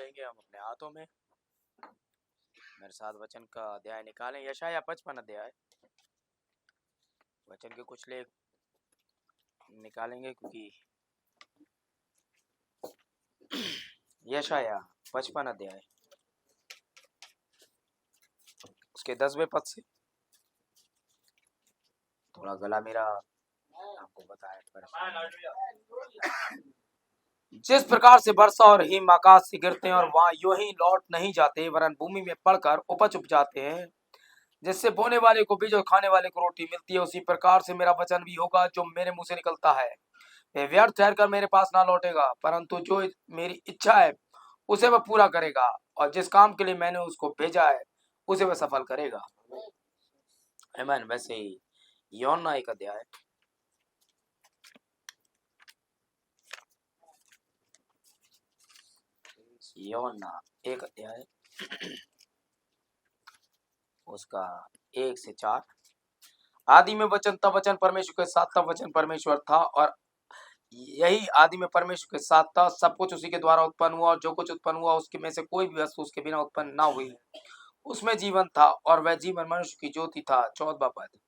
लेंगे हम अपने हाथों में। मेरे साथ वचन का अध्याय निकालें, यशाया 55 अध्याय। वचन के कुछ लेख निकालेंगे क्योंकि यशाया 55 अध्याय उसके 10वें पद से। थोड़ा गला मेरा आपको बताया जिस प्रकार से वर्षा और हिम आकाश से गिरते हैं और वहां यूं ही लौट नहीं जाते, वरन भूमि में पड़कर उपज उपजाते हैं, जिससे बोने वाले को बीज और खाने वाले को रोटी मिलती है, उसी प्रकार से मेरा वचन भी होगा जो मेरे मुंह से निकलता है। वह व्यर्थ ठहरकर मेरे पास ना लौटेगा, परंतु जो मेरी इच्छा है उसे वह पूरा करेगा, और जिस काम के लिए मैंने उसको भेजा है उसे वह सफल करेगा। आमीन। वैसे ही यूहन्ना 1 अध्याय, यूहन्ना 1 अध्याय उसका 1 से 4। आदि में वचन था, वचन परमेश्वर के साथ था, वचन परमेश्वर था, और यही आदि में परमेश्वर के साथ था। सब कुछ उसी के द्वारा उत्पन्न हुआ, और जो कुछ उत्पन्न हुआ उसके में से कोई भी वस्तु उसके बिना उत्पन्न ना हुई। उसमें जीवन था, और वह जीवन मनुष्य की ज्योति था। 14वां पद।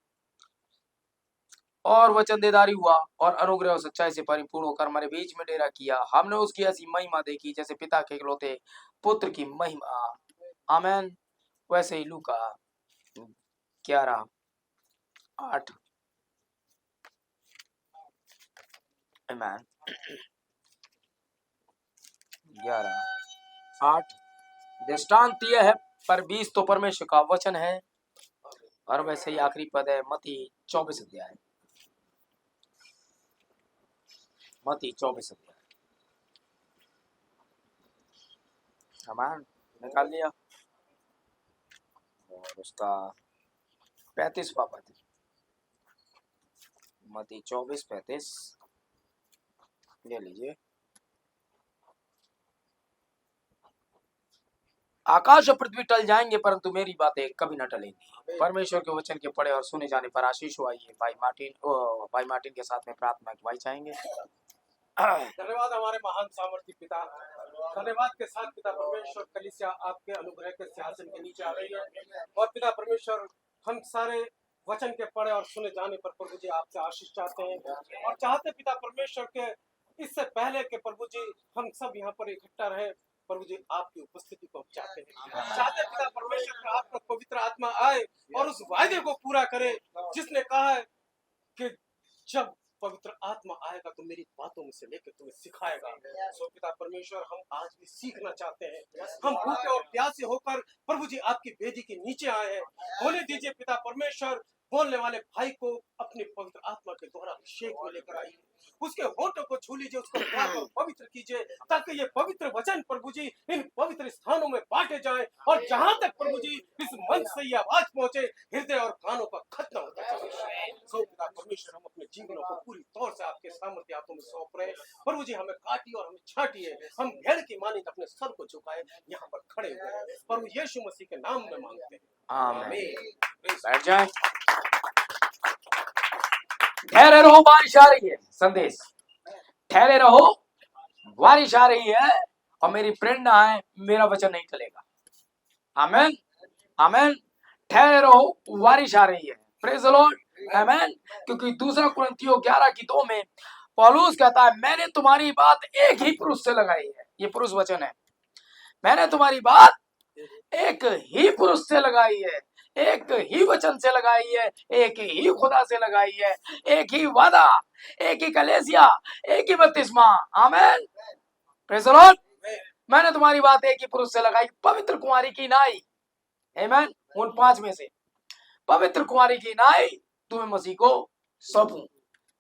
और वचन देदारी हुआ और अनुग्रह और सच्चाई से परिपूर्ण होकर हमारे बीच में डेरा किया। हमने उसकी ऐसी महिमा देखी जैसे पिता के इकलौते पुत्र की महिमा। आमीन। वैसे ही लूका 11:8। आमीन। 11:8। दृष्टांत यह है, पर बीज तो परमेश्वर का वचन है। और वैसे ही आखिरी पद है मत्ती 24 अध्याय, मत्ती 24 अध्याय। आमीन। निकाल लिया। और उसका 35वां पद, मत्ती 24:35 ले लीजिए। आकाश और पृथ्वी टल जाएंगे, परंतु मेरी बातें कभी न टलेंगी। परमेश्वर के वचन के पढ़े और सुने जाने पर आशीष हुआ। है भाई मार्टिन के साथ में प्रार्थना की भाई चाहेंगे। धन्यवाद हमारे महान सामर्थ्य पिता, धन्यवाद के साथ पिता परमेश्वर कलीसिया आपके अनुग्रह के सिंहासन के नीचे आ रही है। और पिता परमेश्वर हम सारे वचन के पढ़े और सुने जाने पर प्रभु जी आपसे आशीष चाहते हैं, और चाहते पिता परमेश्वर के इससे पहले के प्रभु जी हम सब यहाँ पर इकट्ठा रहे। प्रभु जी आपकी उपस्थिति को चाहते हैं, चाहते पिता परमेश्वर का आपका पवित्र आत्मा आए और उस वायदे को पूरा करे जिसने कहा है कि जब पवित्र आत्मा आएगा तो मेरी बातों में से लेकर तुम्हें सिखाएगा। सो पिता परमेश्वर हम आज भी सीखना चाहते हैं। हम भूखे और प्यासे होकर प्रभु जी आपकी वेदी के नीचे आए हैं। होने दीजिए पिता परमेश्वर, बोलने वाले भाई को अपने पवित्र आत्मा के द्वारा अभिषेक में लेकर आइए। उसके होठों को छू लीजिए, उसको पाक और पवित्र कीजिए, ताकि ये पवित्र वचन प्रभु जी इन पवित्र स्थानों में बांटे जाएं, और जहां तक प्रभु जी इस मंच से ये आवाज पहुंचे, हृदय और कानों का खतना होता जाए। सो पिता परमेश्वर हम अपने जीवनों को पूरी तौर से आपके सामर्थ्य हाथों में सौंप रहे। प्रभु जी हमें काटिए और हमें छाटिए। हम भेड़ की मानित अपने सर को झुकाए यहाँ पर खड़े हुए हैं। प्रभु यीशु मसीह के नाम में मांगते हैं, आमीन। बैठ जाए। ठहरे रहो, बारिश आ रही है। संदेश, ठहरे रहो, बारिश आ रही है, और मेरी प्रेरणा है, मेरा वचन नहीं टलेगा। आमीन। आमीन। ठहरे रहो, बारिश आ रही है। Praise the Lord. आमीन। क्योंकि 2 कुरिन्थियों 11:2 में पौलुस कहता है, मैंने तुम्हारी बात एक ही पुरुष से लगाई है। ये पुरुष वचन है। मैंने तुम्हारी बात एक ही पुरुष से लगाई है, एक ही वचन से लगाई है, एक ही खुदा से लगाई है, एक ही वादा, एक ही कलेसिया, एक ही बपतिस्मा। आमीन। Praise the Lord. मैंने तुम्हारी बात एक ही पुरुष से लगाई, पवित्र कुंवारी की नाई। आमीन। उन 5 में से पवित्र कुंवारी की नाई तुम्हें मसीह को सौंपूं।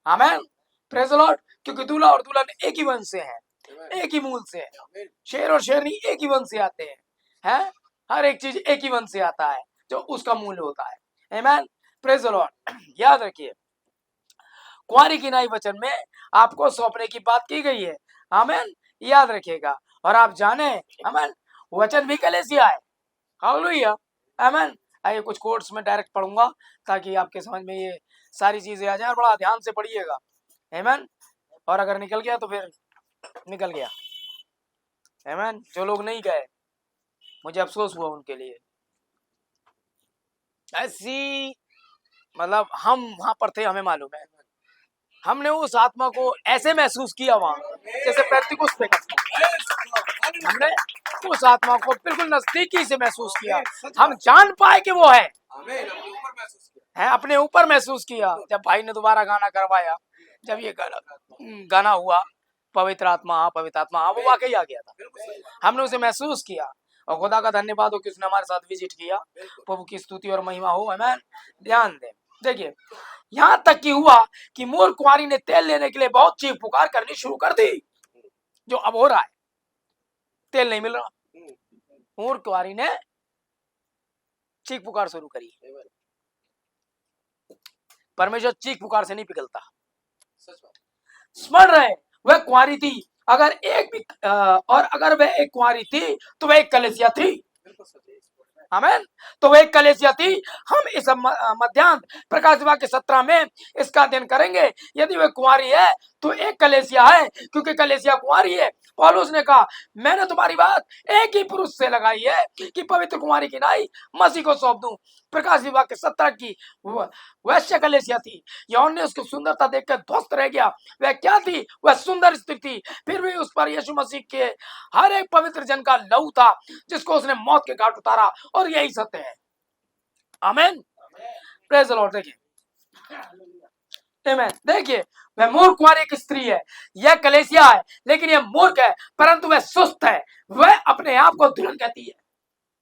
आमीन। Praise the Lord. क्योंकि दूल्हा और दुल्हन एक ही वंश से हैं, एक ही मूल से है। शेर और शेरनी एक ही वंश से आते हैं। हर एक चीज एक ही वंश से आता है जो उसका मूल होता है। आमीन। Praise the Lord. याद रखिए, कुंवारी की नाई वचन में आपको सौंपने की बात की गई है। आमीन। याद रखिएगा। और आप जाने, आमीन, वचन भी कलेसिया है। हालेलुया। आमीन। आइए कुछ कोट्स में डायरेक्ट पढ़ूंगा ताकि आपके समझ में ये सारी चीजें आ जाए। बड़ा ध्यान से पढ़िएगा। आमीन। और अगर निकल गया तो फिर निकल गया। आमेन। जो लोग नहीं गए, मुझे अफसोस हुआ उनके लिए। ऐसी मतलब हम वहां पर थे, हमें मालूम है, हमने उस आत्मा को ऐसे महसूस किया वहां जैसे पेंतिकुस्त पे करते हैं। हमने उस आत्मा को बिल्कुल नजदीकी से महसूस किया। हम जान पाए कि वो है, अपने ऊपर महसूस किया। जब भाई ने दोबारा गाना करवाया, जब ये गाना हुआ, पवित्र आत्मा पवित्र आत्मा, वो वाकई आ गया था। हमने उसे महसूस किया और खुदा का धन्यवाद हो कि उसने हमारे साथ विजिट किया। प्रभु की स्तुति और महिमा हो। आमेन। ध्यान दें, देखिए यहाँ तक कि हुआ कि मूल कुंवारी ने तेल लेने के लिए बहुत चीख पुकार करनी शुरू कर दी, जो अब हो रहा है। तेल नहीं मिल रहा, मूल कुंवारी ने चीख पुकार शुरू करी। परमेश्वर चीख पुकार से नहीं पिघलता। स्मरण रहे, वह कुंवारी थी। अगर एक भी और अगर वह एक कुंवारी थी तो वह एक कलीसिया थी। आमेन। तो वह एक कलीसिया थी। हम इस मध्याह्न प्रकाश विभाग के 17 में इसका अध्ययन करेंगे। यदि वह कुंवारी है तो एक कलीसिया है, क्योंकि कलीसिया कुंवारी है। पौलुस ने कहा, मैंने तुम्हारी बात एक ही पुरुष से लगाई है कि पवित्र कुंवारी की नाई मसीह को सौंप दूं। प्रकाश विभाग के 17 की वैश्य कलीसिया थी। यूहन्ना ने उसकी सुंदरता देखकर ध्वस्त रह गया। वह क्या थी? वह सुंदर स्त्री थी। फिर भी उस पर यीशु मसीह के हर एक पवित्र जन का लहू था, जिसको उसने मौत के घाट उतारा, और यही सत्य है। आमेन। Praise the Lord. देखिए आमेन। देखिए, वह मूर्ख कुंवारी एक स्त्री है, यह कलीसिया है, लेकिन यह मूर्ख है, परंतु वह सुस्त है। वह अपने आप को दुल्हन कहती है।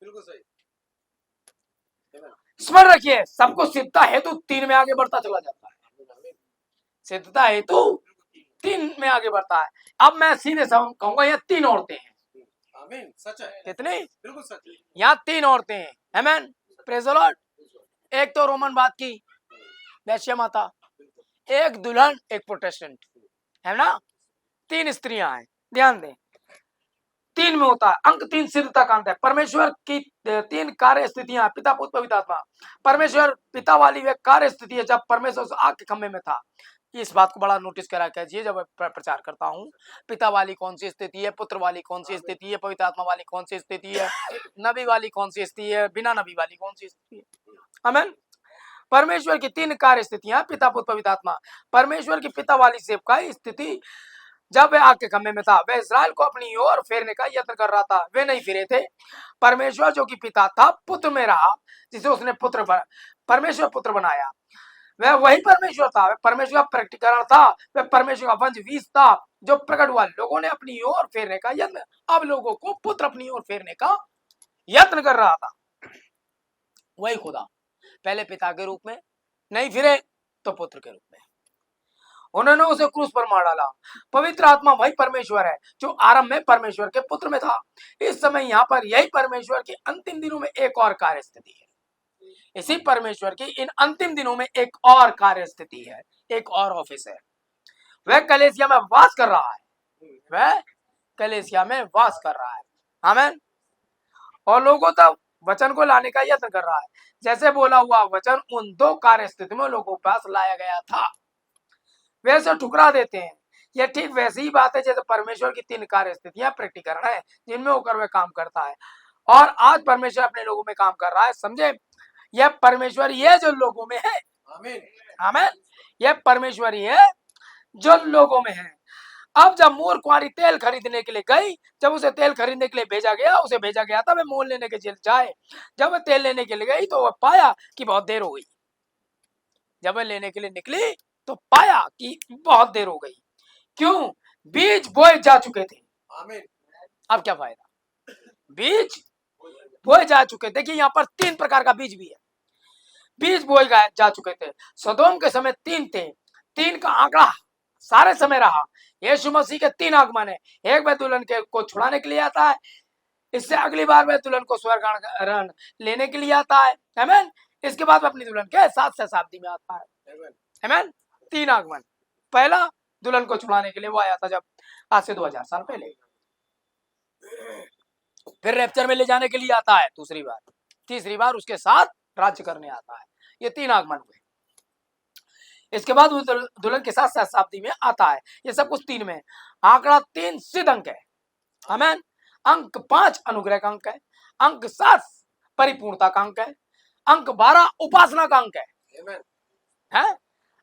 बिल्कुल सही। स्मरण रखिए, सबको सिद्धता हेतु 3 में आगे बढ़ता चला जाता है। सिद्धता हेतु 3 में आगे बढ़ता है। अब मैं सीधे कहूंगा, यह 3 औरतें हैं। आमीन। सच है। कितनी? बिल्कुल सच है। यहाँ 3 औरतें हैं। आमेन। Praise the Lord. एक तो रोमन बात की वैश्य माता, एक दुल्हन, एक प्रोटेस्टेंट, है ना। 3 स्त्रियां हैं। ध्यान दें, 3 में होता है। अंक 3 सिद्धता का अंत है। परमेश्वर की 3 कार्य स्थितियां, पिता पुत्र पवित्र आत्मा। परमेश्वर पिता वाली वे कार्य स्थिति है जब परमेश्वर उस आग के खंभे में था। इस बात को बड़ा नोटिस करा कीजिए जब प्रचार करता हूँ। पिता वाली कौन सी स्थिति है, पुत्र वाली कौन सी स्थिति है, पवित्र आत्मा वाली कौन सी स्थिति है, नबी वाली कौन सी स्थिति है, बिना नबी वाली कौन सी स्थिति है। आमीन। परमेश्वर की 3 कार्य स्थितियां, पिता पुत्र पवित्र आत्मा। परमेश्वर की पिता वाली सेवकाई स्थिति जब वह आग के खंभे में था, वह इस्राएल को अपनी ओर फेरने का यत्न कर रहा था। वे नहीं फिरे थे। परमेश्वर जो कि पिता था, पुत्र में रहा, जिसे उसने परमेश्वर पुत्र बनाया। वह वही परमेश्वर था। वह परमेश्वर का प्रकटीकरण था। वह परमेश्वर का वंश बीज था जो प्रकट हुआ। लोगों ने अपनी ओर फेरने का यत्न, अब लोगों को पुत्र अपनी ओर फेरने का यत्न कर रहा था। वही खुदा पहले पिता के रूप में, नहीं फिरे तो पुत्र के रूप में। उन्होंने उसे क्रूस पर मार डाला। पवित्र आत्मा वही परमेश्वर है जो आरंभ में परमेश्वर के पुत्र में था। इस समय यहाँ पर यही परमेश्वर के अंतिम दिनों में एक और कार्य स्थिति है। इसी परमेश्वर की इन अंतिम दिनों में एक और कार्य स्थिति है, एक और ऑफिस है। वह कलीसिया में वास कर रहा है। वह कलीसिया में वास कर रहा है। आमीन। और लोगों तक वचन को लाने का यत्न कर रहा है। जैसे बोला हुआ वचन उन 2 कार्य स्थिति में लोगों के पास लाया गया था, वैसे ठुकरा देते हैं। यह ठीक वैसी ही बात है जैसे परमेश्वर की 3 कार्य स्थितियां प्रकटीकरण है, जिनमें होकर वह काम करता है। और आज परमेश्वर अपने लोगों में काम कर रहा है। समझे, यह परमेश्वर ही है जो लोगों में है। आमीन। आमीन। यह परमेश्वर ही है जो लोगों में है। अब जब मूर्ख कुंवारी तेल खरीदने के लिए गई, जब उसे तेल खरीदने के लिए भेजा गया, उसे भेजा गया था वह मोल लेने के लिए जाए। जब वह तेल लेने के लिए गई तो वह पाया कि बहुत देर हो गई। जब वह लेने के लिए निकली तो पाया कि बहुत देर हो गई। क्यों? बीज बोए जा चुके थे। आमीन। अब क्या फायदा? बीज बोए जा चुके। देखिए यहाँ पर 3 प्रकार का बीज भी है। बीज बोए जा चुके थे। सदोम के समय 3 थे। 3 का आंकड़ा सारे समय रहा। यीशु मसीह के 3 आगमन है। एक वह दुल्हन को छुड़ाने के लिए आता है, इससे अगली बार वह दुल्हन को स्वर्ग लेने के लिए आता है। आमीन। इसके बाद अपनी दुल्हन के 7 शताब्दी में आता है। आमीन। 3 आगमन। पहला दुल्हन को छुड़ाने के लिए वो आया था जब आज से 2000 साल पहले। फिर रैप्चर में ले जाने के लिए आता है दूसरी बार। तीसरी बार उसके साथ राज्य करने आता है। ये 3 आगमन हुए। इसके बाद वो दुल्हन के साथ शताब्दी में आता है। ये सब कुछ 3 में। आंकड़ा 3 सिद्ध अंक है। आमीन। अंक 5 अनुग्रह का अंक है, अंक 7 परिपूर्णता का अंक है, अंक 12 उपासना का अंक है,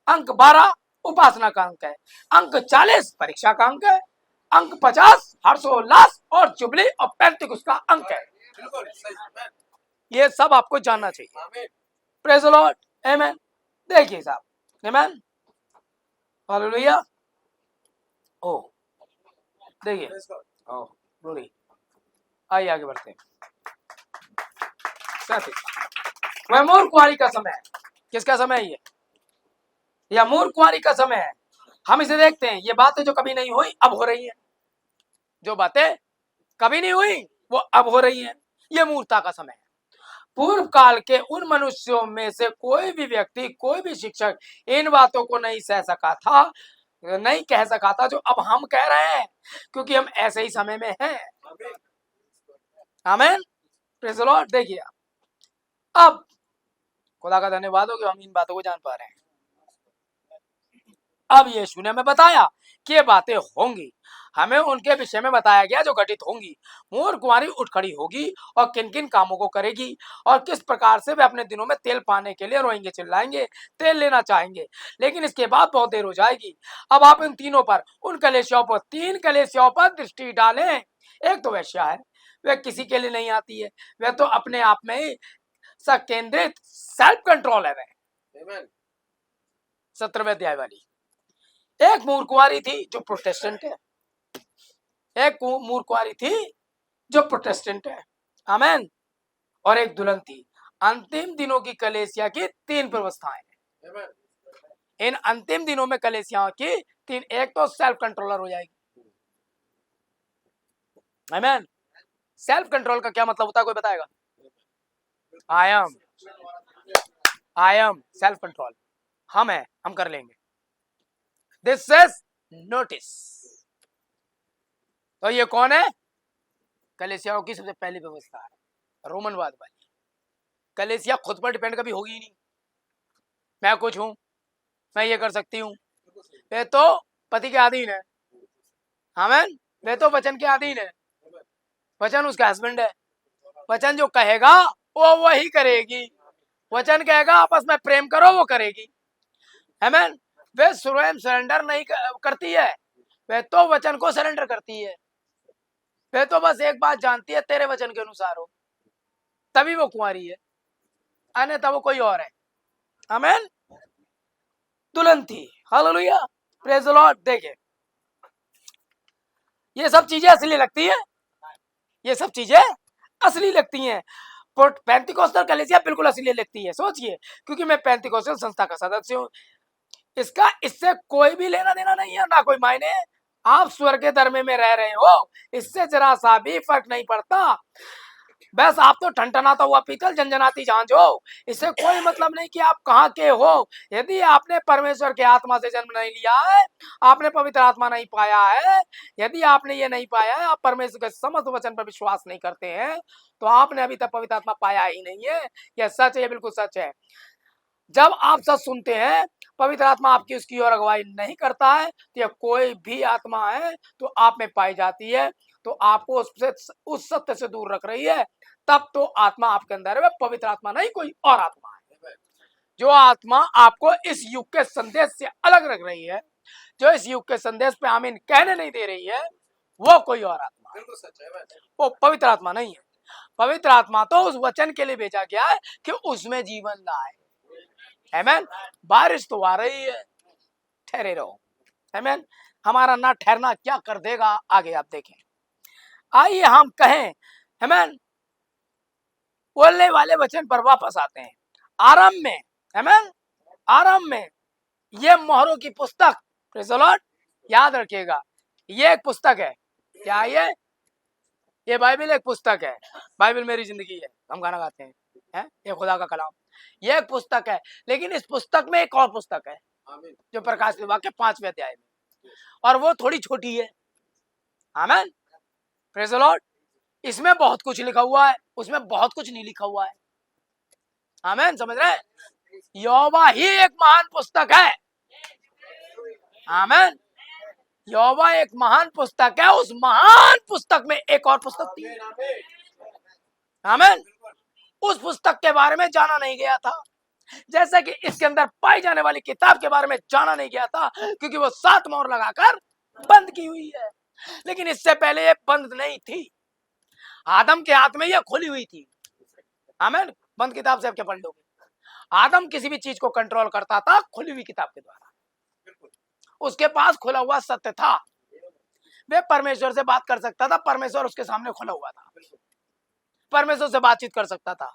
अंक 12 उपासना का अंक है, अंक 40 परीक्षा का अंक है, अंक 50 हर्षोल्लास और जुबली और 35 उसका अंक है। ये सब आपको जानना चाहिए। प्रेज द लॉर्ड, आमेन। देखिए साहब, आमेन, हालेलुया। ओ देखिए, ओ ग्लोरी, आइए आगे बढ़ते हैं। वह मूर्ख कुंवारी का समय है। किसका समय है ये? या मूर्ख कुंवारी का समय है। हम इसे देखते हैं, ये बातें जो कभी नहीं हुई अब हो रही है, जो बातें कभी नहीं हुई वो अब हो रही है। ये मूर्खता का समय है। पूर्व काल के उन मनुष्यों में से कोई भी व्यक्ति, कोई भी शिक्षक इन बातों को नहीं सह सका था, नहीं कह सका था जो अब हम कह रहे हैं, क्योंकि हम ऐसे ही समय में हैं। आमीन, प्रेज़ द लॉर्ड। देखिए अब खुदा का धन्यवाद हो कि हम इन बातों को जान पा रहे हैं। अब यीशु ने हमें बताया कि ये बातें होंगी, हमें उनके विषय में बताया गया जो घटित होंगी। मूर्ख कुंवारी उठ खड़ी होगी और किन किन कामों को करेगी और किस प्रकार से वे अपने दिनों में तेल पाने के लिए रोएंगे, चिल्लाएंगे, तेल लेना चाहेंगे, लेकिन इसके बाद बहुत देर हो जाएगी। अब आप इन तीनों पर, उन कलेसियाओं पर, 3 कलेसियाओं पर दृष्टि डालें। एक तो वेश्या है, वह किसी के लिए नहीं आती है, वह तो अपने आप में ही सकेंद्रित सेल्फ कंट्रोल है। वह 17वें अध्याय वाली। एक मूर्ख कुंवारी थी जो प्रोटेस्टेंट है, एक मूर्ख कुंवारी थी जो प्रोटेस्टेंट है, आमेन। और एक दुल्हन थी। अंतिम दिनों की कलेसिया की 3 व्यवस्थाएं हैं। इन अंतिम दिनों में कलेसियाओं की 3, एक तो सेल्फ कंट्रोलर हो जाएगी, आमेन। सेल्फ कंट्रोल का क्या मतलब होता है, कोई बताएगा? आई एम सेल्फ कंट्रोल, हम है, हम कर लेंगे। This is notice. तो ये कौन है? कलेसियाओं की सबसे पहली व्यवस्था है, रोमनवाद वाली। कलेसिया खुद पर डिपेंड कभी होगी ही नहीं, मैं कुछ हूं, मैं ये कर सकती हूं। वे तो पति के अधीन है, आमीन। वे तो वचन के अधीन है, वचन उसका हस्बैंड है। वचन जो कहेगा वो वही करेगी, वचन कहेगा आपस में प्रेम करो, वो करेगी, आमीन। वे स्वयं सरेंडर नहीं करती है, वे तो वचन को सरेंडर करती है। वे तो बस एक बात जानती है, तेरे वचन के अनुसार हो, तभी वो कुंवारी है, अन्यथा वो कोई और है, आमीन। दुल्हन थी, हालेलुया, प्रेज द लॉर्ड। देखिए ये सब चीजें असली लगती है, ये सब चीजें असली लगती हैं। पेंटिकोस्टल कलीसिया बिल्कुल असली लगती है, सोचिए, क्योंकि मैं पेंटिकोस्टल संस्था का सदस्य हूँ। इसका इससे कोई भी लेना देना नहीं है, ना कोई मायने। आप स्वर्ग के धर्म में रह रहे हो, इससे जरा सा भी फर्क नहीं पड़ता। बस आप तो ठनठनाता हुआ पीतल, झंझनाती झांझ हो, इससे कोई मतलब नहीं कि आप कहाँ के हो। यदि आपने परमेश्वर के आत्मा से जन्म नहीं लिया है, आपने पवित्र आत्मा नहीं पाया है, यदि आपने ये नहीं पाया है, आप परमेश्वर के समस्त वचन पर विश्वास नहीं करते हैं, तो आपने अभी तक पवित्र आत्मा पाया ही नहीं है। यह सच है, ये बिल्कुल सच है। जब आप सच सुनते हैं, पवित्र आत्मा आपकी उसकी ओर अगुवाई नहीं करता है, तो यह कोई भी आत्मा है तो आप में पाई जाती है, तो आपको उससे, उस सत्य से दूर रख रही है। तब तो आत्मा आपके अंदर है, पवित्र आत्मा नहीं, कोई और आत्मा है। जो आत्मा आपको इस युग के संदेश से अलग रख रही है, जो इस युग के संदेश पे आमीन कहने नहीं दे रही है, वो कोई और आत्मा है, वो पवित्र आत्मा नहीं है। पवित्र आत्मा तो उस वचन के लिए भेजा गया है कि उसमें जीवन लाए, आमीन। बारिश तो आ रही है, ठहरे रहो, आमीन। हमारा ना ठहरना क्या कर देगा आगे आप देखें। आइए हम कहें, आमीन, बोलने वाले वचन पर वापस आते हैं। आरंभ में, आमीन, आरंभ में ये मोहरों की पुस्तक, प्रेज़ द लॉर्ड, याद रखिएगा, ये एक पुस्तक है। क्या ये बाइबल एक पुस्तक है। बाइबल मेरी जिंदगी है, हम गाना गाते हैं, ये खुदा का कलाम, ये एक पुस्तक है। लेकिन इस पुस्तक में एक और पुस्तक है जो प्रकाश विभाग के 5वें अध्याय में, और वो थोड़ी छोटी है, आमीन, प्रेज़ द लॉर्ड। इसमें बहुत कुछ लिखा हुआ है, उसमें बहुत कुछ नहीं लिखा हुआ है, आमीन, समझ रहे हैं? यहोवा ही एक महान पुस्तक है, आमीन। यहोवा एक महान पुस्तक है, उस महान पुस्तक में एक और पुस्तक थी। आमीन। उस पुस्तक के बारे में जाना नहीं गया था, जैसे कि इसके अंदर पाई जाने वाली किताब के बारे में जाना नहीं गया था, क्योंकि वो 7 मोहर लगाकर बंद की हुई है। लेकिन इससे पहले ये बंद नहीं थी, आदम के हाथ में ये खुली हुई थी। आमीन। बंद किताब से आप क्या पढ़ लोगे? आदम किसी भी चीज को कंट्रोल करता था खुली हुई किताब के द्वारा। उसके पास खुला हुआ सत्य था, वे परमेश्वर से बात कर सकता था, परमेश्वर उसके सामने खुला हुआ था, परमेश्वर से बातचीत कर सकता था।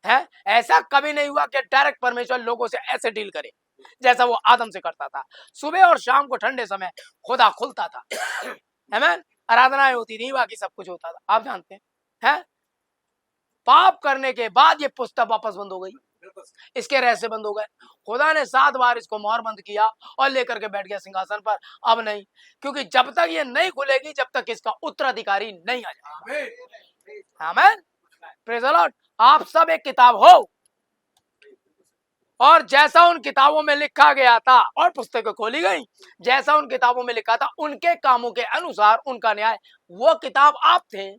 है ऐसा कभी नहीं हुआ कि डायरेक्ट परमेश्वर लोगों से ऐसे डील करे जैसा वो आदम से करता था। सुबह और शाम को ठंडे समय खुदा खुलता था, आमीन। आराधनाएं होती थी, बाकी सब कुछ होता था, आप जानते हैं। पाप करने के बाद ये पुस्तक वापस बंद हो गई, इसके रहस्य बंद हो गए। खुदा ने 7 बार इसको मोहर बंद किया और लेकर के बैठ गया सिंहासन पर। अब नहीं, क्योंकि जब तक ये नहीं खुलेगी, जब तक इसका उत्तराधिकारी नहीं आ जाए। आमीन। Praise the Lord. आप सब एक किताब हो, और जैसा उन किताबों में लिखा गया था और पुस्तकें खोली गई, जैसा उन किताबों में लिखा था उनके कामों के अनुसार उनका न्याय, वो किताब आप थे,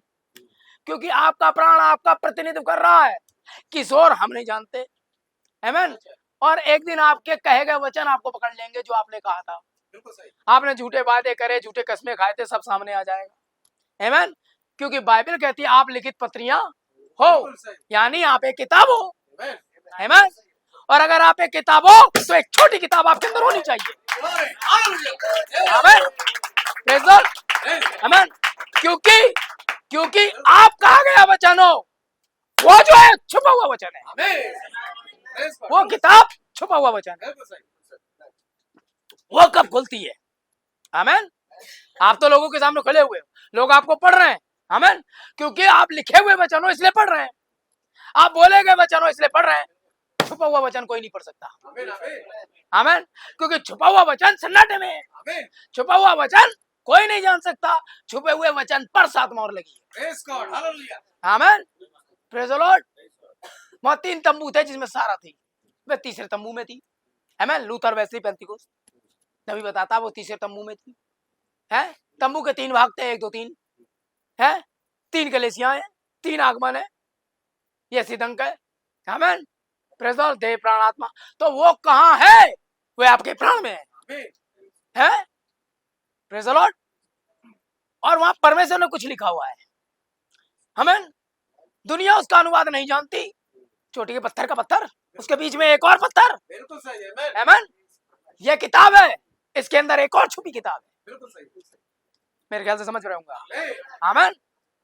क्योंकि आपका प्राण आपका प्रतिनिधित्व कर रहा है। किस और हम नहीं जानते। आमीन। और एक दिन आपके कहे गए वचन आपको पकड़ लेंगे, जो आपने कहा था। आपने झूठे वादे करे, झूठे कसमें खाए थे, सब सामने आ जाएगा। आमीन। क्योंकि बाइबल कहती है आप लिखित पत्रियां हो, यानी आप एक किताब हो। आमीन। और अगर आप एक किताब हो तो एक छोटी किताब आपके अंदर होनी चाहिए। आमीन। Praise the Lord. आमीन। क्योंकि आप कहा गया वचन हो, वो जो है छुपा हुआ वचन है, वो किताब छुपा हुआ वचन है, वो कब खुलती है? आमीन। आप तो लोगों के सामने खुले हुए हो, लोग आपको पढ़ रहे हैं। आमीन। क्योंकि आप लिखे हुए वचन हो इसलिए पढ़ रहे हैं, आप बोले गए वचन हो इसलिए पढ़ रहे हैं। छुपा हुआ वचन कोई नहीं पढ़ सकता। आमीन। क्योंकि छुपा हुआ वचन सन्नाटे में है, छुपा हुआ वचन कोई नहीं जान सकता। छुपे हुए वचन पर 7 मोहर लगी है। आमीन। Praise the Lord. वहां 3 तंबू थे जिसमें सारा थी, वे तीसरे तंबू में थी। आमीन। लूथर, वेस्ली, पेंतिकोस्त, नबी बताता वो तीसरे तंबू में थी। है तंबू के 3 भाग थे, 1 2 3 है, 3 कलीसियां हैं, 3 आगमन है, ये सिद्धंक है। आमीन। Praise the Lord. देह प्राण आत्मा, तो वो कहाँ है? वो आपके प्राण में है। Praise the Lord. और वहां परमेश्वर ने कुछ लिखा हुआ है। आमीन। दुनिया उसका अनुवाद नहीं जानती। चोटी के पत्थर का पत्थर, उसके बीच में एक और पत्थर। आमीन। ये किताब है, इसके अंदर एक और छुपी किताब है। मेरे ख्याल से समझ रहे होंगे। आमीन।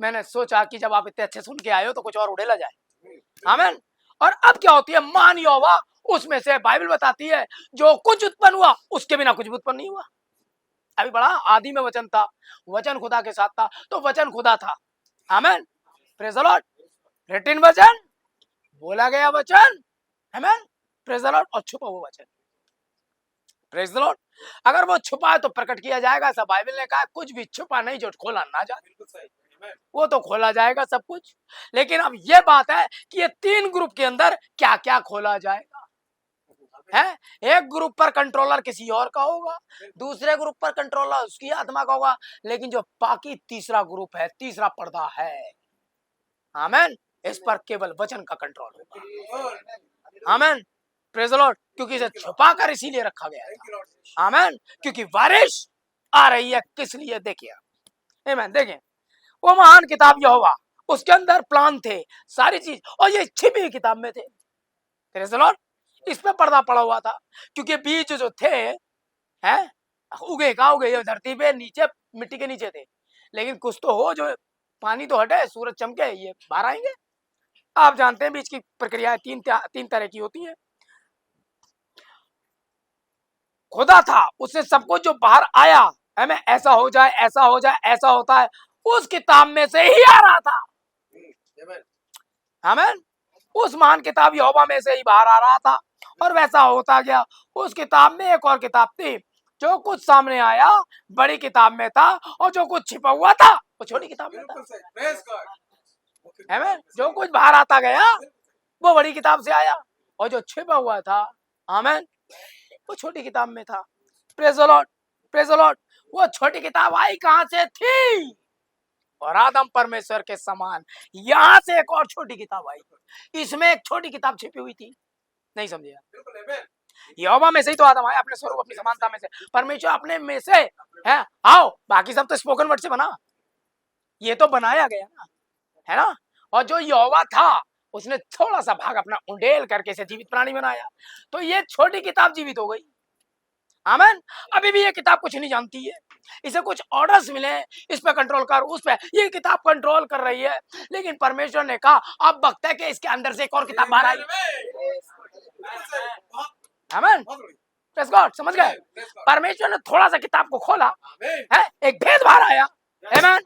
मैंने सोचा कि जब आप इतने अच्छे सुन के आए हो तो कुछ और उड़ेला जाए। आमीन। और अब क्या होती है? मान यहोवा, उसमें से बाइबल बताती है जो कुछ उत्पन्न हुआ उसके बिना कुछ भी उत्पन्न नहीं हुआ। अभी बड़ा आदि में वचन था, वचन खुदा के साथ था, तो वचन खुदा था। आमीन। Praise the Lord. रिटन वचन, बोला गया वचन। आमीन। Praise the Lord. और छुपा हुआ वचन। Praise the Lord. अगर वो छुपा है तो प्रकट किया जाएगा, ऐसा बाइबल ने कहा। कुछ भी छुपा नहीं जो खोला ना जाए, वो तो खोला जाएगा सब कुछ। लेकिन अब ये बात है कि ये 3 ग्रुप के अंदर क्या क्या खोला जाएगा। है एक ग्रुप पर कंट्रोलर किसी और का होगा, दूसरे ग्रुप पर कंट्रोलर उसकी आत्मा का होगा, लेकिन जो बाकी तीसरा ग्रुप है, तीसरा पर्दा है, आमीन, इस पर केवल वचन का कंट्रोल होगा। आमीन। Praise the Lord. क्योंकि इसे छुपा कर इसीलिए रखा गया है। आमीन। क्योंकि बारिश आ रही है, किस लिए? देखिए आमीन। देखें वो महान किताब यहोवा, उसके अंदर प्लान थे, सारी चीज, और ये छिपी हुई किताब में थे। Praise the Lord. इस पे पर्दा पड़ा हुआ था, क्योंकि बीज जो थे हैं उगे कहाँ उगे? ये धरती पे नीचे, मिट्टी के नीचे थे। लेकिन कुछ तो हो जो पानी तो हटे, सूरज चमके, ये बाहर आएंगे। आप जानते हैं बीज की प्रक्रिया 3 तरह की होती है। खुदा था, उससे सब कुछ जो बाहर आया, हमें ऐसा हो जाए, ऐसा हो जाए, ऐसा होता है, उस किताब में से ही आ रहा था। आमीन। उस महान किताब यहोवा में से ही बाहर आ रहा था, और वैसा होता गया। उस किताब में एक और किताब थी, जो कुछ सामने आया बड़ी किताब में था, और जो कुछ छिपा हुआ था वो छोटी किताब में था। आमीन। जो कुछ बाहर आता गया वो बड़ी किताब से आया, और जो छिपा हुआ था, आमीन, वो छोटी किताब में था। Praise the Lord. Praise the Lord. वो छोटी किताब आई कहां से थी? और आदम परमेश्वर के समान यहां से एक और छोटी किताब आई, इसमें एक छोटी किताब छिपी हुई थी। नहीं समझे आप? बिल्कुल आमेन। यहोवा में से ही तो आदम आया, अपने स्वरूप अपनी समानता में से। परमेश्वर अपने में से है, आओ, बाकी सब तो स्पोकन वर्ड से बना, ये तो बनाया गया ना, है ना। और जो यहोवा था उसने थोड़ा सा भाग अपना उंडेल करके इसे जीवित प्राणी बनाया, तो ये छोटी किताब जीवित हो गई। आमीन। अभी भी ये किताब कुछ नहीं जानती है, इसे कुछ ऑर्डर्स मिले, इस पे कंट्रोल कर, उस पे, ये किताब कंट्रोल कर रही है। लेकिन परमेश्वर ने कहा अब वक्त है कि इसके अंदर से एक और किताब बाहर आई। आमीन। प्रेज़ गॉड, समझ गए? परमेश्वर ने थोड़ा सा किताब को खोला है, एक भेद बाहर आया। आमीन।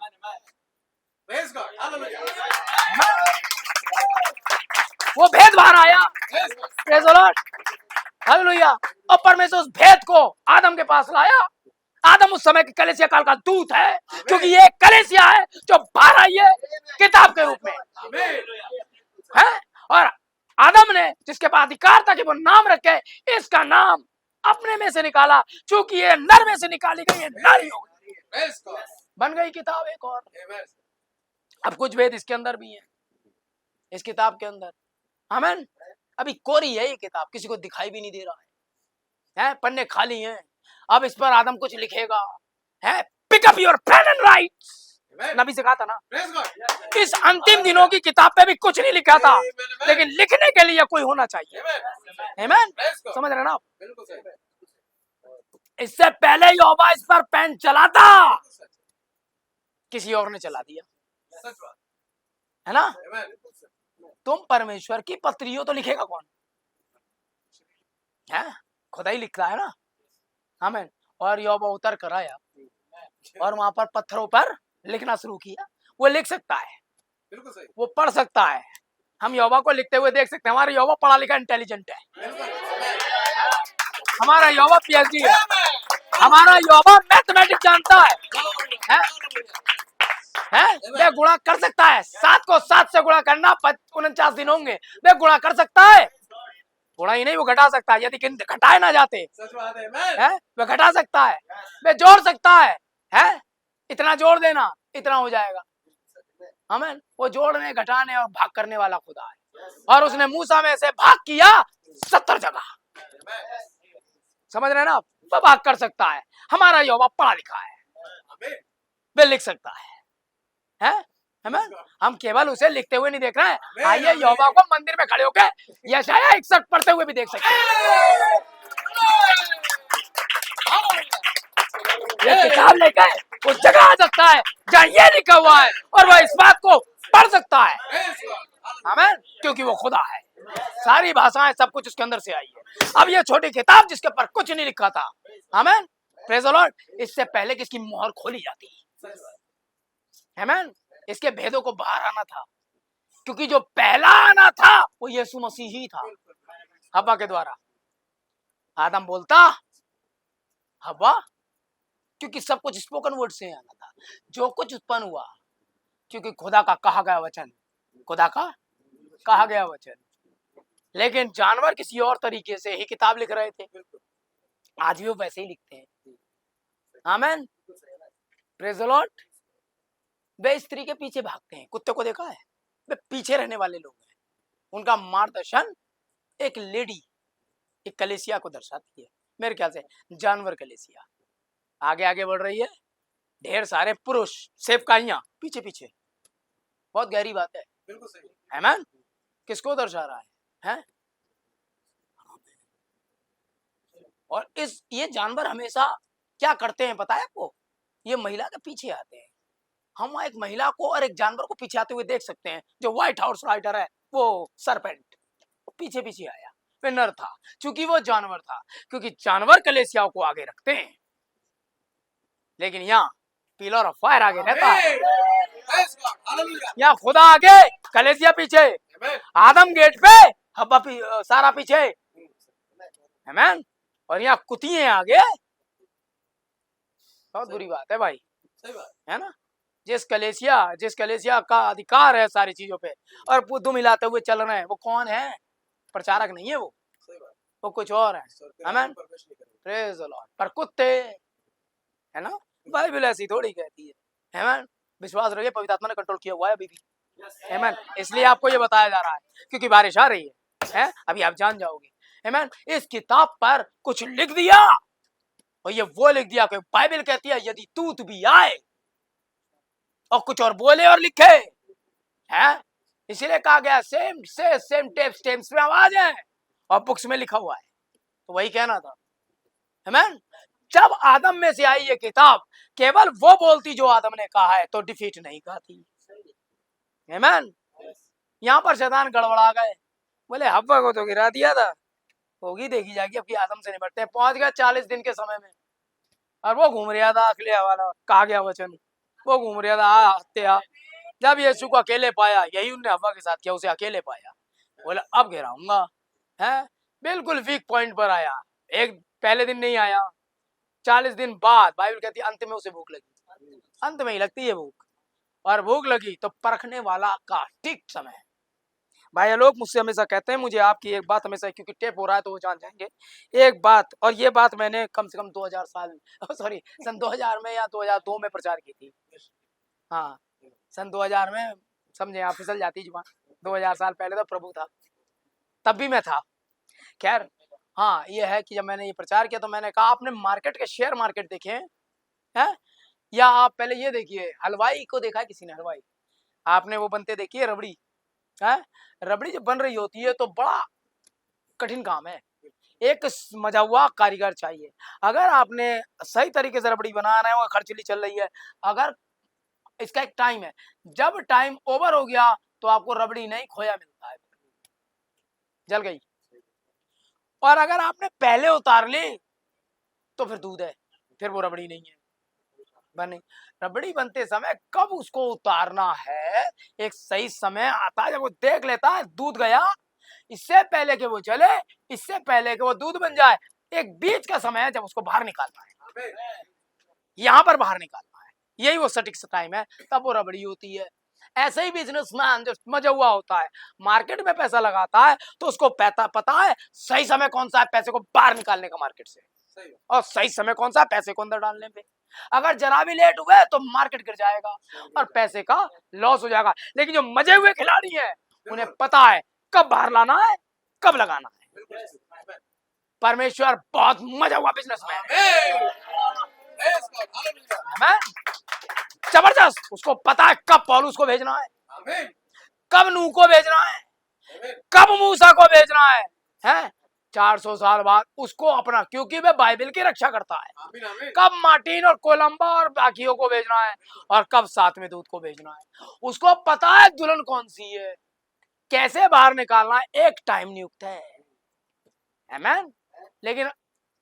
Praise God, hallelujah. वो भेद बाहर आया। Praise the Lord, hallelujah. और परमेश्वर उस भेद को आदम के पास लाया। आदम उस समय के कलीसिया काल का दूत है, क्योंकि ये कलीसिया है जो बाहर आई है किताब के रूप में, है। और आदम ने जिसके पास अधिकार था कि वो नाम रखे, इसका नाम अपने में से निकाला, क्योंकि ये नर में से निकाली गई है, नारी हो गई, बन गई किताब एक और। अब कुछ भेद इसके अंदर भी है, इस किताब के अंदर। आमीन। अभी कोरी है ये किताब, किसी को दिखाई भी नहीं दे रहा है, पन्ने खाली हैं। अब इस पर आदम कुछ लिखेगा, है। Pick up your pen and write, नबी से कहा था ना। इस अंतिम दिनों की किताब पे भी कुछ नहीं लिखा था, लेकिन लिखने के लिए कोई होना चाहिए। आमीन। समझ रहे ना आप? इससे पहले यहोवा इस पर पेन चलाता, किसी और ने चला दिया, है ना। तुम परमेश्वर की पत्री हो तो लिखेगा कौन? है, खुदा ही लिखता है ना। आमीन। और यहोवा उतर कर आया और वहां पर पत्थरों पर लिखना शुरू किया। वो लिख सकता है, बिल्कुल सही, वो पढ़ सकता है। हम यहोवा को लिखते हुए देख सकते हैं। हमारा यहोवा पढ़ा लिखा इंटेलिजेंट है, हमारा यहोवा पीएचडी है, हमारा यहोवा मैथमेटिक्स जानता है? वे गुणा कर सकता है। 7 को 7 से गुणा करना 49 दिन होंगे, वे गुणा कर सकता है। गुणा ही नहीं, वो घटा सकता है, यदि घटाए ना जाते है, वे घटा सकता है, वे जोड़ सकता है, इतना जोड़ देना इतना हो जाएगा। आमीन। वो जोड़ने घटाने और भाग करने वाला खुदा है। और उसने मूसा में से भाग किया 70 जगह, समझ रहे हैं ना आप? वो भाग कर सकता है। हमारा यहोवा पढ़ा लिखा है, वे लिख सकता है। हम केवल उसे लिखते हुए नहीं देख रहे हैं। आइए यहोवा को मंदिर में खड़े होकर यशाया 61 पढ़ते हुए भी देख सकते हैं। ये किताब लेकर उस जगह आ सकता है जहाँ ये लिखा हुआ है, और वह इस बात को पढ़ सकता है। आमीन। क्योंकि वो खुदा है, सारी भाषाएं सब कुछ उसके अंदर से आई है। अब ये छोटी किताब जिसके ऊपर कुछ नहीं लिखा था, आमीन, प्रेज़ द लॉर्ड, इससे पहले कि इसकी मोहर खोली जाती, आमीन, इसके भेदों को बाहर आना था, क्योंकि जो पहला आना था वो यीशु मसीह ही था। हव्वा के द्वारा आदम बोलता हव्वा, क्योंकि सब कुछ स्पोकन वर्ड से आना था। जो कुछ उत्पन्न हुआ क्योंकि खुदा का कहा गया वचन, खुदा का कहा गया वचन। लेकिन जानवर किसी और तरीके से ही किताब लिख रहे थे, आज भी वो वैसे ही लिखते हैं। आमीन, प्रेज़ द लॉर्ड। वे स्त्री के पीछे भागते हैं, कुत्ते को देखा है, वे पीछे रहने वाले लोग हैं। उनका मार्गदर्शन एक लेडी, एक कलेसिया को दर्शाती है, मेरे ख्याल से जानवर कलेसिया। आगे आगे बढ़ रही है, ढेर सारे पुरुष सेवकाइयां पीछे पीछे। बहुत गहरी बात है, बिल्कुल सही, आमीन। किसको दर्शा रहा है? और ये जानवर हमेशा क्या करते हैं पता है आपको? ये महिला के पीछे आते हैं। हम एक महिला को और एक जानवर को पीछे आते हुए देख सकते हैं। जो व्हाइट हाउस राइडर है वो सरपेंट पीछे पीछे आया, वे नर था, क्योंकि वो जानवर था, क्योंकि जानवर कलेसियाओं को आगे रखते हैं, लेकिन यहाँ पिलर ऑफ फायर आगे रहता है। यहाँ खुदा आगे, कलेसिया पीछे, आदम गेट पे, हव्वा सारा पीछे, आमीन। और यहाँ कुतिए आगे। बहुत बुरी बात है भाई, सही बात है ना। जिस कलेसिया का अधिकार है सारी चीजों पे, और दुम हिलाते हुए चल रहे हैं, वो कौन है? प्रचारक नहीं है वो कुछ और है। आमीन, प्रेज़ द लॉर्ड। पर कुत्ते, है ना, बाइबल ऐसी थोड़ी कहती है। आमेन। विश्वास रखिए पवित्र आत्मा ने कंट्रोल किया हुआ है अभी भी। आमेन। इसलिए आपको ये बताया जा रहा है क्योंकि बारिश आ रही है? अभी आप जान जाओगे। आमेन। इस किताब पर कुछ लिख दिया और ये वो लिख दिया कि बाइबल कहती है यदि दूत भी आए और कुछ और बोले और लिखे है, इसीलिए कहा गया सेम से सेम टेप्स में आवाज है और बुक्स में लिखा हुआ है। तो वही कहना था। आमेन। जब आदम में से आई ये किताब केवल वो बोलती जो आदम ने कहा है तो डिफीट नहीं कहती। आमेन। यहाँ पर शैतान गड़बड़ा गए, बोले हव्वा को तो गिरा दिया था, होगी देखी जाएगी, अब की आदम से निपटते हैं। पहुंच गया 40 दिन के समय में और वो घूम रहा था अखिले वाला, कहा गया वचन, वो घूम रहा था हत्या। जब यीशु को अकेले पाया, यही उनने हव्वा के साथ किया, उसे अकेले पाया, बोला अब गिराऊंगा। है बिल्कुल वीक पॉइंट पर आया। एक पहले दिन नहीं आया, 40 दिन बाद बाइबल कहती है अंत में उसे भूख लगी। अंत में ही लगती है भूख, और भूख लगी तो परखने वाला का ठीक समय है। भाई लोग मुझसे हमेशा कहते हैं, मुझे आपकी एक बात हमेशा, क्योंकि टेप हो रहा है तो वो जान जाएंगे एक बात, और ये बात मैंने कम से कम 2000 साल सॉरी सन 2000 में या 2002 में प्रचार की थी। हाँ सन 2000 में, समझे आप, फिसल जाती जुबान। 2000 साल पहले तो प्रभु था, तब भी मैं था। खैर हाँ ये है कि जब मैंने ये प्रचार किया तो मैंने कहा आपने मार्केट के शेयर मार्केट देखे हैं? या आप पहले ये देखिए, हलवाई को देखा है किसी ने? हलवाई आपने वो बनते देखी है रबड़ी? है रबड़ी जब बन रही होती है तो बड़ा कठिन काम है, एक मजा हुआ कारीगर चाहिए। अगर आपने सही तरीके से रबड़ी बना रहे हो, खर्चली चल रही है, अगर इसका एक टाइम है, जब टाइम ओवर हो गया तो आपको रबड़ी नहीं खोया मिलता है, जल गई। और अगर आपने पहले उतार ली तो फिर दूध है, फिर वो रबड़ी नहीं है। बने रबड़ी बनते समय कब उसको उतारना है, एक सही समय आता है जब वो देख लेता है दूध गया, इससे पहले कि वो जले, इससे पहले कि वो दूध बन जाए, एक बीच का समय है जब उसको बाहर निकालना है, यहाँ पर बाहर निकालना है, यही वो सटीक टाइम है, तब वो रबड़ी होती है। ऐसे ही बिजनेसमैन जो मजा हुआ होता है, मार्केट में पैसा लगाता है तो उसको पता है सही समय कौन सा है पैसे को बाहर निकालने का मार्केट से, और सही समय कौन सा है पैसे को अंदर डालने पे। अगर जरा भी लेट हुए तो मार्केट गिर जाएगा और पैसे का लॉस हो जाएगा। लेकिन जो मजे हुए खिलाड़ी हैं उन्हें पता है कब बाहर लाना है, कब लगाना है। परमेश्वर बहुत मजा हुआ बिजनेसमैन है, जबरदस्त। उसको पता है कब पौलुस को भेजना है, कब नूह को भेजना है, कब मूसा को भेजना है? 400 साल बाद उसको अपना, क्योंकि वह बाइबल की रक्षा करता है, कब मार्टिन और कोलंबा और बाकियों को भेजना है और कब साथ में दूध को भेजना है। उसको पता है दुल्हन कौन सी है, कैसे बाहर निकालना है, एक टाइम नियुक्त है। आमेन। लेकिन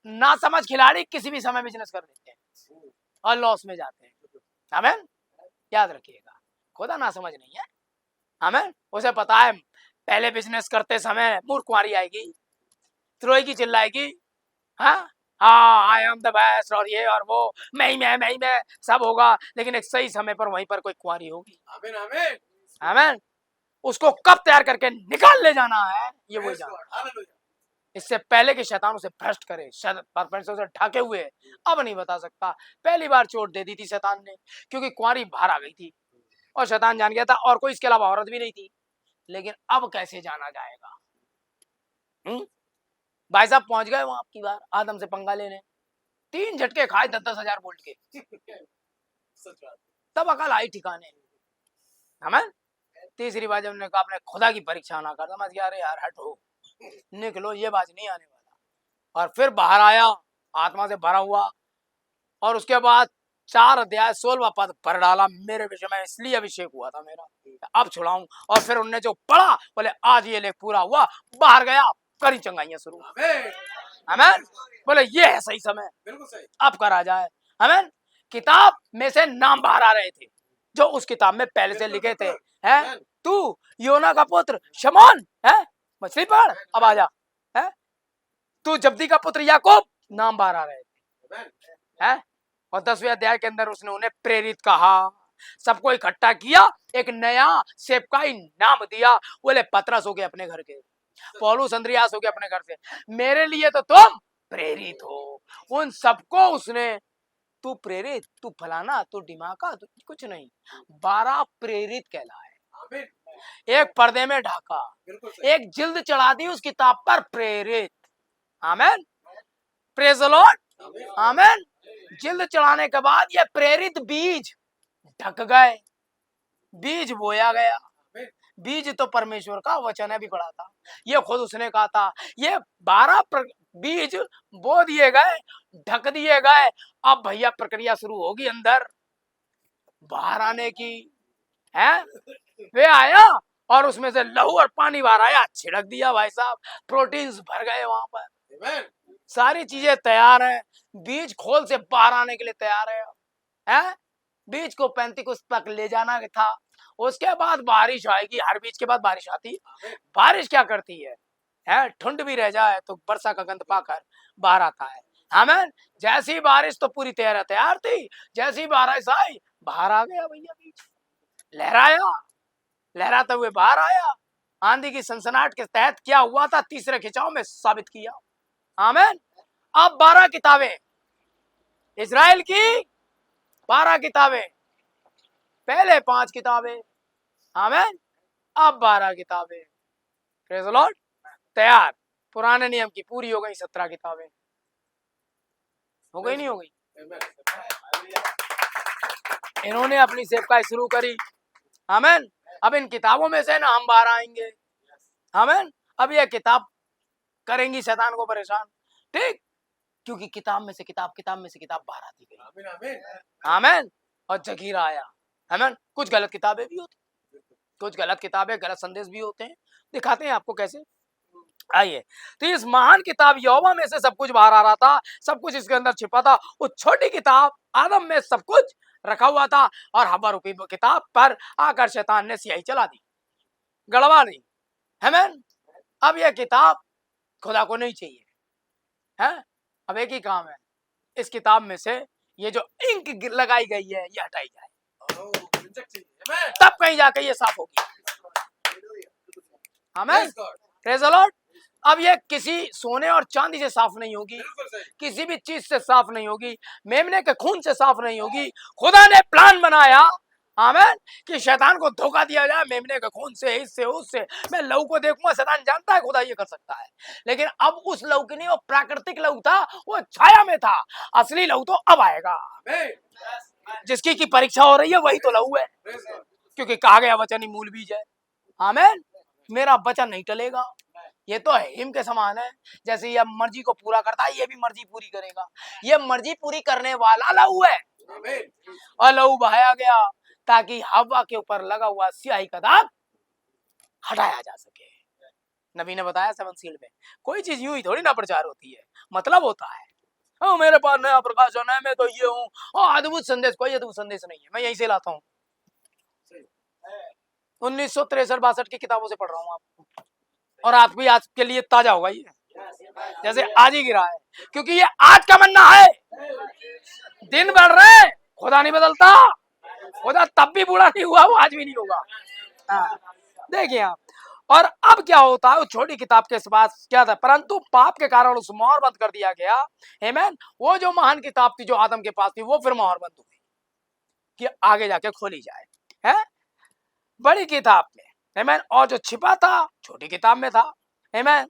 ना समझ खिलाड़ी किसी भी समय बिजनेस कर देते हैं और लॉस में जाते हैं। आमेन। याद रखिएगा, खुदा ना समझ नहीं है। आमेन। उसे पता है पहले बिजनेस करते समय मूर्ख कुंवारी आएगी, त्रोएगी, चिल्लाएगी, हाँ आई एम द बेस्ट और ये और वो, मैं ही मैं सब होगा, लेकिन एक सही समय पर वहीं पर कोई कुंवारी होगी। आमीन आमीन आमीन। उसको कब तैयार करके निकाल ले जाना है ये वही जाना। इससे पहले कि शैतान उसे भ्रष्ट करे, परमेश्वर से ढके हुए, अब नहीं बता सकता। पहली बार चोट दे दी थी शैतान ने, क्योंकि कुंवारी बाहर आ गई थी और शैतान जान गया था और कोई इसके अलावा औरत भी नहीं थी। लेकिन अब कैसे जाना जाएगा? भाई साहब पहुंच गए वहां आपकी बार आदम से पंगा लेने, 3 झटके खाए 10-10 हजार वोल्ट के, तब अकल आई ठिकाने। हमें तीसरी बार जब उन्होंने कहा अपने खुदा की परीक्षा ना कर, समझ गया अरे यार हटो निकलो, ये बात नहीं आने वाला। और फिर बाहर आया आत्मा से भरा हुआ, और उसके बाद 4 अध्याय 16वां पद भर डाला मेरे विषय में, इसलिए अभिषेक हुआ था मेरा, अब छुड़ाऊं। और फिर उनने जो पढ़ा बोले आज ये लेख पूरा हुआ, बाहर गया, करी चंगाइयां शुरू। आमीन। बोले ये है सही समय, बिल्कुल सही, अब करा जाए। आमीन। किताब में से नाम बाहर आ रहे थे जो उस किताब में पहले से लिखे थे। हैं तू योना का पुत्र शमौन, है मछली पकड़, अब आ जा। है तू जब्दी का पुत्र याकूब, नाम बाहर आ रहे थे। है और 10वें अध्याय के अंदर उसने उन्हें प्रेरित कहा, सबको इकट्ठा किया, एक नया सेवकाई नाम दिया। बोले पतरस हो गए अपने घर के, पौलुस अंद्रियास हो गए अपने घर से, मेरे लिए तो तुम प्रेरित हो। उन सबको उसने तू प्रेरित, तू फलाना, तू डिमाका, तू कुछ नहीं। 12 प्रेरित कहलाए। आमीन। एक पर्दे में ढाका, बिल्कुल सही। एक जिल्द चढ़ा दी उस किताब पर, प्रेरित। आमेन, प्रेज द लॉर्ड। आमेन। जिल्द चढ़ाने के बाद ये प्रेरित बीज ढक गए, बीज बोया गया। बीज तो परमेश्वर का वचन है, भी पढ़ा था, ये खुद उसने कहा था। ये 12 बीज बो दिए गए, ढक दिए गए। अब भैया प्रक्रिया शुरू होगी अंदर बाहर आने की, है। वे आया और उसमें से लहू और पानी बाहर आया, छिड़क दिया भाई साहब, प्रोटीन्स भर गए वहां पर। आमीन। सारी चीजें तैयार हैं, बीज खोल से बाहर आने के लिए तैयार है? बीज को पेंतिकुस्त तक ले जाना था। उसके बाद बारिश आएगी, हर बीज के बाद बारिश आती है। बारिश क्या करती है? ठंड भी रह जाए तो वर्षा का गंध पाकर बाहर आता है। आमीन। जैसी बारिश तो पूरी तैयार थी, जैसी बारिश आई बाहर आ गया भैया बीज, लहराया, लहराते हुए बाहर आया। आंधी की सनसनाहट के तहत क्या हुआ था, तीसरे खिंचाव में साबित किया। आमीन। अब 12 किताबें, इजराइल की 12 किताबें, पहले 5 किताबें, आमीन, अब 12 किताबें। Praise the Lord. तैयार, पुराने नियम की पूरी हो गई 17 किताबें। हो गई नहीं हो गई? इन्होंने अपनी सेवकाई शुरू करी। आमीन। अब इन किताबों में से ना हम बाहर आएंगे। आमीन। अब यह किताब करेंगी शैतान को परेशान, ठीक, क्योंकि किताब में से किताब बाहर आती गई। आमीन। आमीन। आमीन। और जगीरा आया। आमीन। कुछ गलत किताबें भी होती, कुछ गलत किताबें, गलत संदेश भी होते हैं। दिखाते हैं आपको कैसे। आइए, तो इस महान किताब यहोवा में से सब कुछ बाहर आ रहा था, सब कुछ इसके अंदर छिपा था। उस छोटी किताब आदम में सब कुछ रखा हुआ था, और हवा रूपी किताब पर आकर शैतान ने स्याही चला दी, गड़बड़ा दी। आमीन। अब यह किताब खुदा को नहीं चाहिए, है। अब एक ही काम है, इस किताब में से ये जो इंक लगाई गई है ये हटाई जाए, तब कहीं जाकर ये साफ होगी। आमीन। Praise the Lord. अब ये किसी सोने और चांदी से साफ नहीं होगी, किसी भी चीज से साफ नहीं होगी, मेमने के खून से साफ नहीं होगी। खुदा ने प्लान बनाया, आमीन, कि शैतान को धोखा दिया जाए मेमने के खून से, इससे उससे। मैं लहू को देखूंगा, शैतान जानता है खुदा ये कर सकता है, लेकिन अब उस लहू की नहीं, वो प्राकृतिक लहू था, वो छाया में था। असली लहू तो अब आएगा, जिसकी की परीक्षा हो रही है वही तो लहू है, क्योंकि कहा गया वचन ही मूल बीज है। आमीन। मेरा वचन नहीं टलेगा। ये तो हिम के समान है, जैसे ये मर्जी को पूरा करता है, ये भी मर्जी पूरी करेगा। ये मर्जी पूरी करने वाला लहू है, और लहू बहाया गया ताकि हवा के ऊपर लगा हुआ स्याही का दाग हटाया जा सके। नबी ने बताया 7 सील में, कोई चीज यूं ही थोड़ी ना प्रचार होती है, मतलब होता है। ओ मेरे पास नया प्रकाशन है, मैं तो ये हूँ, अद्भुत संदेश, कोई अद्भुत संदेश नहीं है, मैं यहीं से लाता हूँ। 1963-62 की किताबों से पढ़ रहा हूँ आपको, और आप भी आज के लिए ताजा होगा ये, जैसे आज ही गिरा है, क्योंकि ये आज का मन्ना है। दिन बढ़ रहे, खुदा नहीं बदलता, खुदा तब भी बूढ़ा नहीं हुआ, वो आज भी नहीं होगा। देखिए आप, और अब क्या होता है, उस छोटी किताब के पास क्या था, परंतु पाप के कारण उस मोहर बंद कर दिया गया। आमीन। वो जो महान किताब थी जो आदम के पास थी, वो फिर मोहर बंद हो गई कि आगे जाके खोली जाए, है बड़ी किताब में। आमीन। और जो छिपा था छोटी किताब में था। आमीन।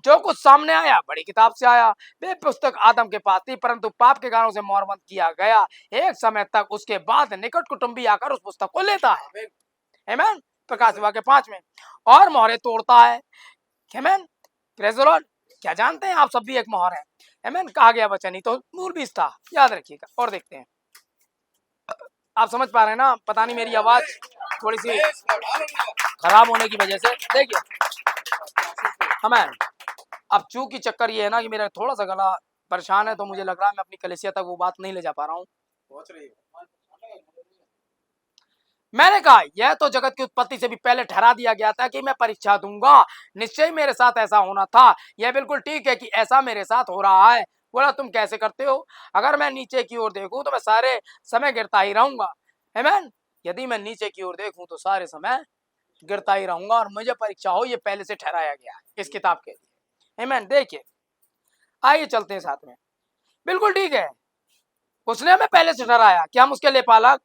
जो कुछ सामने आया बड़ी किताब से आया। वे पुस्तक आदम के पास थी, परंतु पाप के कारण उसे मोहरबंद किया गया। एक समय तक उसके बाद निकट कुटुंबी आकर उस पुस्तक को लेता है। आमीन। प्रकाश विभाग के 5 में, और मोहरे तोड़ता है। आमीन। Praise the Lord. क्या जानते हैं आप, सब भी एक मोहर है। आमीन। कहा गया वचन ही तो मूल बीज था, याद रखिएगा। और देखते हैं, आप समझ पा रहे हैं ना? पता नहीं मेरी आवाज थोड़ी सी खराब होने की वजह से, देखिए। आमीन। अब चूंकि चक्कर ये है ना कि मेरा थोड़ा सा गला परेशान है, तो मुझे लग रहा है मैं अपनी कलीसिया तक वो बात नहीं ले जा पा रहा हूँ। मैंने कहा यह तो जगत की उत्पत्ति से भी पहले ठहरा दिया गया था कि मैं परीक्षा दूंगा, निश्चय मेरे साथ ऐसा होना था। यह बिल्कुल ठीक है कि ऐसा मेरे साथ हो रहा है। बोला तुम कैसे करते हो? अगर मैं नीचे की ओर देखूं तो मैं सारे समय गिरता ही रहूंगा। आमीन। यदि मैं नीचे की ओर देखूं तो सारे समय गिरता ही रहूंगा, और मुझे परीक्षा हो ये पहले से ठहराया गया है इस किताब के लिए। आमीन। देखिए, आइए चलते हैं साथ में। बिल्कुल ठीक है, उसने हमें पहले से ठहराया कि हम उसके लेपालक।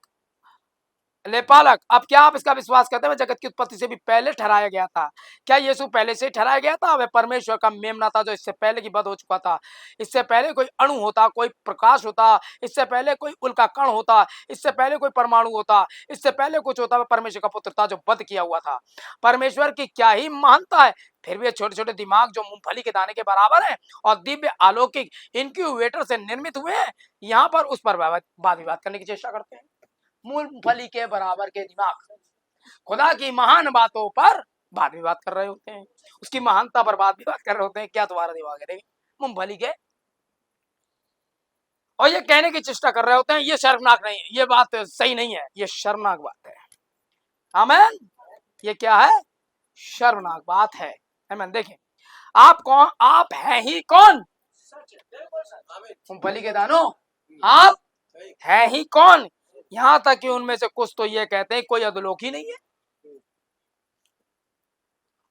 अब क्या आप इसका विश्वास करते हैं? जगत की उत्पत्ति से भी पहले ठहराया गया था। क्या यीशु पहले से ही ठहराया गया था? वह परमेश्वर का मेमना था जो इससे पहले की बद हो चुका था। इससे पहले कोई अणु होता, कोई प्रकाश होता, इससे पहले कोई उल्का कण होता, इससे पहले कोई परमाणु होता, इससे पहले कुछ होता। वह परमेश्वर का पुत्र था जो बद किया हुआ था। परमेश्वर की क्या ही महानता है। फिर भी छोटे छोटे दिमाग जो मूंगफली के दाने के बराबर है और दिव्य अलौकिक इनक्यूबेटर से निर्मित हुए हैं, यहाँ पर उस पर वाद विवाद करने की चेष्टा करते हैं। मूंगफली के बराबर के दिमाग खुदा की महान बातों पर वाद विवाद कर रहे होते हैं, उसकी महानता पर वाद विवाद कर रहे होते हैं। क्या तुम्हारा दिमाग है मूंगफली के? और ये कहने की चेष्टा कर रहे होते हैं ये शर्मनाक नहीं है, ये बात सही नहीं है, ये शर्मनाक बात है। आमीन। ये क्या है? शर्मनाक बात है। आमीन। देखें, आप कौन? आप हैं ही कौन? मूंगफली के दानों, आप हैं ही कौन? यहां तक कि उनमें से कुछ तो ये कहते हैं कोई अधोलोक ही नहीं है।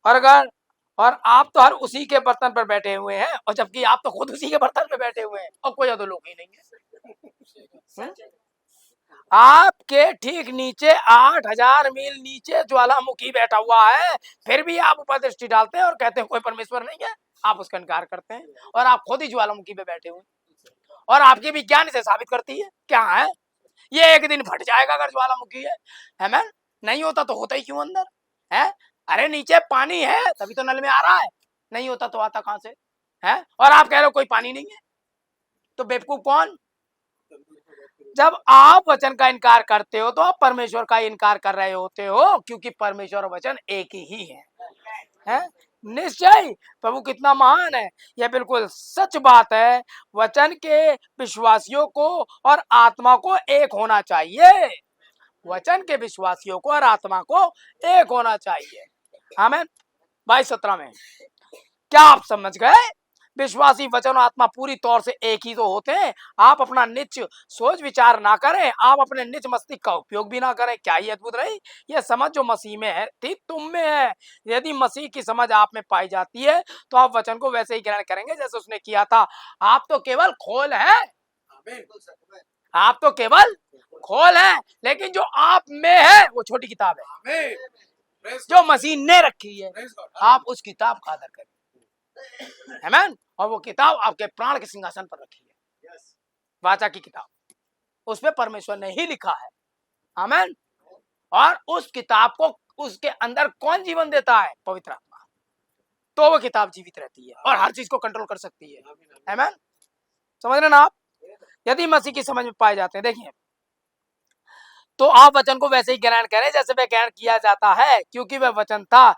और आप तो हर उसी के बर्तन पर बैठे हुए हैं, और जबकि आप तो खुद उसी के बर्तन पर बैठे हुए हैं और कोई अधोलोक ही नहीं है। आपके ठीक नीचे 8000 मील नीचे ज्वालामुखी बैठा हुआ है, फिर भी आप ऊपर दृष्टि डालते हैं और कहते हैं कोई परमेश्वर नहीं है। आप उसका इनकार करते हैं और आप खुद ही ज्वालामुखी पे बैठे हुए हैं। और आपके विज्ञान से साबित करती है क्या है? ये एक दिन फट जाएगा अगर ज्वालामुखी है मैन। नहीं होता तो होता ही क्यों अंदर है? अरे नीचे पानी है तभी तो नल में आ रहा है, नहीं होता तो आता कहां से है? और आप कह रहे हो कोई पानी नहीं है, तो बेवकूफ कौन? जब आप वचन का इनकार करते हो तो आप परमेश्वर का इनकार कर रहे होते हो, क्योंकि परमेश्वर और वचन एक ही है? निश्चय प्रभु कितना महान है, यह बिल्कुल सच बात है। वचन के विश्वासियों को और आत्मा को एक होना चाहिए। वचन के विश्वासियों को और आत्मा को एक होना चाहिए। आमीन। 22:17 में क्या आप समझ गए? विश्वासी वचन और आत्मा पूरी तौर से एक ही तो होते हैं। आप अपना निज सोच विचार ना करें, आप अपने निज मस्तिष्क का उपयोग भी ना करें। क्या ही अद्भुत रही यह समझ जो मसीह में है थी तुम में है। यदि मसीह की समझ आप में पाई जाती है तो आप वचन को वैसे ही ग्रहण करेंगे जैसे उसने किया था। आप तो केवल खोल है, आप तो केवल खोल है, लेकिन जो आप में है वो छोटी किताब है जो मसीह ने रखी है। आप उस किताब का आदर करें। आमीन। और वो किताब आपके प्राण के सिंहासन पर रखी है, वाचा की किताब, उसमें परमेश्वर ने ही लिखा है। आमीन। और उस किताब को उसके अंदर कौन जीवन देता है? पवित्र आत्मा। तो वो किताब जीवित रहती है और हर चीज को कंट्रोल कर सकती है। आमीन। समझ रहे ना आप? यदि मसीह की समझ में पाए जाते हैं, देखिए, तो आप वचन को वैसे ही ग्रहण करें जैसे वह ग्रहण किया जाता है, क्योंकि वह वचन था।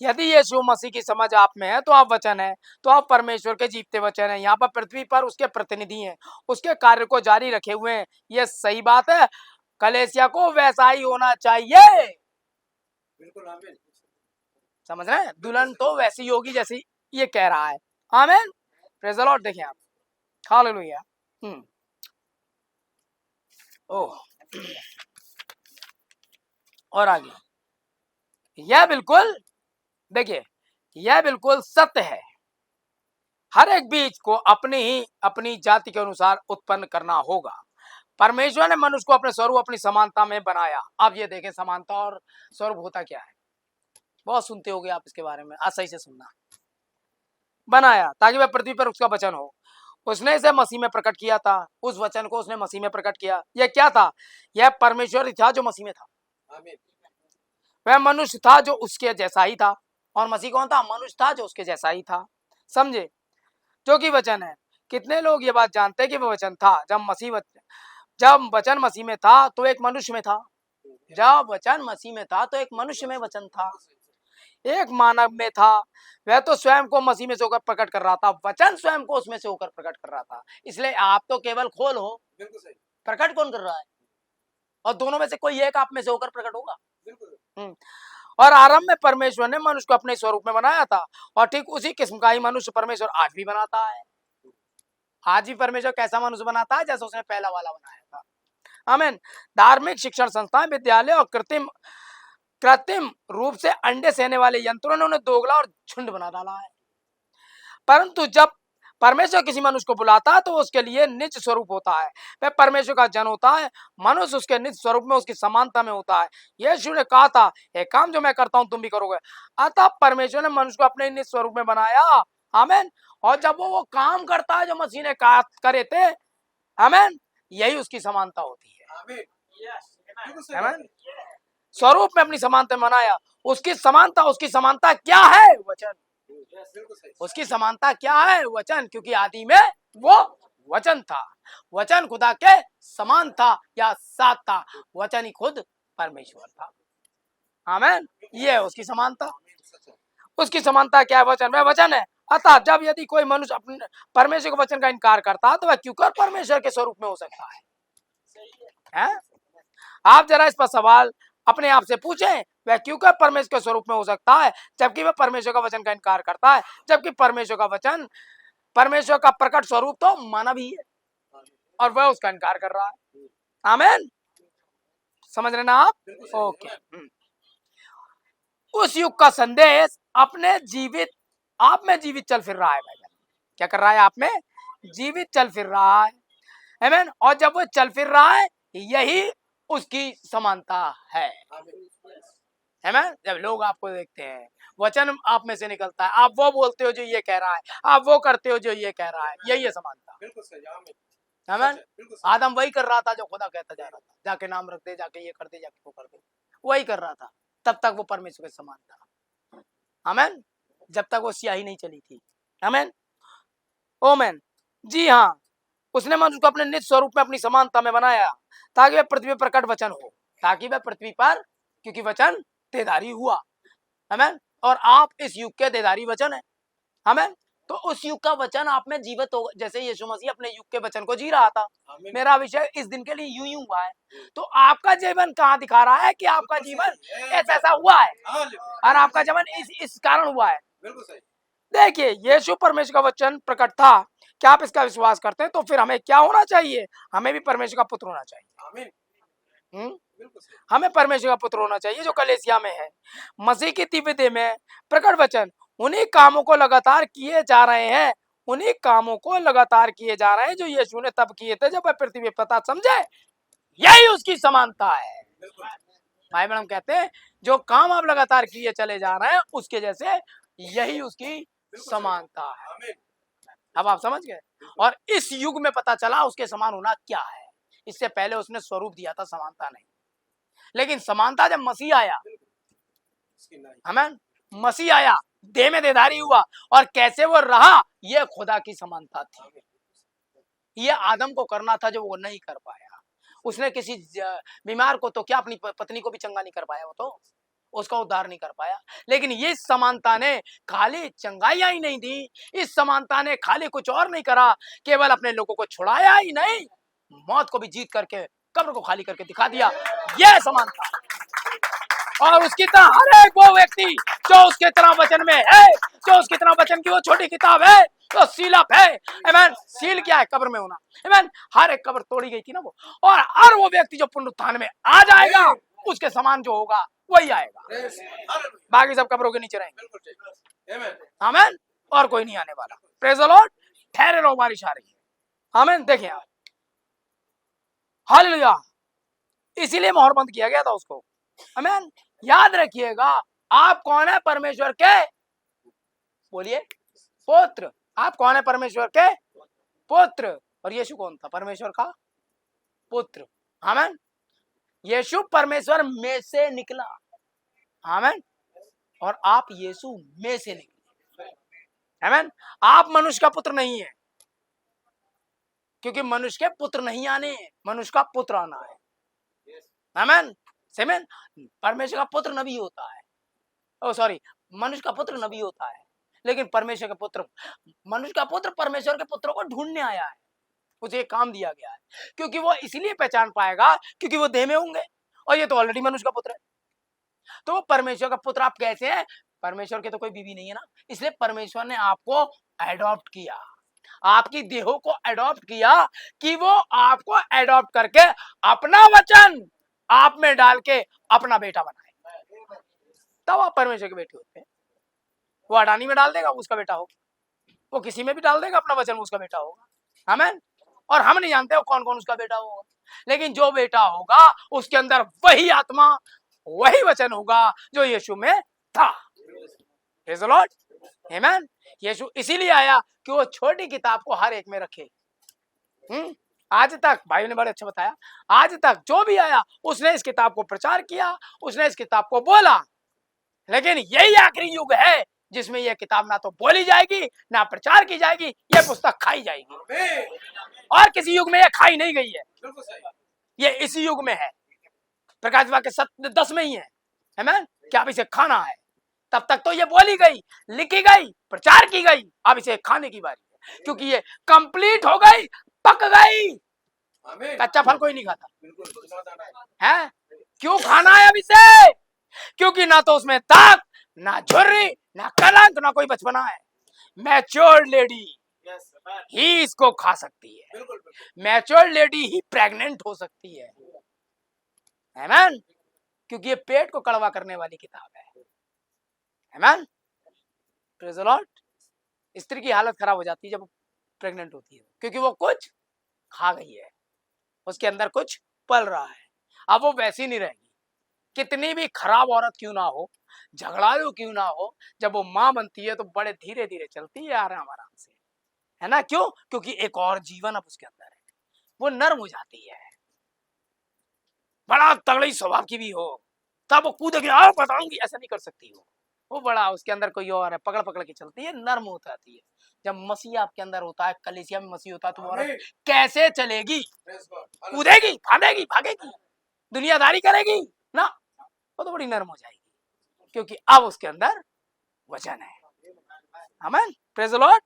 यदि यीशु मसीह की समझ आप में है तो आप वचन है, तो आप परमेश्वर के जीवते वचन है। यहाँ पर पृथ्वी पर उसके प्रतिनिधि हैं, उसके कार्य को जारी रखे हुए हैं। यह सही बात है, कलीसिया को वैसा ही होना चाहिए। बिल्कुल आमीन। समझ रहे हैं? दुल्हन तो वैसी होगी जैसी ये कह रहा है। आमीन। Praise the Lord. देखिए आप, हालेलुया। ओह, और आगे यह बिल्कुल, देखिए, यह बिल्कुल सत्य है। हर एक बीज को अपनी जाति के अनुसार उत्पन्न करना होगा। परमेश्वर ने मनुष्य को अपने स्वरूप अपनी समानता में बनाया। अब ये देखें, समानता और स्वरूप होता क्या है? बहुत सुनते होगे आप इसके बारे में, आज सही से सुनना। बनाया ताकि वह पृथ्वी पर उसका वचन हो। उसने इसे मसीह में प्रकट किया था, उस वचन को उसने मसीह में प्रकट किया। यह क्या था? यह परमेश्वर ही था जो मसीह में था। आमीन। वह मनुष्य था जो उसके जैसा ही था। और मसीह कौन था? मनुष्य था जो उसके जैसा ही था। समझे? जो कि वचन है। कितने लोग ये बात जानते हैं कि वह वचन था? जब वचन मसीह में था तो एक मनुष्य में था। जब वचन मसीह में था तो एक मनुष्य में वचन था, एक मानव में था। वह तो स्वयं को मसीह में से होकर प्रकट कर रहा था, वचन स्वयं को उसमें से होकर प्रकट कर रहा था। इसलिए आप तो केवल खोल हो, बिल्कुल सही। प्रकट कौन कर रहा है? और दोनों में से कोई एक आप में से होकर प्रकट होगा। बिल्कुल। और आरंभ में परमेश्वर ने मनुष्य को अपने स्वरूप में बनाया था, और ठीक उसी किस्म का ही मनुष्य परमेश्वर आज भी बनाता है। आज भी परमेश्वर कैसा मनुष्य बनाता है? जैसे उसने पहला वाला बनाया था। आमीन। धार्मिक शिक्षण संस्थाएं, विद्यालय और कृत्रिम रूप से अंडे सेने वाले यंत्रों ने उन्हें दोगला और झुंड बना डाला है। परंतु जब परमेश्वर किसी मनुष्य को बुलाता है तो उसके लिए निज स्वरूप होता है, वह परमेश्वर का जन होता है, मनुष्य उसके निज स्वरूप में उसकी समानता में होता है। यीशु ने कहा था, एक काम जो मैं करता हूं तुम भी करोगे। अतः परमेश्वर ने मनुष्य को अपने निज स्वरूप में बनाया। आमीन। और जब वो काम करता है जो मसीह ने करे थे, आमीन, यही उसकी समानता होती है। आमीन। बिल्कुल सही आमीन। स्वरूप में अपनी समानता में बनाया। उसकी समानता क्या है? वचन। बिल्कुल सही। उसकी समानता क्या है? वचन। क्योंकि आदि में वो वचन था, वचन खुदा के समान था या साथ था, वचन ही खुद परमेश्वर था। आमीन। ये है उसकी समानता। उसकी समानता क्या है? वचन। वह वचन है। अतः जब यदि कोई मनुष्य अपने परमेश्वर के वचन का इनकार करता है तो वह क्यों कर परमेश्वर के स्वरूप में हो सकता है? आप जरा इस पर सवाल अपने आप से पूछें, वह क्यों कर परमेश्वर के स्वरूप में हो सकता है जबकि वह परमेश्वर का वचन का इनकार करता है, जबकि परमेश्वर का वचन, परमेश्वर का प्रकट स्वरूप तो मानव ही है और वह उसका इनकार कर रहा है। आमीन। समझ रहे ना आप? ओके। उस युग का संदेश अपने आप में जीवित चल फिर रहा है। भाई क्या कर रहा है? आप में जीवित चल फिर रहा है। आमीन। और जब वो चल फिर रहा है, यही उसकी समानता है। आमीन। जब लोग आपको देखते हैं, वचन आप में से निकलता है, आप वो बोलते हो जो ये कह रहा है, आप वो करते हो जो ये कह रहा है, यही है समानता। बिल्कुल सही। आमीन। आमीन। आदम वही कर रहा था जो खुदा कहता जा रहा था, जाके नाम रख दे, जाके ये कर दे, जाके वो कर दे, वही कर रहा था। तब तक वो परमेश्वर के समान था। आमीन। जब तक वो स्याही नहीं चली थी। आमीन। ओमेन। जी हाँ, उसने मनुष्य को अपने निज स्वरूप में अपनी समानता में बनाया ताकि वह पृथ्वी पर प्रकट वचन हो, ताकि वह पृथ्वी पर, क्योंकि वचन देहधारी हुआ। आमीन। और आप इस युग के देहधारी वचन है। आमीन। तो उस युग का वचन आप में जीवित हो, जैसे यीशु मसीह अपने युग के वचन को जी रहा था। मेरा विषय इस दिन के लिए यूं ही हुआ है। तो आपका जीवन कहाँ दिखा रहा है कि आपका जीवन ऐसा हुआ है और आपका जीवन इस कारण हुआ है। बिल्कुल सही। देखिए, यीशु परमेश्वर का वचन प्रकट था। क्या आप इसका विश्वास करते हैं? तो फिर हमें क्या होना चाहिए? हमें भी परमेश्वर का पुत्र होना चाहिए। आमीन। हमें परमेश्वर का पुत्र होना चाहिए जो कलीसिया में है। मसीह की दिव्य देह में प्रकट वचन उन्हीं कामों को लगातार किए जा रहे हैं, उन्हीं कामों को लगातार किए जा रहे हैं जो यीशु ने तब किए थे जब वह पृथ्वी पर था। समझे? यही उसकी समानता है। भाई मैडम कहते हैं जो काम आप लगातार किए चले जा रहे हैं उसके जैसे, यही उसकी समानता है। अब आप समझ गए? और इस युग में पता चला उसके समान होना क्या है। इससे पहले उसने स्वरूप दिया था, समानता नहीं। लेकिन समानता जब मसीह आया, आमीन, मसीह आया, देह में देहधारी हुआ और कैसे वो रहा, ये खुदा की समानता थी। ये आदम को करना था जो वो नहीं कर पाया। उसने किसी बीमार को तो क्या, अपनी पत्नी को भी चंगा नहीं कर पाया, वो तो उसका उद्धार नहीं कर पाया। लेकिन ये समानता ने खाली चंगाइयां ही नहीं दी, इस समानता ने खाली कुछ और नहीं करा, केवल अपने लोगों को छुड़ाया ही नहीं, मौत को भी जीत करके, कब्र को खाली करके दिखा दिया। यह समानता। और उसकी तरह हर एक वो व्यक्ति जो उसके तरह वचन में है, जो उसकी तरह वचन की वो छोटी किताब है, तो सील अप है। आमीन। सील क्या है? कब्र में होना। आमीन। हर एक कब्र तोड़ी गई थी ना वो, और हर वो व्यक्ति जो पुनरुत्थान में आ जाएगा, उसके समान जो होगा वही आएगा। बाकी सब कब्रों के नीचे रहेंगे। आमीन। और कोई नहीं आने वाला। Praise the Lord. ठहरे रहो, बारिश आ रही है। आमीन। देखिए आप, हालेलुया। इसीलिए मोहर बंद किया गया था उसको। आमीन। याद रखिएगा, आप कौन है? परमेश्वर के, बोलिए, पुत्र। आप कौन है? परमेश्वर के पुत्र। और यीशु कौन था? परमेश्वर का पुत्र। आमीन। यीशु परमेश्वर में से निकला। आमीन। और आप यीशु में से निकले। आमीन। आप मनुष्य का पुत्र नहीं है, क्योंकि मनुष्य के पुत्र नहीं आने, मनुष्य का पुत्र आना है। आमीन। सेमेन। परमेश्वर का पुत्र नबी होता है, ओ सॉरी, मनुष्य का पुत्र नबी होता है, लेकिन परमेश्वर का पुत्र, मनुष्य का पुत्र परमेश्वर के पुत्रों को ढूंढने आया है। उसे काम दिया गया है, क्योंकि वो इसलिए पहचान पाएगा क्योंकि वो देह में होंगे, और ये तो ऑलरेडी मनुष्य का पुत्र है। तो परमेश्वर का पुत्र आप कैसे हैं? परमेश्वर के तो कोई बीवी नहीं है ना, इसलिए परमेश्वर ने आपको एडॉप्ट किया, आपकी देहों को एडॉप्ट किया, कि वो आपको एडॉप्ट करके अपना वचन आप में डाल के अपना बेटा बनाए, तब आप परमेश्वर के बेटे होते हैं। वो अडानी में डाल देगा, उसका बेटा हो। वो किसी में भी डाल देगा अपना वचन, उसका बेटा होगा। आमीन। और हम नहीं जानते कौन कौन उसका बेटा होगा, लेकिन जो बेटा होगा उसके अंदर वही आत्मा, वही वचन होगा जो यीशु में था। Praise the Lord. आमीन। यीशु इसीलिए आया कि वो छोटी किताब को हर एक में रखे। आज तक भाई ने बड़े अच्छा बताया, आज तक जो भी आया उसने इस किताब को प्रचार किया, उसने इस किताब को बोला, लेकिन यही आखिरी युग है जिसमें यह किताब ना तो बोली जाएगी ना प्रचार की जाएगी, यह पुस्तक खाई जाएगी। और किसी युग में यह खाई नहीं गई है, ये इसी युग में है। प्रकाश वाक्य 10 में ही है, आमीन। क्या अब इसे खाना है? तब तक तो ये बोली गई, लिखी गई, प्रचार की गई, अब इसे खाने की बारी है, क्योंकि ये कंप्लीट हो गई, पक गई। कच्चा फल कोई नहीं खाता है। क्यों खाना है अब इसे? क्योंकि ना तो उसमें दाग, ना झुर्री, ना कलंक, ना कोई बचपना है। मैच्योर लेडी ही इसको खा सकती है। मैच्योर लेडी ही प्रेग्नेंट हो सकती है, आमीन। क्योंकि ये पेट को कड़वा करने वाली किताब है, आमीन। Praise the Lord. स्त्री की हालत खराब हो जाती है जब प्रेग्नेंट होती है, क्योंकि वो कुछ खा गई है, उसके अंदर कुछ पल रहा है। अब वो वैसी नहीं रहेगी, कितनी भी खराब औरत क्यों ना हो, झगड़ालू क्यों ना हो, जब वो मां बनती है तो बड़े धीरे धीरे चलती है आराम आराम से, है ना? क्यों? क्योंकि एक और जीवन अब उसके अंदर है, वो नर्म हो जाती है। बड़ा तगड़ी स्वभाव की भी हो तब वो कूदेगी, आओ बताऊंगी, ऐसा नहीं कर सकती वो बड़ा उसके अंदर कोई और है, पकड़ पकड़ के चलती है, नर्म हो जाती है। जब मसीह आपके अंदर होता है, कलीसिया में मसीह होता है, तो वो औरत कैसे चलेगी? कूदेगी, फांदेगी, भागेगी, दुनियादारी करेगी ना? वो तो बड़ी नर्म हो जाएगी, क्योंकि अब उसके अंदर वचन है, आमीन। Praise the Lord.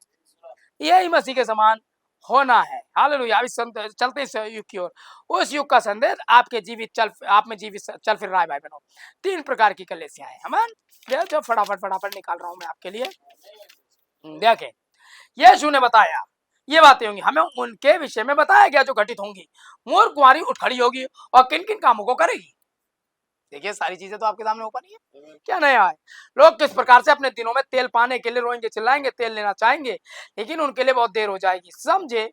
यही मसीह के समान होना है। हालेलुया। चलते इस युग की ओर। उस युग का संदेश आपके आप में जीवित चल फिर रहा है भाई बहनों। 3 प्रकार की कलीसियां हैं, आमीन। जो फटाफट निकाल रहा हूं मैं आपके लिए। देखें, यीशु ने बताया ये बातें होंगी, हमें उनके विषय में बताया गया जो घटित होंगी। मूर्ख कुंवारी उठ खड़ी होगी और किन किन कामों को करेगी। देखिए, सारी चीजें तो आपके सामने ऊपर ही है, क्या नया है? लोग किस प्रकार से अपने दिनों में तेल पाने के लिए रोएंगे, चिल्लाएंगे, तेल लेना चाहेंगे, लेकिन उनके लिए बहुत देर हो जाएगी। समझे?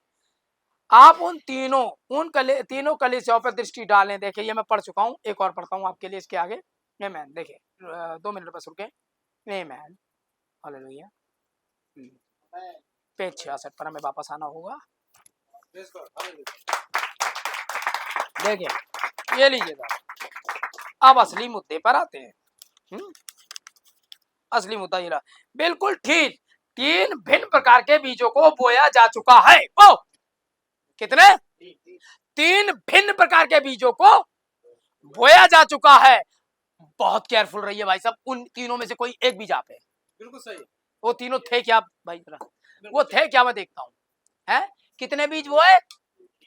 आप तीनों कलीसियाओं पर दृष्टि डालें। देखिए, ये मैं पढ़ चुका हूं, एक और पढ़ता हूं आपके लिए इसके आगे। आमीन। देखिए, 2 मिनट बस रुके। आमीन। हालेलुया। पेज 66 पर हमें वापस आना होगा। देखिए, ये लीजिएगा। अब असली मुद्दे पर आते हैं। असली मुद्दा ये रहा, बिल्कुल ठीक। 3 भिन्न प्रकार के बीजों को बोया जा चुका है। ओ कितने? 3 भिन्न प्रकार के बीजों को बोया जा चुका है। बहुत केयरफुल रहिए भाई साहब, उन तीनों में से कोई एक बीज आप है। बिल्कुल सही। वो तीनों थे क्या भाई? जरा वो थे क्या, मैं देखता हूँ। हैं? कितने बीज वो है?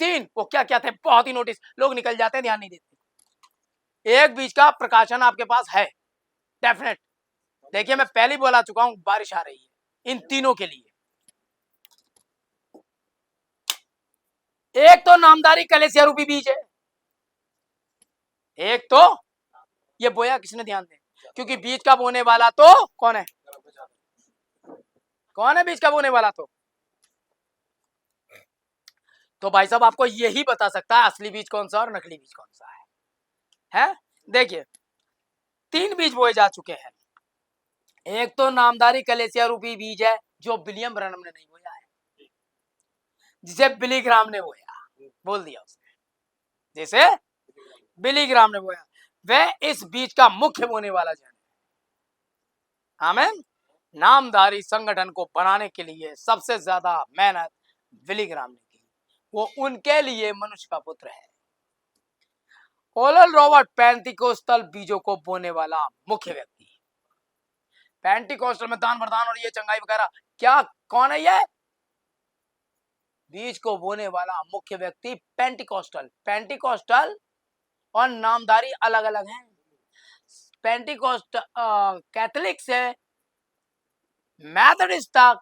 3। वो क्या क्या थे? बहुत ही नोटिस, लोग निकल जाते हैं, ध्यान नहीं देते। एक बीज का प्रकाशन आपके पास है, डेफिनेट। देखिए, मैं पहले बोला चुका हूं, बारिश आ रही है इन तीनों के लिए। एक तो नामधारी कलीसिया रूपी बीज है, एक तो ये बोया किसने? ध्यान दें, क्योंकि बीज का बोने वाला तो कौन है? कौन है बीज का बोने वाला? तो भाई साहब आपको यही बता सकता है असली बीज कौन सा और नकली बीज कौन सा है? देखिए, 3 बीज बोए जा चुके हैं। एक तो नामधारी कलीसिया रूपी बीज है जो विलियम ब्रैनम ने नहीं बोया है, जिसे बिली ग्राम ने बोया, बोल दिया उसने, जैसे बिली ग्राम ने बोया। वह इस बीज का मुख्य बोने वाला जन है, आमीन। नामधारी संगठन को बनाने के लिए सबसे ज्यादा मेहनत बिली ग्राम ने की, वो उनके लिए मनुष्य का पुत्र है। ओरल रॉबर्ट पेंटिकोस्टल बीजों को बोने वाला मुख्य व्यक्ति। पेंटिकोस्टल में दान वरदान और ये चंगाई वगैरह, क्या कौन है ये? बीज को बोने वाला मुख्य व्यक्ति पेंटिकोस्टल और नामधारी अलग अलग हैं। पेंटिकोस्ट कैथोलिक से मेथोडिस्ट तक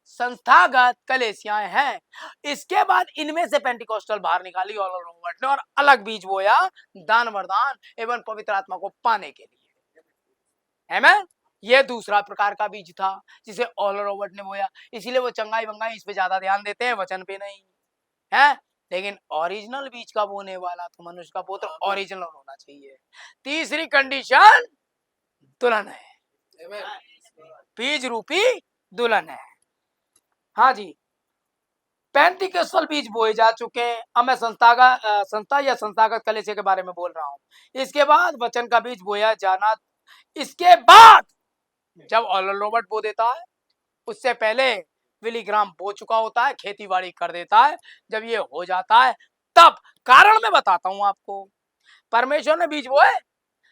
संस्थागत कलीसियाएं हैं। इसके बाद इनमें से पेंटिकोस्टल बाहर निकाली ओरल रॉबर्ट ने और अलग बीज बोया दान वरदान एवं पवित्र आत्मा को पाने के लिए, आमीन। ये दूसरा प्रकार का बीज था जिसे ओला रॉबर्ट ने बोया, इसीलिए वो चंगाई बंगाई इस पे ज्यादा ध्यान देते हैं, वचन पे नहीं है। लेकिन ओरिजिनल बीज का बोने वाला तो मनुष्य का पुत्र ओरिजिनल होना चाहिए। तीसरी कंडीशन दुल्हन है, बीज रूपी दुल्हन है। हाँ जी, 35 बीज बोए जा चुके हैं। अब मैं संस्था या संस्थागत कलीसिया के बारे में बोल रहा हूँ। इसके बाद वचन का बीज बोया जाना, इसके बाद जब ओरल रॉबर्ट बो देता है, उससे पहले विली ग्राम बो चुका होता है, खेती बाड़ी कर देता है। जब ये हो जाता है तब कारण मैं बताता हूं आपको। परमेश्वर ने बीज बोए,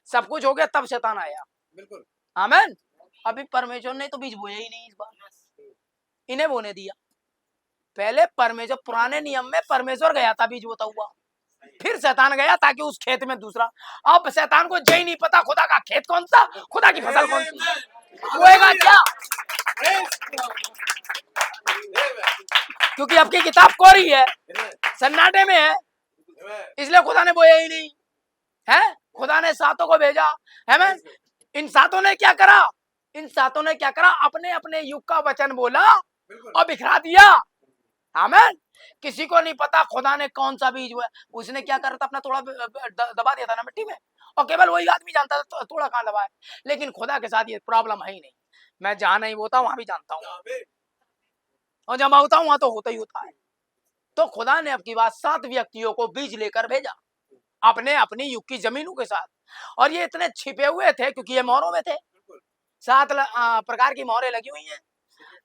सब कुछ हो गया, तब शैतान आया। बिल्कुल। आमीन। अभी परमेश्वर ने तो बीज बोया ही नहीं, इस बार इन्हें बोने दिया। पहले परमेश्वर, पुराने नियम में परमेश्वर गया था बीज बोता हुआ, फिर शैतान गया ताकि उस खेत में दूसरा। अब शैतान को यही नहीं पता खुदा का खेत कौन सा, खुदा की फसल कौन सी, बोएगा क्या, क्योंकि आपकी किताब कोरी है, सन्नाटे में है, इसलिए खुदा ने बोया ही नहीं है। खुदा ने सातों को भेजा है। मैं इन सातों ने क्या करा, इन सातों ने क्या करा, अपने अपने युग का वचन बोला और बिखरा दिया। आमीन। किसी को नहीं पता खुदा ने कौन सा बीज हुआ, उसने क्या करा था, अपना थोड़ा दबा दिया था ना मिट्टी में, और केवल वही आदमी जानता था थोड़ा कहाँ दबा है। लेकिन खुदा के साथ ये प्रॉब्लम है ही नहीं। मैं जहां नहीं होता वहां भी जानता हूँ, और जब होता हूँ वहां तो होता ही होता है। तो खुदा ने अब की बात 7 व्यक्तियों को बीज लेकर भेजा अपने अपनी युग की जमीनों के साथ, और ये इतने छिपे हुए थे क्योंकि ये मोहरों में थे, 7 प्रकार की मोहरें लगी हुई हैं।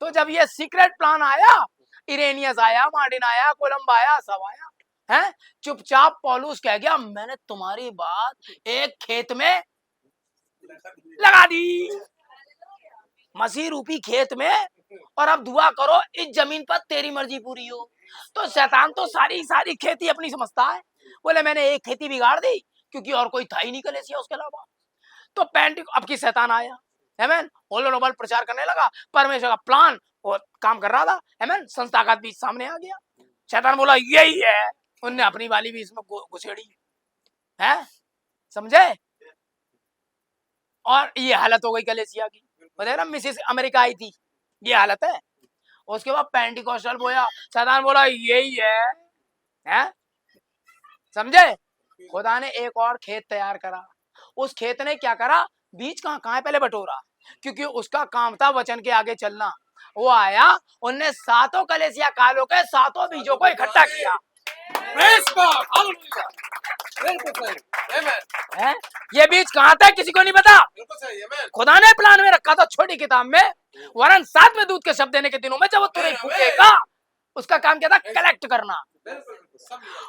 तो जब ये सीक्रेट प्लान आया, इरेनियस आया, मार्टिन आया, कोलंब आया, सब आया है, चुपचाप पौलुस कह गया मैंने तुम्हारी बात एक खेत में लगा दी, मसीह रूपी खेत में, और अब दुआ करो इस जमीन पर तेरी मर्जी पूरी हो। तो शैतान तो सारी खेती अपनी समझता है, बोले मैंने एक खेती बिगाड़ दी क्योंकि और कोई था ही नहीं कलीसिया उसके अलावा। तो अब की शैतान आया, आमीन, ओला रॉबर्ट प्रचार करने लगा, परमेश्वर का प्लान और काम कर रहा था, आमीन, संस्था का बीज सामने आ गया। शैतान बोला यही है, उनने अपनी वाली भी इसमें घुसेड़ी है, समझे। और ये हालत हो गई कलीसिया की, बताया ना, मिसेस अमेरिका आई थी, ये हालत है। उसके बाद पेंटिकोस्टल बोया, शैतान बोला यही है? समझे। खुदा ने एक और खेत तैयार करा, उस खेत ने क्या करा, बीज कहाँ है पहले बटोरा, क्योंकि उसका काम था वचन के आगे चलना। वो आया, उनने 7 कलीसिया कालों के 7 बीजों को इकट्ठा किया। है? ये बीज कहाँ था किसी को नहीं पता, खुदा ने प्लान में रखा था छोटी किताब में, वरन 7वें दूत के शब्द देने के दिनों में जब वो तुरंत फूकेगा, उसका काम क्या था, कलेक्ट करना।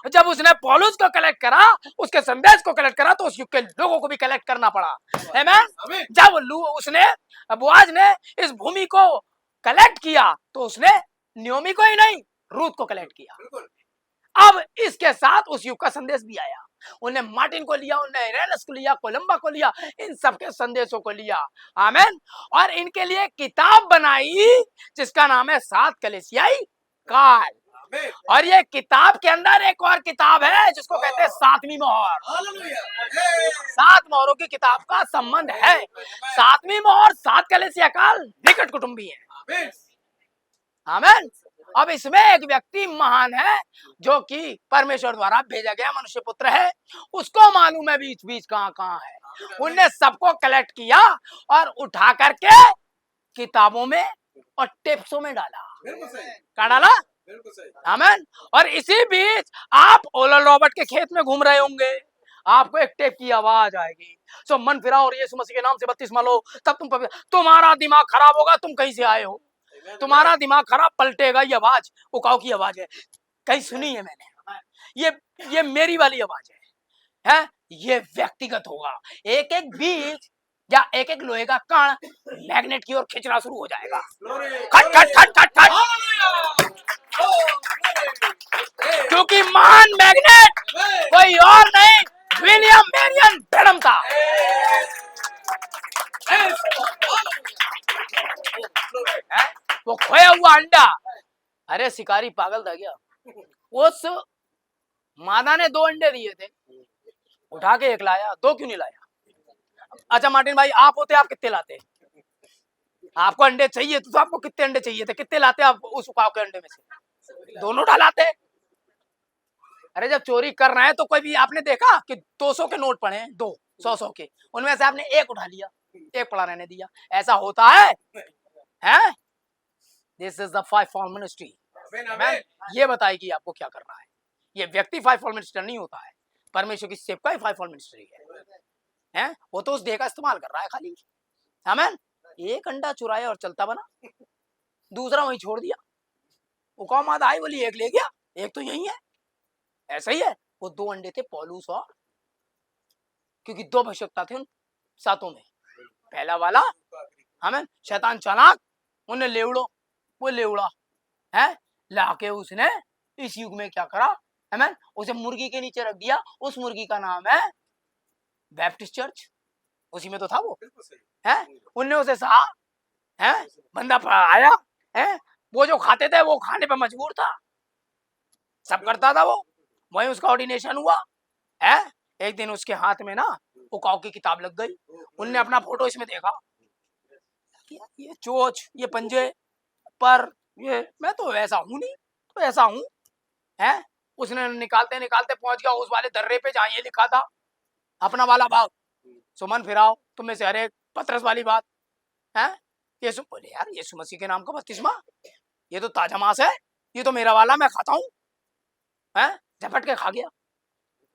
जब उसने पौलुस को कलेक्ट करा, उसके संदेश को कलेक्ट करा, तो उस युग के लोगों को भी कलेक्ट करना पड़ा। आमीन। जब उसने, बोआज ने इस भूमि को कलेक्ट किया, तो उसने नियोमी को ही नहीं, रूथ को कलेक्ट किया। अब इसके साथ उस युग का संदेश भी आया, उन्हें मार्टिन को लिया, उन्हें इरेनस को लिया, कोलंबा को लिया, इन सबके संदेशों को लिया। आमीन। और इनके लिए किताब बनाई जिसका नाम है 7 कलीसियाई काल। और ये किताब के अंदर एक और किताब है जिसको कहते हैं 7वीं मोहर। 7 मोहरों की किताब का संबंध है। 7वीं मोहर 7 कलीसिया काल निकट कुटुंबी है। आमीन। अब इसमें एक व्यक्ति महान है जो कि परमेश्वर द्वारा भेजा गया मनुष्य पुत्र है, उसको मालूम है बीच बीच कहाँ है। उनने सबको कलेक्ट किया और उठा करके किताबों में और टेप्सों में डाला। क्या डाला? आमीन। और इसी बीच आप ओला रॉबर्ट के खेत में घूम रहे होंगे, आपको एक टेप की आवाज आएगी, सो मन फिरा और यीशु मसीह के नाम से बपतिस्मा लो, तब तुम्हारा दिमाग खराब होगा, तुम कहीं से आए हो, तुम्हारा दिमाग खराब, पलटेगा। ये आवाज उकाऊ की आवाज है, कहीं सुनी है मैंने, ये मेरी वाली आवाज है? ये व्यक्तिगत होगा। एक एक बीज या एक एक लोहे का कण मैग्नेट की ओर खींचना शुरू हो जाएगा। खट खट खट खट खट, क्योंकि महान मैग्नेट कोई और नहीं, विलियम मेरियन ब्रैनम था। वो खोया हुआ अंडा, अरे शिकारी पागल था क्या, उस मादा ने 2 अंडे दिए थे, उठा के एक लाया, 2 क्यों नहीं लाया? अच्छा मार्टिन भाई आप होते, आप कितने लाते? आपको अंडे चाहिए तो आपको कितने अंडे चाहिए थे, कितने लाते आप उस उकाव के अंडे में से? दोनों डालाते। अरे जब चोरी कर रहे हैं तो कोई भी आपने देखा कि 200 के नोट पड़े हैं, 200 के, उनमें से आपने एक उठा लिया, एक पड़ा रहने दिया? ऐसा होता है? हैं? This is the five fault ministry. ये बताएगी आपको क्या करना है। ये व्यक्ति फाइव फॉल्ट मिनिस्टर नहीं होता है, परमेश्वर की सेवका ही फाइव फॉल्ट मिनिस्ट्री है। वो तो उस देह का इस्तेमाल कर रहा है खाली। आमीन। एक अंडा चुराया और चलता बना, दूसरा वहीं छोड़ दिया। उकाम आधा आई बोली एक ले गया, एक तो यही है। ऐसा ही है। वो 2 अंडे थे, पौलुस और, क्योंकि 2 आवश्यकता थे उन 7 में। पहला वाला हमें शैतान चालाक, उन्हें लेवड़ो, वो लेवड़ा है लाके उसने इस युग में क्या करा, हमें उसे मुर्गी के नीचे रख दिया। उस मुर्गी का नाम है बैप्टिस्ट चर्च, उसी में तो था वो है। उनने उसे सहा है, बंदा आया है, वो जो खाते थे वो खाने पे मजबूर था, सब करता था वो, वहीं उसका ऑर्डिनेशन हुआ है। एक दिन उसके हाथ में ना उकाव की किताब लग गई। उनने अपना फोटो इसमें देखा, ये चोच, ये पंजे पर, ये मैं तो ऐसा हूं नहीं, तो ऐसा हूं है। उसने निकालते निकालते पहुंच गया उस वाले दर्रे पे जहां ये लिखा था अपना वाला भाग, सुमन फिराओ तुम में से हर एक, पतरस वाली बात है। यीशु बोले यार यीशु मसीह के नाम का बपतिस्मा, ये तो ताजा मांस है, ये तो मेरा वाला, मैं खाता हूँ है। झपट के खा गया।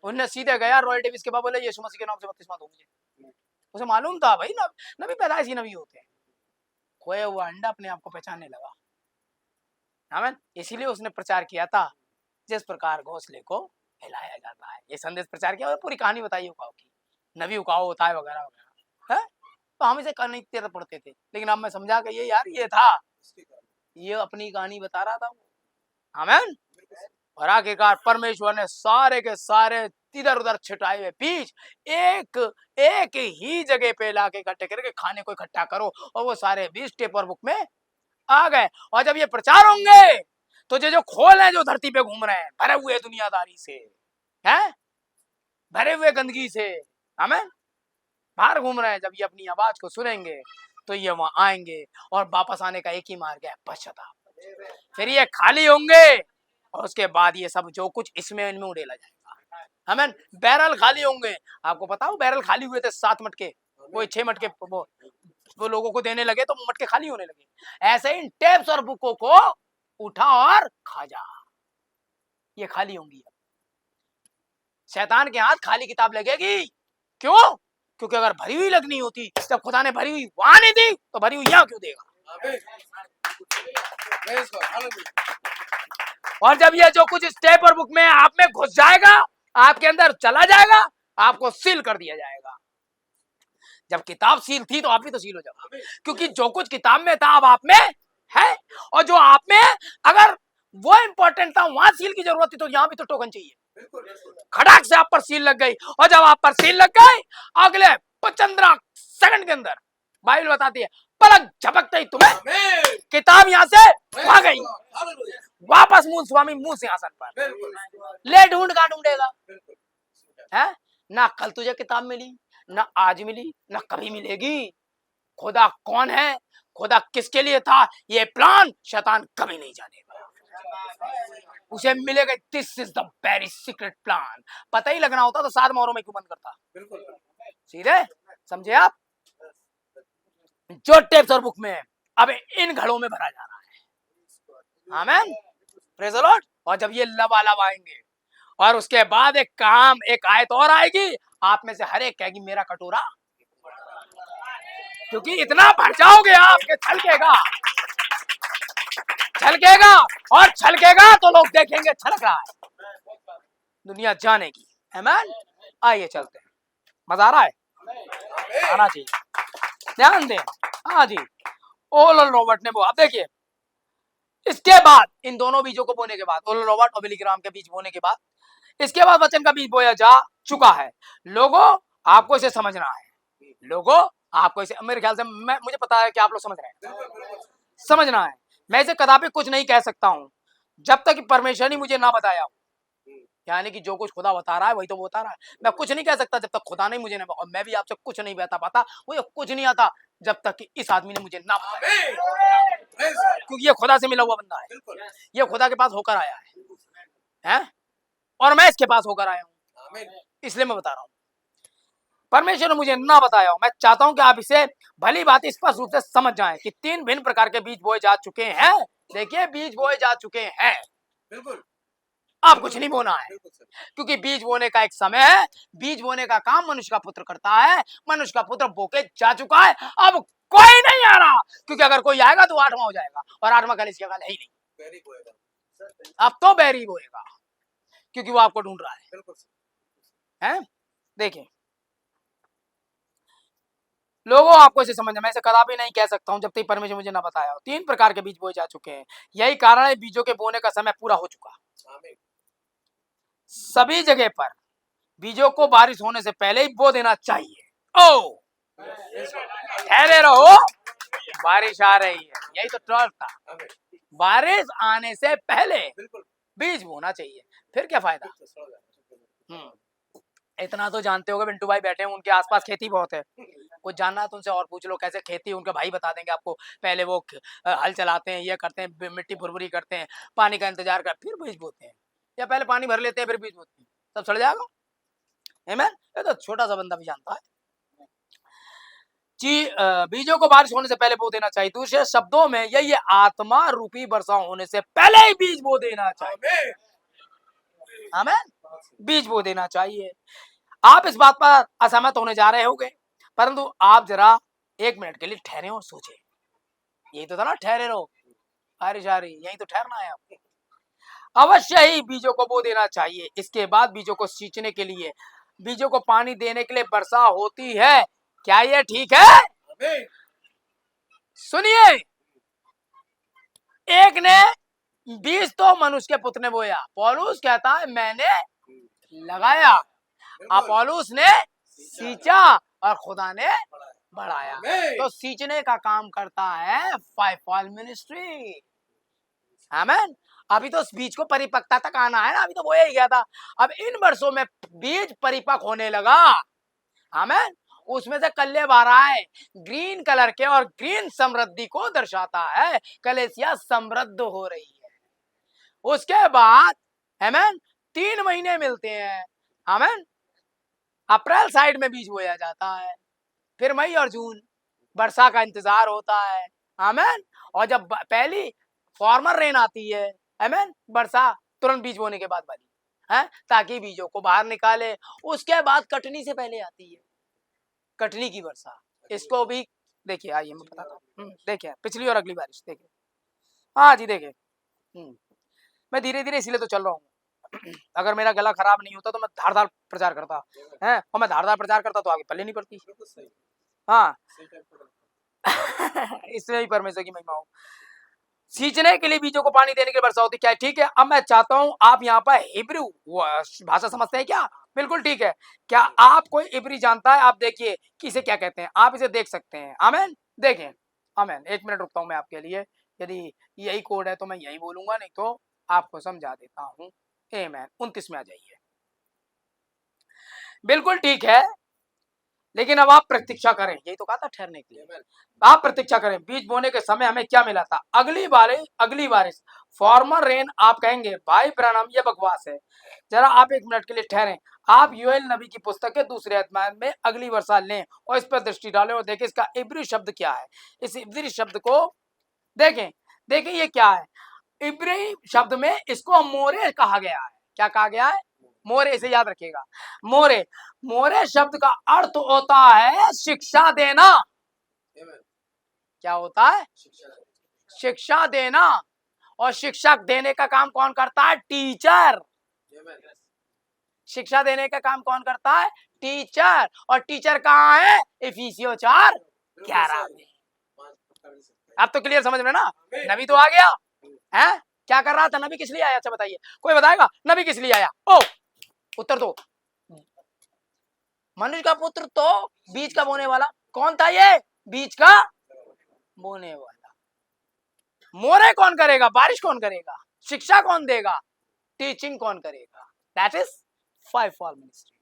उनने सीधे गया रॉयल डेविस के पास, बोले यीशु मसीह के नाम से बपतिस्मा दो मुझे। उसे मालूम था भाई नबी पैदाइशी नबी होते हैं। खोया हुआ अंडा अपने आप को पहचानने लगा। आमीन। इसीलिए उसने प्रचार किया था, जिस प्रकार घोंसले को हिलाया जाता है। ये संदेश प्रचार किया और पूरी कहानी बताई उकाव की, नबी उकाव होता है वगैरह वगैरह है। तो हम इसे करने पढ़ते थे, लेकिन अब मैं समझा कि ये यार ये था, ये अपनी कहानी बता रहा था। आमीन। और आखिरकार परमेश्वर ने सारे के सारे इधर उधर छिटाए हुए बीज एक ही जगह पे लाके इकट्ठे करके खाने को इकट्ठा करो, और वो सारे बीज टेपर बुक में आ गए। और जब ये प्रचार होंगे तो ये जो खोल है जो धरती पे घूम रहे हैं भरे हुए दुनियादारी से हैं, भरे हुए गंदगी से, आमीन, बाहर घूम रहे हैं, जब ये अपनी आवाज को सुनेंगे तो ये वहां आएंगे। और वापस आने का एक ही मार्ग है, पश्चाताप। फिर ये खाली होंगे और उसके बाद ये सब जो कुछ इसमें इनमें उड़ेला जाएगा। आमीन। बैरल खाली होंगे। आपको पता हो बैरल खाली हुए थे 7 मटके, वो 6 मटके वो लोगों को देने लगे तो मटके खाली होने लगे। ऐसे इन टेप्स और बुकों को उठा और खा जा, ये खाली होंगी। शैतान के हाथ खाली किताब लगेगी। क्यों? क्योंकि अगर भरी हुई लगनी होती, जब खुदा ने भरी हुई वहां नहीं दी तो भरी हुई यहां क्यों देगा? और जब ये जो कुछ स्टेप और बुक में आप में घुस जाएगा, आपके अंदर चला जाएगा, आपको सील कर दिया जाएगा। जब किताब सील थी तो आप भी तो सील हो जाओ, क्योंकि जो कुछ किताब में था अब आप में है। और जो आप में अगर वो इंपॉर्टेंट था वहां सील की जरूरत थी, तो यहां भी तो टोकन चाहिए। खड़ाक से आप पर सील लग गई, और जब आप पर सील लग गई अगले 15 सेकंड के अंदर बाइबल बताती है पलक झपकते ही तुम्हें किताब यहां से आ गई, वापस मूल स्वामी मुंह सिंहासन पर ले ढूंढ का ढूंढेगा है। ना कल तुझे किताब मिली, ना आज मिली, ना कभी मिलेगी। खुदा कौन है, खुदा किसके लिए था, ये प्लान शैतान कभी नहीं जानेगा। उसे मिलेगा this is the very secret plan. पता ही लगना होता तो 7 मोहरों में क्यों बंद करता? सीधे समझे आप? जो टेप्स और बुक में अब इन घड़ों में भरा जा रहा है। आमीन, प्रेज़ द लॉर्ड। और जब ये लबालब आएंगे और उसके बाद एक आयत और आएगी, आप में से हर एक कहेगी मेरा कटोरा, क्योंकि इतना भर जाओगे आप कि छलकेगा और छलकेगा तो लोग देखेंगे छलक रहा है, दुनिया जानेगी। आमीन। आइए चलते हैं, मजा आ रहा है, आना चाहिए, ध्यान दें। हाँ जी, ओरल रॉबर्ट ने बोला, देखिए इसके बाद इन दोनों बीजों को बोने के बाद, ओरल रॉबर्ट और बिली ग्राहम के बीज बोने के बाद, इसके बाद वचन का बीज बोया जा चुका है। लोगों आपको इसे समझना है, लोगों आपको इसे, मेरे ख्याल से मुझे पता है कि आप लोग समझ रहे हैं, समझना है। मैं इसे कदापि कुछ नहीं कह सकता हूं जब तक कि परमेश्वर ने मुझे ना बताया हो। यानी कि जो कुछ खुदा बता रहा है वही तो वो बता रहा है। मैं कुछ नहीं कह सकता जब तक खुदा नहीं मुझे ना, और मैं भी आपसे कुछ नहीं बता पाता, मुझे कुछ नहीं आता जब तक कि इस आदमी ने मुझे ना बताया, क्योंकि ये खुदा से मिला हुआ बंदा है, ये खुदा के पास होकर आया है? और मैं इसके पास होकर आया हूँ, इसलिए मैं बता रहा हूँ। परमेश्वर ने मुझे ना बताया हो। मैं चाहता हूं कि आप इसे भली बात स्पष्ट रूप से समझ जाएं कि 3 भिन्न प्रकार के बीज बोए जा चुके हैं। देखिए, बीज बोए जा चुके हैं, बिल्कुल अब कुछ नहीं बोना है, क्योंकि बीज बोने का एक समय है। बीज बोने का काम मनुष्य का पुत्र करता है, मनुष्य का पुत्र बोके जा चुका है, अब कोई नहीं आ रहा, क्योंकि अगर कोई आएगा तो 8वां हो जाएगा, और 8वां कलीसिया का नहीं, अब तो बैरी बोएगा, क्योंकि वो आपको ढूंढ रहा है? देखिए लोगों, आपको इसे समझना, मैं इसे कदापि नहीं कह सकता हूं जब तक परमेश्वर मुझे ना बताया हो। 3 प्रकार के बीज बोए जा चुके हैं, यही कारण है बीजों के बोने का समय पूरा हो चुका। सभी जगह पर बीजों को बारिश होने से पहले ही बो देना चाहिए। ओ ठहरे रहो, बारिश आ रही है, यही तो ट्रॉल था। बारिश आने से पहले बीज बोना चाहिए, फिर क्या फायदा। इतना तो जानते होगे, बिंटू भाई बैठे हैं, उनके आसपास खेती बहुत है, कुछ जानना है तो उनसे और पूछ लो कैसे खेती, उनके भाई बता देंगे आपको। पहले वो हल चलाते हैं, ये करते हैं, मिट्टी भुरभुरी करते हैं, पानी का इंतजार कर फिर बीज बोते हैं, या पहले पानी भर लेते हैं फिर बीज बोते हैं, सब सड़ जाएगा। आमीन। ये तो छोटा सा बंदा भी जानता है। बीजों को बारिश होने से पहले बो देना चाहिए। दूसरे शब्दों में ये आत्मा रूपी वर्षा होने से पहले ही बीज बो देना चाहिए। आमीन। बीज बो देना चाहिए। आप इस बात पर असहमत होने जा रहे होंगे, परंतु आप जरा 1 मिनट के लिए ठहरे और सोचे। यही तो था ना, ठहरे रहो, बारिश आ रही, यही तो ठहरना है आपको। अवश्य ही बीजों को बो देना चाहिए। इसके बाद बीजों को सींचने के लिए, बीजों को पानी देने के लिए वर्षा होती है। क्या ये ठीक है? सुनिए, एक ने बीज तो मनुष्य के पुत्र ने बोया, पौलुस कहता है मैंने लगाया, अपोलोस ने सींचा और खुदा ने बढ़ाया। तो सींचने का काम करता है फाइवफॉल्ड मिनिस्ट्री। आमीन। अभी तो बीज को परिपक्वता तक आना है ना, अभी तो बोया ही गया था। अब इन वर्षों में बीज परिपक्व होने लगा। आमीन। उसमें से कल्ले बाहर आए, ग्रीन कलर के, और ग्रीन समृद्धि को दर्शाता है। कलेसिया समृद्ध हो रही है। उसके बाद आमीन 3 महीने मिलते हैं। आमीन। अप्रैल साइड में बीज बोया जाता है, फिर मई और जून वर्षा का इंतजार होता है। आमीन। और जब पहली फॉर्मर रेन आती है, आमीन, वर्षा तुरंत बीज बोने के बाद वाली है, ताकि बीजों को बाहर निकाले। उसके बाद कटनी से पहले आती है कटनी की वर्षा। इसको भी देखिए, आइए मैं बताता हूँ। देखिए पिछली और अगली बारिश देखिए। हाँ जी देखिए, मैं धीरे धीरे इसीलिए तो चल रहा हूँ। अगर मेरा गला खराब नहीं होता तो मैं धारदार प्रचार करता है, और मैं धारदार प्रचार करता तो आगे पल्ले नहीं पड़ती। हाँ इसमें ही परमेश्वर की महिमा हो। सींचने के लिए बीजों को पानी देने के लिए वर्षा होती, क्या ठीक है? अब मैं चाहता हूं, आप यहाँ पर हिब्रू भाषा समझते हैं क्या? बिल्कुल ठीक है। क्या आप कोई इब्री जानता है? आप देखिए कि इसे क्या कहते हैं, आप इसे देख सकते हैं। आमीन। देखें, आमीन। 1 मिनट रुकता हूं मैं आपके लिए, यदि यही कोड है तो मैं यही बोलूंगा, नहीं तो आपको समझा देता हूँ। आमीन। 29 में आ जाइए। बिल्कुल ठीक है, लेकिन अब आप प्रतीक्षा करें, यही तो कहा था ठहरने के लिए। आप प्रतीक्षा करें। बीज बोने के समय हमें क्या मिला था? अगली बारिश, फॉर्मर रेन। आप कहेंगे भाई ब्रैनम ये बकवास है। जरा आप 1 मिनट के लिए ठहरें। आप योएल नबी की पुस्तक के 2 अध्याय में अगली वर्षा लें और इस पर दृष्टि डालें और देखें इसका इब्री शब्द क्या है। इस इब्री शब्द को देखें, देखें ये क्या है। इब्री शब्द में इसको मोरे कहा गया है। क्या कहा गया है? मोरे। इसे याद रखिएगा, मोरे। मोरे शब्द का अर्थ होता है शिक्षा देना। क्या होता है? शिक्षा देना। और शिक्षक देने का काम कौन करता है? टीचर। शिक्षा देने का काम कौन करता है? टीचर। और टीचर कहाँ है? इफिसियों 4:11 में। अब तो क्लियर समझ में ना? नबी तो आ गया है। क्या कर रहा था नबी? किस लिए आया? अच्छा बताइए, कोई बताएगा नबी किस लिए आया? ओ उत्तर दो। मनुष्य का पुत्र तो बीज का बोने वाला। कौन था ये? बीज का बोने वाला। मोरे कौन करेगा? बारिश कौन करेगा? शिक्षा कौन देगा? टीचिंग कौन करेगा? That is five fall ministry.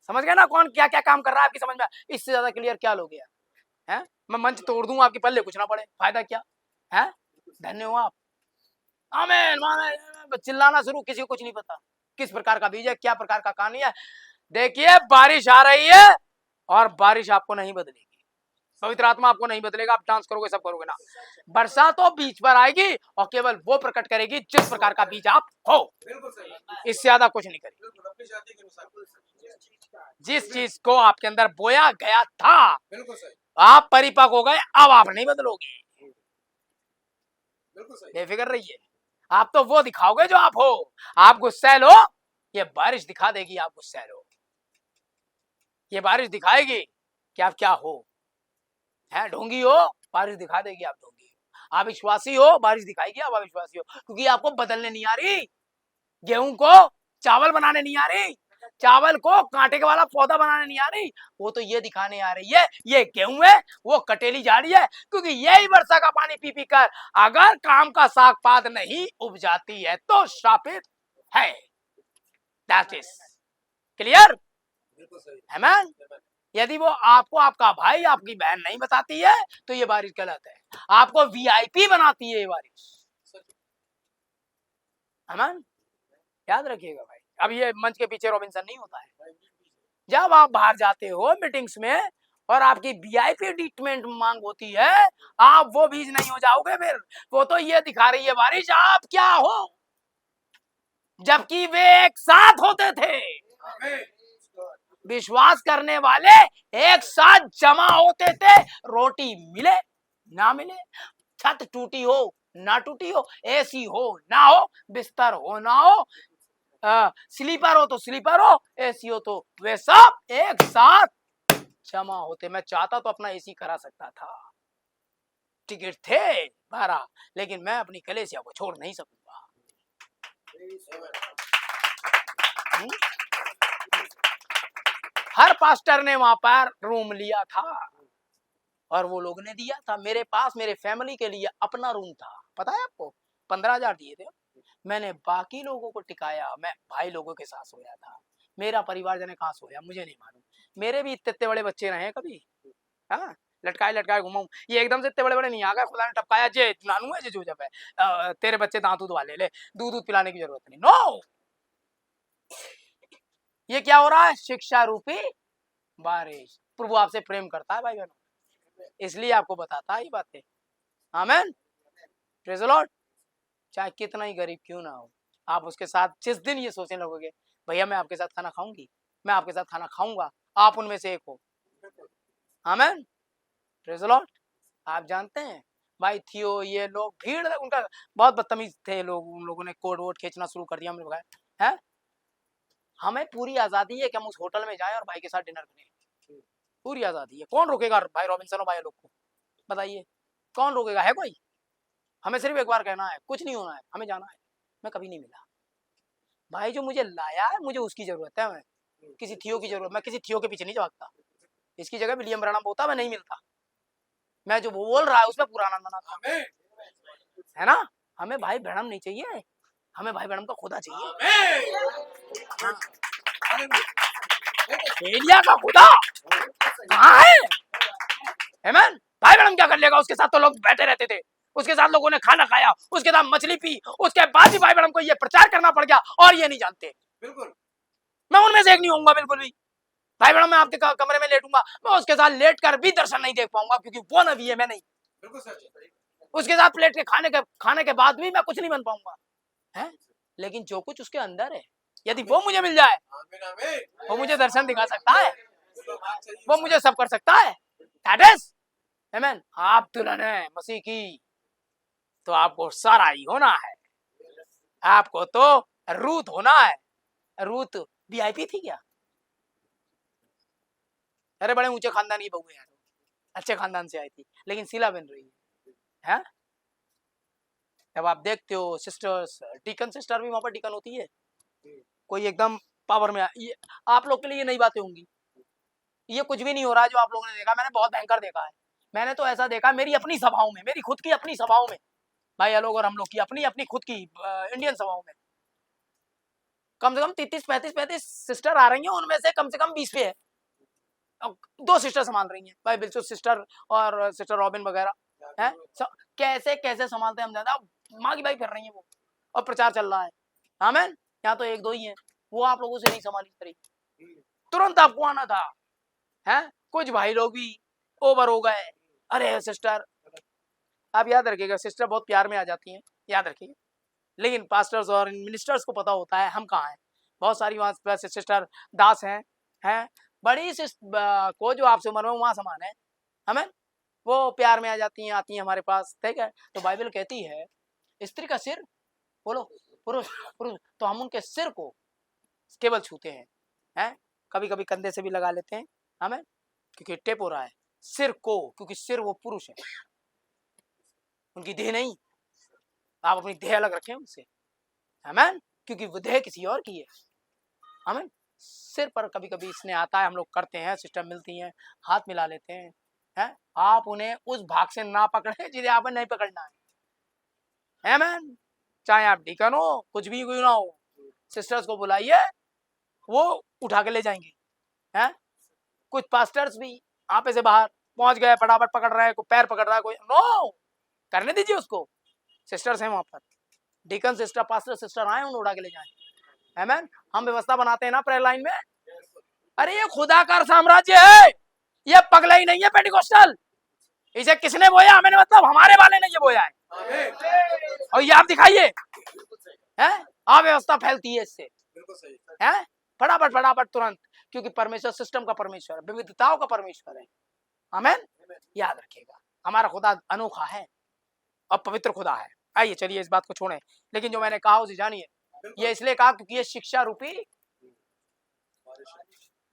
समझ गए ना कौन क्या क्या काम कर रहा है आपकी समझ में? इससे ज्यादा क्लियर क्या लोगे यार? हैं? मैं मंच तोड़ दूं आपके पल्ले कुछ ना पड़े, फायदा क्या है? धन्य हो आप। आमीन आमीन। चिल्लाना शुरू, किसी को कुछ नहीं पता किस प्रकार का बीज है, क्या प्रकार का कहानी है। देखिए बारिश आ रही है और बारिश आपको नहीं बदलेगी, पवित्र आत्मा आपको नहीं बदलेगा। आप डांस करोगे सब करोगे ना, वर्षा तो बीच पर आएगी और केवल वो प्रकट करेगी जिस प्रकार का बीज आप हो। इससे ज्यादा कुछ नहीं करेगी। जिस चीज को आपके अंदर बोया गया था आप परिपक्व हो गए, अब आप नहीं बदलोगे। बेफिक्र रहिए, आप तो वो दिखाओगे जो आप हो। आप गुस्सैल हो, ये बारिश दिखा देगी आप गुस्सैल हो। ये बारिश दिखाएगी कि आप क्या हो। है ढोंगी हो, बारिश दिखा देगी आप ढोंगी हो। आप विश्वासी हो, बारिश दिखाएगी आप अविश्वासी हो, क्योंकि आपको बदलने नहीं आ रही। गेहूं को चावल बनाने नहीं आ रही, चावल को कांटे के वाला पौधा बनाने नहीं आ रही। वो तो ये दिखाने आ रही है ये गेहूं है, वो कटेली झाड़ी है। क्योंकि यही वर्षा का पानी पी पी कर अगर काम का साग पात नहीं उपजाती है तो श्रापित है। That is clear? आमीन। यदि वो आपको आपका भाई आपकी बहन नहीं बताती है तो ये बारिश गलत है। आपको वीआईपी बनाती है ये बारिश। आमीन। याद रखिएगा भाई, अब ये मंच के पीछे रॉबिन्सन नहीं होता है। जब आप बाहर जाते हो मीटिंग्स में और आपकी वीआईपी ट्रीटमेंट मांग होती है, आप वो बीज नहीं हो जाओगे। फिर वो तो ये दिखा रही है बारिश आप क्या हो, जबकि वे एक साथ होते थे। विश्वास करने वाले एक साथ जमा होते थे, रोटी मिले ना मिले, छत टूटी हो ना टूटी हो, एसी हो ना हो, बिस्तर हो ना हो, स्लीपर हो तो स्लीपर हो, एसी हो तो वे सब एक साथ जमा होते। मैं चाहता तो अपना एसी करा सकता था, टिकट थे 12, लेकिन मैं अपनी कलीसिया को छोड़ नहीं सकूंगा। हर पास्टर ने वहां पर रूम लिया था और वो लोग ने दिया था। मेरे पास मेरे फैमिली के लिए अपना रूम था, पता है आपको, 15,000 दिए थे। मैंने बाकी लोगों को टिकाया, मैं भाई लोगों के साथ सोया था। मेरा परिवार जने कहाँ सोया मुझे नहीं मालूम। मेरे भी इतने बड़े बच्चे रहे कभी, हाँ लटकाए लटकाए घुमाऊं। ये एकदम से इतने बड़े बड़े नहीं आ गए, खुदा ने टपकाया जे नानू है जो जब है तेरे बच्चे दांत दूध वाले ले, दूध पिलाने की जरूरत नहीं। नो, ये क्या हो रहा है? शिक्षा रूपी बारिश। प्रभु आपसे प्रेम करता है भाई बहनों, इसलिए आपको बताता है ये बातें। आमीन, प्रेज़ द लॉर्ड। चाहे कितना ही गरीब क्यों ना हो, आप उसके साथ जिस दिन ये सोचने लगोगे भैया मैं आपके साथ खाना खाऊंगी, मैं आपके साथ खाना खाऊंगा, आप उनमें से एक हो। आमीन, प्रेज़ द लॉर्ड। आप जानते हैं भाई थियो ये लोग भीड़ उनका बहुत बदतमीज थे लोग, उन लोगों ने कोट वोट खींचना शुरू कर दिया। हमने है हमें पूरी आजादी है कि हम उस होटल में जाएं और भाई के साथ डिनर करें, पूरी आजादी है। कौन रोकेगा भाई रॉबिन्सन और भाई लोग को? बताइए कौन रोकेगा? है कोई? हमें सिर्फ एक बार कहना है, कुछ नहीं होना है, हमें जाना है। मैं कभी नहीं मिला भाई, जो मुझे लाया है मुझे उसकी जरूरत है, मैं किसी थियो की जरूरत, मैं किसी थियो के पीछे नहीं भागता। इसकी जगह विलियम ब्रैनम होता मैं नहीं मिलता। मैं जो बोल रहा है उसमें पूरा आनंद मनाता है ना। हमें भाई ब्रैनम नहीं चाहिए, हमें भाई ब्रैनम का खुदा चाहिए। एलिया का खुदा कहाँ है? आमीन। भाई ब्रैनम क्या कर लेगा? उसके साथ तो लोग बैठे रहते थे, उसके साथ लोगों ने खाना खाया, उसके साथ मछली पी, उसके बाद भी भाई ब्रैनम को ये प्रचार करना पड़ गया और ये नहीं जानते। बिल्कुल मैं उनमें से एक नहीं होऊंगा, बिल्कुल भी। भाई ब्रैनम मैं आपके कमरे में लेटूंगा, मैं उसके साथ लेट कर भी दर्शन नहीं देख पाऊंगा, क्योंकि वो नबी है मैं नहीं। बिल्कुल सच। उसके साथ प्लेट के खाने के बाद भी मैं कुछ नहीं बन पाऊंगा, है? लेकिन जो कुछ उसके अंदर है, यदि वो मुझे मिल जाए, वो मुझे दर्शन दिखा सकता है, वो मुझे सब कर सकता है। दैट इज आमीन। आप दुल्हन है मसीह की, तो आपको सारा ही होना है, आपको तो रूथ होना है। रूथ वीआईपी थी क्या? अरे बड़े ऊंचे खानदान की बहू है यार, अच्छे खानदान से आई थी, लेकिन सीला बन रही है। जब आप देखते हो सिस्टर्स, डीकन सिस्टर भी वहां पर डीकन होती है, कोई एकदम पावर में ये आप लोग के लिए ये नई बातें होंगी। ये कुछ भी नहीं हो रहा है जो आप लोगों ने देखा, मैंने बहुत भयंकर देखा है। मैंने तो ऐसा देखा मेरी अपनी सभाओं में, मेरी खुद की अपनी सभाओं में, भाई लोग और हम लोग की अपनी अपनी खुद की इंडियन सभाओं में, कम से कम 33-35 सिस्टर आ रही हैं, उनमें से कम 20 पे है, 2 सिस्टर संभाल रही हैं भाई, बिल्कुल सिस्टर और सिस्टर रॉबिन वगैरह है। कैसे कैसे संभालते हैं हम ज्यादा, माँ की भाई कर रही हैं वो, और प्रचार चल रहा है। आमेन। यहाँ तो 1-2 ही है, वो आप लोगों से नहीं संभाली करी, तुरंत आपको आना था है। कुछ भाई लोग भी ओवर हो गए, अरे सिस्टर, आप याद रखिएगा सिस्टर बहुत प्यार में आ जाती हैं, याद रखिएगा, लेकिन पास्टर्स और मिनिस्टर्स को पता होता है हम कहाँ हैं। बहुत सारी वहाँ सिस्टर दास हैं बड़ी को जो आपसे उम्र में वहाँ समान है, हमें वो प्यार में आ जाती हैं, आती हैं हमारे पास, ठीक है। तो बाइबल कहती है स्त्री का सिर, बोलो पुरुष पुरुष, तो हम उनके सिर को केवल छूते हैं, कभी कभी कंधे से भी लगा लेते हैं हमें, क्योंकि टेप हो रहा है सिर को, क्योंकि सिर वो पुरुष है, उनकी देह नहीं, आप अपनी देह अलग रखें उनसे, आमीन, क्योंकि वो देह किसी और की है, आमीन। सिर पर कभी कभी स्नेह आता है, हम लोग करते हैं, सिस्टर मिलती हैं, हाथ मिला लेते हैं, आप उन्हें उस भाग से ना पकड़े जिन्हें आपने नहीं पकड़ना है, आमीन। चाहे आप डीकन हो, कुछ भी कोई ना हो, सिस्टर्स को बुलाइए, वो उठा के ले जाएंगे, हैं। कुछ पास्टर्स भी आप ऐसे बाहर पहुंच गए, फटाफट पकड़ रहे हैं, कोई पैर पकड़ रहा है, कोई नो, करने दीजिए उसको, सिस्टर्स हैं वहां पर, डीकन सिस्टर, पास्टर सिस्टर आए, उन्हें उठा के ले जाए, आमीन। हम व्यवस्था बनाते हैं ना प्रेयर लाइन में, अरे ये खुदा का साम्राज्य है, ये पगला ही नहीं है पेंटिकोस्टल, इसे किसने बोया, मैंने मतलब हमारे वाले ने ये बोया है, और ये आप दिखाइए, हैं, आप व्यवस्था फैलती है इससे, हैं, फटाफट फटाफट तुरंत, क्योंकि परमेश्वर सिस्टम का परमेश्वर है, विविधताओं का परमेश्वर है, आमीन। याद रखिएगा हमारा खुदा अनोखा है और पवित्र खुदा है। आइए चलिए इस बात को छोड़ें, लेकिन जो मैंने कहा उसे जानिए, ये इसलिए कहा क्योंकि ये शिक्षा रूपी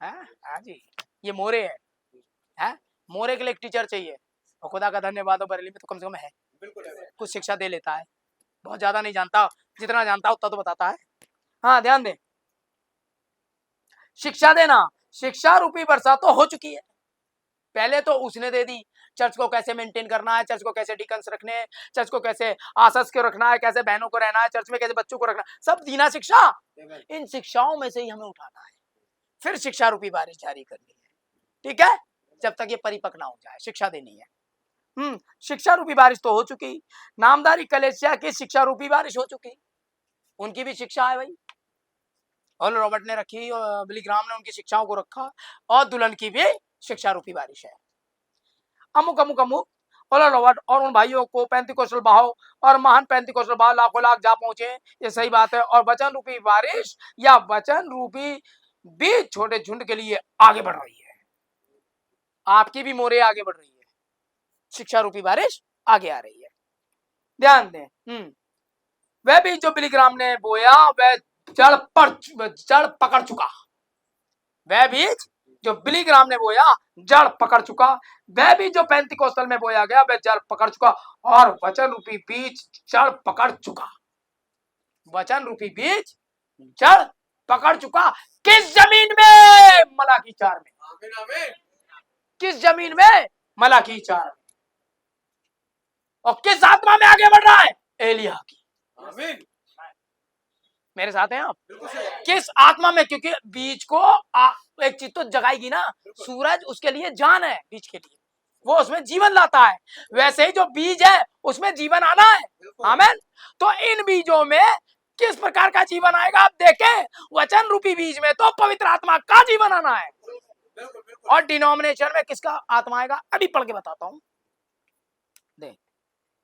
है, हाँ जी, ये मोरे है, मोरे के लिए एक टीचर चाहिए, और खुदा का धन्यवाद हो बरेली में तो कम से कम है, कुछ शिक्षा दे लेता है, बहुत ज्यादा नहीं जानता, जितना जानता उतना तो बताता है। हाँ ध्यान दें, शिक्षा देना, शिक्षा रूपी वर्षा तो हो चुकी है, पहले तो उसने दे दी, चर्च को कैसे मेंटेन करना है, चर्च को कैसे डिकन्स रखने हैं, चर्च को कैसे आसस को रखना है, कैसे बहनों को रहना है, चर्च में कैसे बच्चों को रखना, सब दीना शिक्षा, इन शिक्षाओं में से ही हमें उठाना है, फिर शिक्षा रूपी बारिश जारी करनी है, ठीक है, जब तक ये परिपक्व ना हो जाए, शिक्षा देनी है। शिक्षा रूपी बारिश तो हो चुकी, नामधारी कलीसिया की शिक्षा रूपी बारिश हो चुकी, उनकी भी शिक्षा है भाई, और रॉबर्ट ने रखी, और बिली ग्राम ने उनकी शिक्षाओं को रखा, और दुल्हन की भी शिक्षा रूपी बारिश है। अमुक अमुक अमुक और रॉबर्ट और उन भाइयों को पेंतिकोस्टल भाव और महान पेंतिकोस्टल भाव लाखों लाख जा पहुंचे, ये सही बात है, और वचन रूपी बारिश या वचन रूपी बीज छोटे झुंड के लिए आगे बढ़ रही है, आपकी भी मोरे आगे बढ़ रही है, शिक्षा रूपी बारिश आगे आ रही है, ध्यान दें। वह बीज जो बिली ग्राम ने बोया वह जड़ पकड़ चुका, वह बीज जो बिली ग्राम ने बोया जड़ पकड़ चुका, वह बीज जो पेंतिकोस्टल में बोया गया वह जड़ पकड़ चुका, और वचन रूपी बीज जड़ पकड़ चुका, वचन रूपी बीज जड़ पकड़ चुका, किस जमीन में, मलाकी 4 में, आमीन आमीन, किस जमीन में, मलाकी 4 में, और किस आत्मा में आगे बढ़ रहा है, एलिया की, आमीन, मेरे साथ हैं आप, किस आत्मा में, क्योंकि बीज को एक चीज तो जगाएगी ना, सूरज उसके लिए जान है, बीज के लिए वो उसमें जीवन लाता है, वैसे ही जो बीज है उसमें जीवन आना है, आमीन। तो इन बीजों में किस प्रकार का जीवन आएगा आप देखें, वचन रूपी बीज में तो पवित्र आत्मा का जीवन आना है, और डिनोमिनेशन में किसका आत्मा आएगा, अभी पढ़ के बताता हूं, देख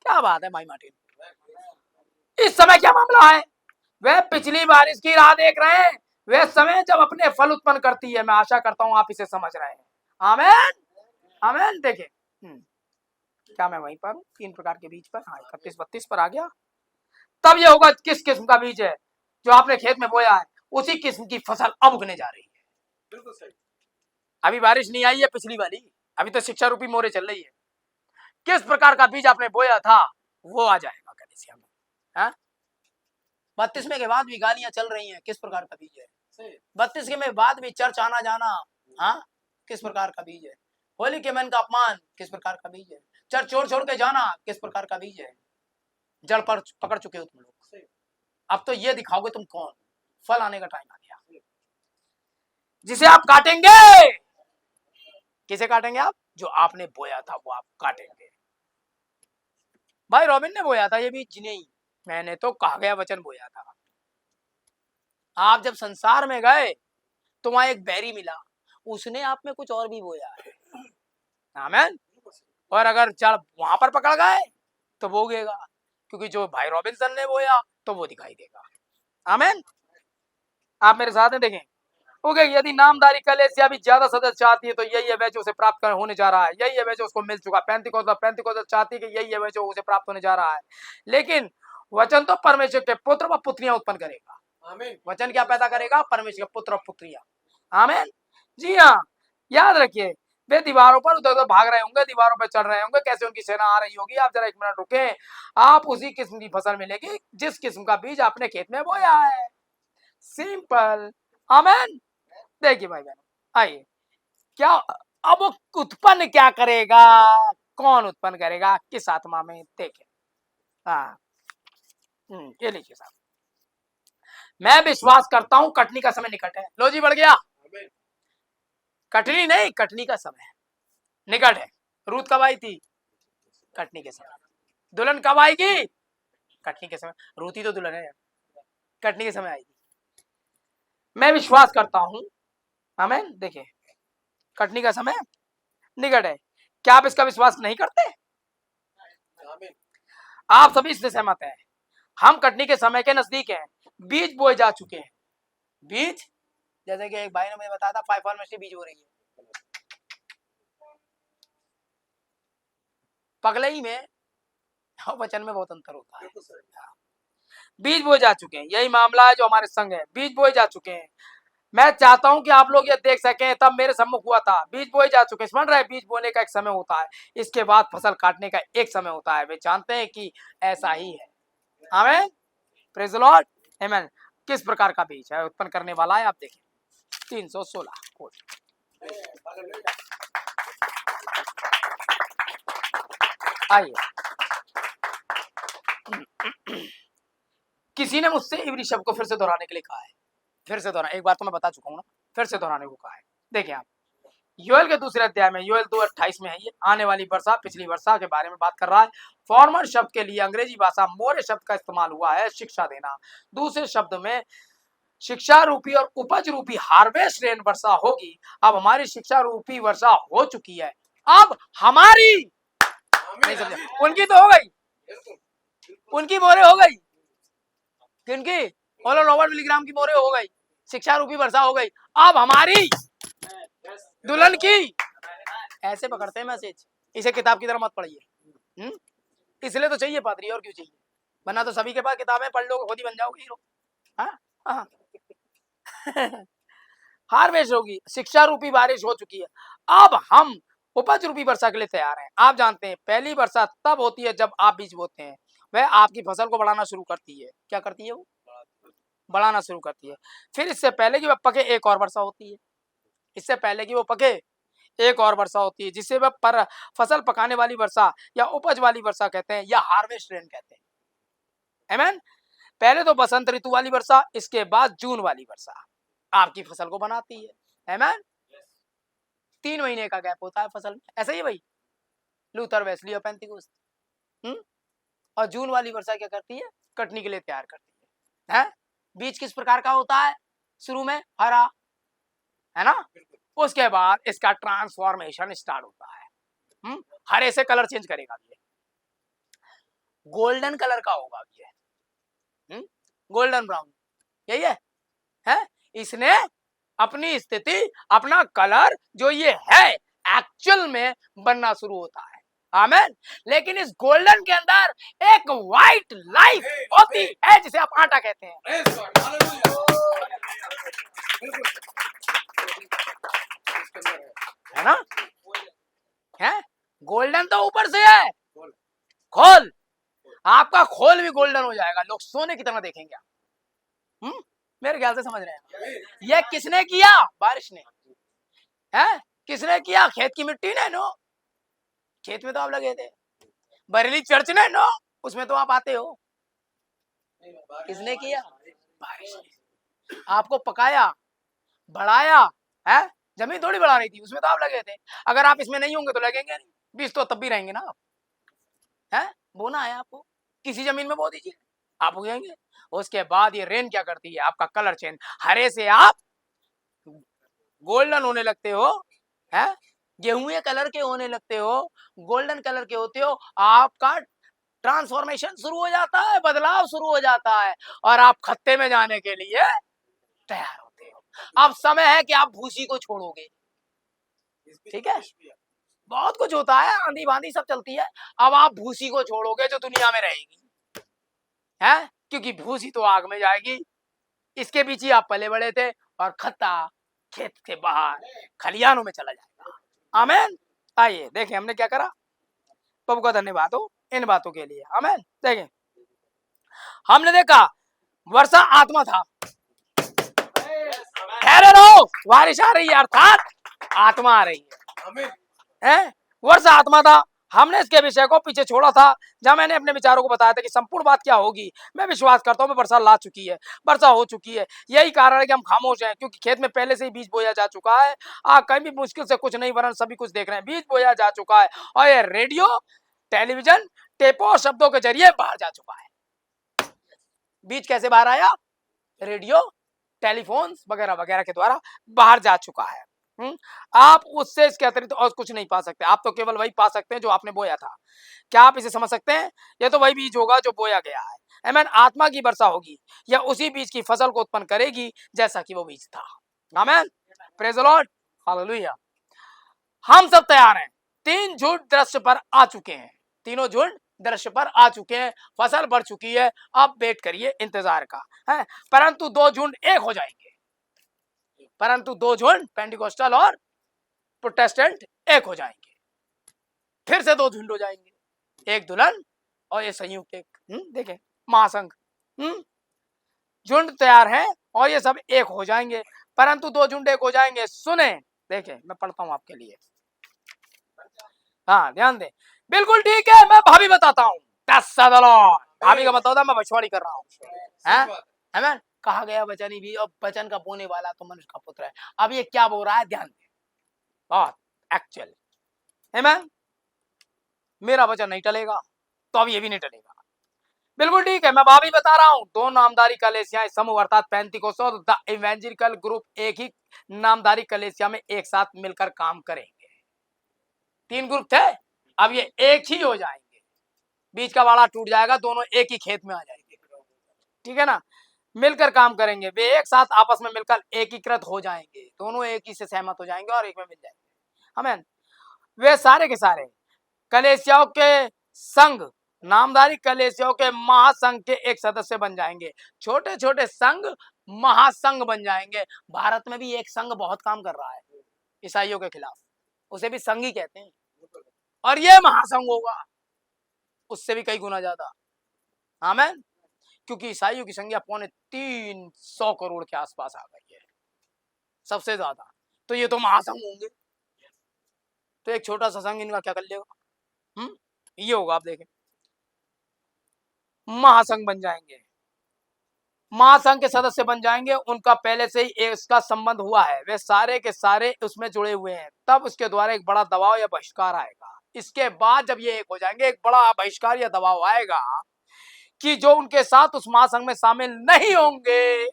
क्या बात है भाई मार्टिन, इस समय क्या मामला है, वह पिछली बारिश की राह देख रहे हैं, वह समय जब अपने फल उत्पन्न करती है, मैं आशा करता हूं आप इसे समझ रहे हैं, आमीन आमीन। देखिए क्या मैं वहीं पर 3 प्रकार के बीज पर, हाँ 31-32 पर आ गया, तब यह होगा किस किस्म का बीज है जो आपने खेत में बोया है, उसी किस्म की फसल अब उगने जा रही है, बिल्कुल सही, अभी बारिश नहीं आई है पिछली वाली, अभी तो शिक्षा रूपी मोरे चल रही है, किस प्रकार का बीज आपने बोया था वो आ जाएगा कलीसिया में, 32 में के बाद भी गालियां चल रही हैं, किस प्रकार का बीज है, 32 के में बाद भी चर्च आना जाना, हाँ किस प्रकार का बीज है, होली के मन का अपमान किस प्रकार का बीज है, चर्च छोड़ के जाना किस प्रकार का बीज है, जड़ पर पकड़ चुके हो तुम लोग, अब तो ये दिखाओगे तुम कौन, फल आने का टाइम आ गया। जिसे आप काटेंगे, किसे काटेंगे आप? जो आपने बोया था वो आप काटेंगे। भाई रॉबिन ने बोया था ये बीज नहीं, मैंने तो कहा गया वचन बोया था। आप जब संसार में गए तो वहां एक बैरी मिला, उसने आप में कुछ और भी बोया है। आमेन। और अगर जड़ वहां पर पकड़ गए तो वो उगेगा, क्योंकि जो भाई रॉबिन्सन ने बोया तो वो दिखाई देगा। आमेन। आप मेरे साथ में देखें, ओके, यदि नामधारी कलीसिया भी ज्यादा सदस्य चाहती है तो यही है वह जो उसे प्राप्त होने जा रहा है, यही है वह जो उसको मिल चुका। पेंतिकोस्त चाहती है कि यही है वह जो उसे प्राप्त होने जा रहा है। लेकिन वचन तो परमेश्वर के पुत्र व पुत्रियां उत्पन्न करेगा। आमीन। वचन क्या पैदा करेगा? परमेश्वर के पुत्र और पुत्रियां। आमीन। जी हाँ, याद रखिए, वे दीवारों पर उधर उधर भाग रहे होंगे, दीवारों पर चढ़ रहे होंगे, कैसे उनकी सेना आ रही होगी। आप जरा एक मिनट रुके, आप उसी किस्म की फसल मिलेगी जिस किस्म का बीज आपने खेत में बोया है। सिंपल। आमीन। देखिए भाई बहन, आइए, क्या अब वो उत्पन्न क्या करेगा? कौन उत्पन्न करेगा? किस आत्मा में? देखें। हाँ, ये लीजिए साहब, मैं विश्वास करता हूं कटनी का समय निकट है। लो जी, बढ़ गया। कटनी नहीं, कटनी का समय निकट है। रूत कब आई थी? कटनी के समय। दुल्हन कब आएगी? कटनी के समय। रूती तो दुल्हन है, कटनी के समय आएगी। मैं विश्वास करता हूं, आमीन। देखिए, कटनी का समय निकट है। क्या आप इसका विश्वास नहीं करते? आप सभी इससे सहमत हैं? हम कटनी के समय के नजदीक हैं, बीज बोए जा चुके हैं। बीज, जैसे कि एक भाई ने मुझे बताया था, 5 फार्मेसी बीज हो रही है पगलई में और वचन में बहुत अंतर होता है। बीज बोए जा चुके हैं, यही मामला है जो हमारे संग है। बीज बोए जा चुके हैं। मैं चाहता हूं कि आप लोग ये देख सकें, तब मेरे सम्मुख हुआ था। बीज बोए जा चुके हैं, समझ रहे हैं? बीज बोने का एक समय होता है, इसके बाद फसल काटने का एक समय होता है। वे जानते हैं कि ऐसा ही है। आमीन। Praise the Lord. आमीन। किस प्रकार का बीज है उत्पन्न करने वाला है? आप देखें 316 आइए। किसी ने मुझसे इब्री शब्द को फिर से दोहराने के लिए कहा है। फिर से दोहरा, एक बार तो मैं बता चुका हूं ना, फिर से दोहराने को कहा है। देखिए आप, योएल के दूसरे अध्याय में, योएल 2:28 में है ये। आने वाली वर्षा, पिछली वर्षा के बारे में बात कर रहा है। फॉर्मर शब्द के लिए अंग्रेजी भाषा मोरे शब्द का इस्तेमाल हुआ है, शिक्षा देना। दूसरे शब्द में शिक्षा रूपी और उपज रूपी हार्वेस्ट रेन वर्षा होगी। अब हमारी शिक्षा रूपी वर्षा हो चुकी है, अब हमारी नहीं समझे, उनकी तो हो गई, उनकी मोरे हो गई। किनकी? रॉबर्ट मिलीग्राम की मोरे हो गई, शिक्षा रूपी वर्षा हो गई। अब हमारी दुल्हन की। ऐसे पकड़ते हैं मैसेज, इसे किताब की तरह मत पढ़िए। इसलिए तो चाहिए पादरी, और क्यों चाहिए? वरना तो सभी के पास किताबें, पढ़ लो खुद ही बन जाओगे हीरो। हाँ हार्वेस्ट होगी, शिक्षा रूपी बारिश हो चुकी है, अब हम उपज रूपी वर्षा के लिए तैयार हैं। आप जानते हैं पहली वर्षा तब होती है जब आप बीज बोते हैं, वह आपकी फसल को बढ़ाना शुरू करती है। क्या करती है वो? बढ़ाना शुरू करती है। फिर इससे पहले कि वह पके एक और वर्षा होती है, इससे पहले कि वो पके एक और वर्षा होती है, जिसे वह पर फसल पकाने वाली वर्षा या उपज वाली वर्षा कहते हैं, या हार्वेस्ट रेन कहते हैं। आमीन। पहले तो बसंत ऋतु वाली वर्षा, इसके बाद जून वाली वर्षा आपकी फसल को बनाती है। आमीन। 3 महीने का गैप होता है फसल में, ऐसा ही है भाई। लूथर, वेस्ली और पेंतिकोस्त। और जून वाली वर्षा क्या करती है? कटनी के लिए तैयार करती है। बीज किस प्रकार का होता है? शुरू में हरा, है ना? उसके बाद इसका ट्रांसफॉर्मेशन स्टार्ट होता है। हरे से कलर चेंज करेगा ये, गोल्डन कलर का होगा ये, गोल्डन ब्राउन, यही है? इसने अपनी स्थिति, अपना कलर जो ये है एक्चुअल में बनना शुरू होता है। आमीन। लेकिन इस गोल्डन के अंदर एक व्हाइट लाइफ होती है जिसे आप आटा कहते हैं, है ना? है गोल्डन तो ऊपर से है, खोल, आपका खोल भी गोल्डन हो जाएगा, लोग सोने की तरह देखेंगे आप। मेरे ख्याल से समझ रहे हैं। ये किसने किया? बारिश ने। है किसने किया? खेत की मिट्टी ने। नो, खेत में तो आप लगे थे। बरेली चर्च ने। नो, उसमें तो आप आते हो। किसने किया? बारिश ने। आपको पकाया, बढ़ाया है। जमीन थोड़ी बढ़ा रही थी, उसमें तो आप लगे थे। अगर आप इसमें नहीं होंगे तो लगेंगे नहीं, बीज तो तब भी रहेंगे ना आप, है। बोना है आपको, किसी जमीन में बो दीजिए, आप उगेंगे। उसके बाद ये रेन क्या करती है, आपका कलर चेंज, हरे से आप गोल्डन होने लगते हो, है। गेहूं कलर के होने लगते हो, गोल्डन कलर के होते हो, आपका ट्रांसफॉर्मेशन शुरू हो जाता है, बदलाव शुरू हो जाता है, और आप खत्ते में जाने के लिए तैयार होते हो। अब समय है कि आप भूसी को छोड़ोगे, ठीक है। बहुत कुछ होता है, आंधी बांधी सब चलती है। अब आप भूसी को छोड़ोगे जो दुनिया में रहेगी, है, क्योंकि भूसी तो आग में जाएगी। इसके बीच ही आप पले बड़े थे, और खत्ता खेत के बाहर खलियानों में चला जाएगा। आमेन। आइए देखें हमने क्या करा। प्रभु का धन्यवाद हो इन बातों के लिए। आमेन। देखें हमने देखा वर्षा आत्मा था, ठहरे रहो, बारिश आ रही है, अर्थात आत्मा आ रही है। वर्षा आत्मा था। हमने इसके विषय को पीछे छोड़ा था, जब मैंने अपने विचारों को बताया था कि संपूर्ण बात क्या होगी। मैं विश्वास करता हूँ वर्षा ला चुकी है, वर्षा हो चुकी है। यही कारण है कि हम खामोश हैं, क्योंकि खेत में पहले से ही बीज बोया जा चुका है। कहीं भी मुश्किल से कुछ नहीं, वरन सभी कुछ देख रहे हैं, बीज बोया जा चुका है। और ये रेडियो, टेलीविजन, टेपों शब्दों के जरिए बाहर जा चुका है। बीज कैसे बाहर आया? रेडियो, टेलीफोन वगैरह वगैरह के द्वारा बाहर जा चुका है। आप उससे इसके अतिरिक्त और कुछ नहीं पा सकते। आप तो केवल वही पा सकते हैं जो आपने बोया था। क्या आप इसे समझ सकते हैं? ये तो वही बीज होगा जो बोया गया है। आमीन। आत्मा की वर्षा होगी, या उसी बीज की फसल को उत्पन्न करेगी जैसा कि वो बीज था। आमीन। Praise the Lord, hallelujah. हम सब तैयार हैं। 3 झुंड दृश्य पर आ चुके हैं, तीनों झुंड दृश्य पर आ चुके हैं, फसल बढ़ चुकी है। अब वेट करिए इंतजार का, है। परंतु 2 झुंड एक हो जाएंगे, परंतु 2 झुंड पेंटिकोस्टल और प्रोटेस्टेंट एक हो जाएंगे। फिर से 2 झुंड हो जाएंगे, एक दुल्हन और ये संयुक्त एक, देखें महासंघ। झुंड तैयार है और ये सब एक हो जाएंगे, परंतु 2 झुंड एक हो जाएंगे। सुने, देखें मैं पढ़ता हूं आपके लिए। हाँ ध्यान दें, बिल्कुल ठीक है। मैं भाभी बताता हूँ, भाभी का मतलब मैं भविष्यवाणी कर रहा हूँ, है। कहा गया वचन ही भी, और वचन का बोने वाला तो मनुष्य का पुत्र है। अब ये क्या बोल रहा है, ध्यान दें। और एक्चुअल आमीन, मेरा वचन नहीं टलेगा, तो अब ये भी नहीं टलेगा। बिल्कुल ठीक है, मैं भाभी बता रहा हूं। 2 नामधारी कलीसियाएं समूह अर्थात पेंटिकोस्टल और द इवेंजेलिकल ग्रुप एक ही नामधारी कलीसिया में एक साथ मिलकर काम करेंगे। 3 ग्रुप थे, अब ये एक ही हो जाएंगे। बीच का वाड़ा टूट जाएगा, दोनों एक ही खेत में आ जाएंगे, ठीक है ना। मिलकर काम करेंगे, वे एक साथ आपस में मिलकर एकीकृत हो जाएंगे, दोनों एक ही से सहमत हो जाएंगे और एक में मिल जाएंगे। आमीन। वे सारे के सारे कलीसियाओं के संघ, नामधारी कलीसियाओं के महासंघ के एक सदस्य बन जाएंगे। छोटे छोटे संघ महासंघ बन जाएंगे। भारत में भी एक संघ बहुत काम कर रहा है ईसाइयों के खिलाफ, उसे भी संघ ही कहते हैं, और ये महासंघ होगा उससे भी कई गुना ज्यादा। आमीन। क्योंकि ईसाइयों की संख्या 350 करोड़ के आसपास आ गई है, सबसे ज्यादा। तो ये तो महासंघ होंगे, तो एक छोटा सा संघ इनका क्या कर लेगा? ये होगा, आप देखें महासंघ बन जाएंगे, महासंघ के सदस्य बन जाएंगे। उनका पहले से ही इसका संबंध हुआ है, वे सारे के सारे उसमें जुड़े हुए हैं। तब उसके द्वारा एक बड़ा दबाव या बहिष्कार आएगा। इसके बाद जब ये एक हो जाएंगे, एक बड़ा बहिष्कार या दबाव आएगा कि जो उनके साथ उस महासंघ में शामिल नहीं होंगे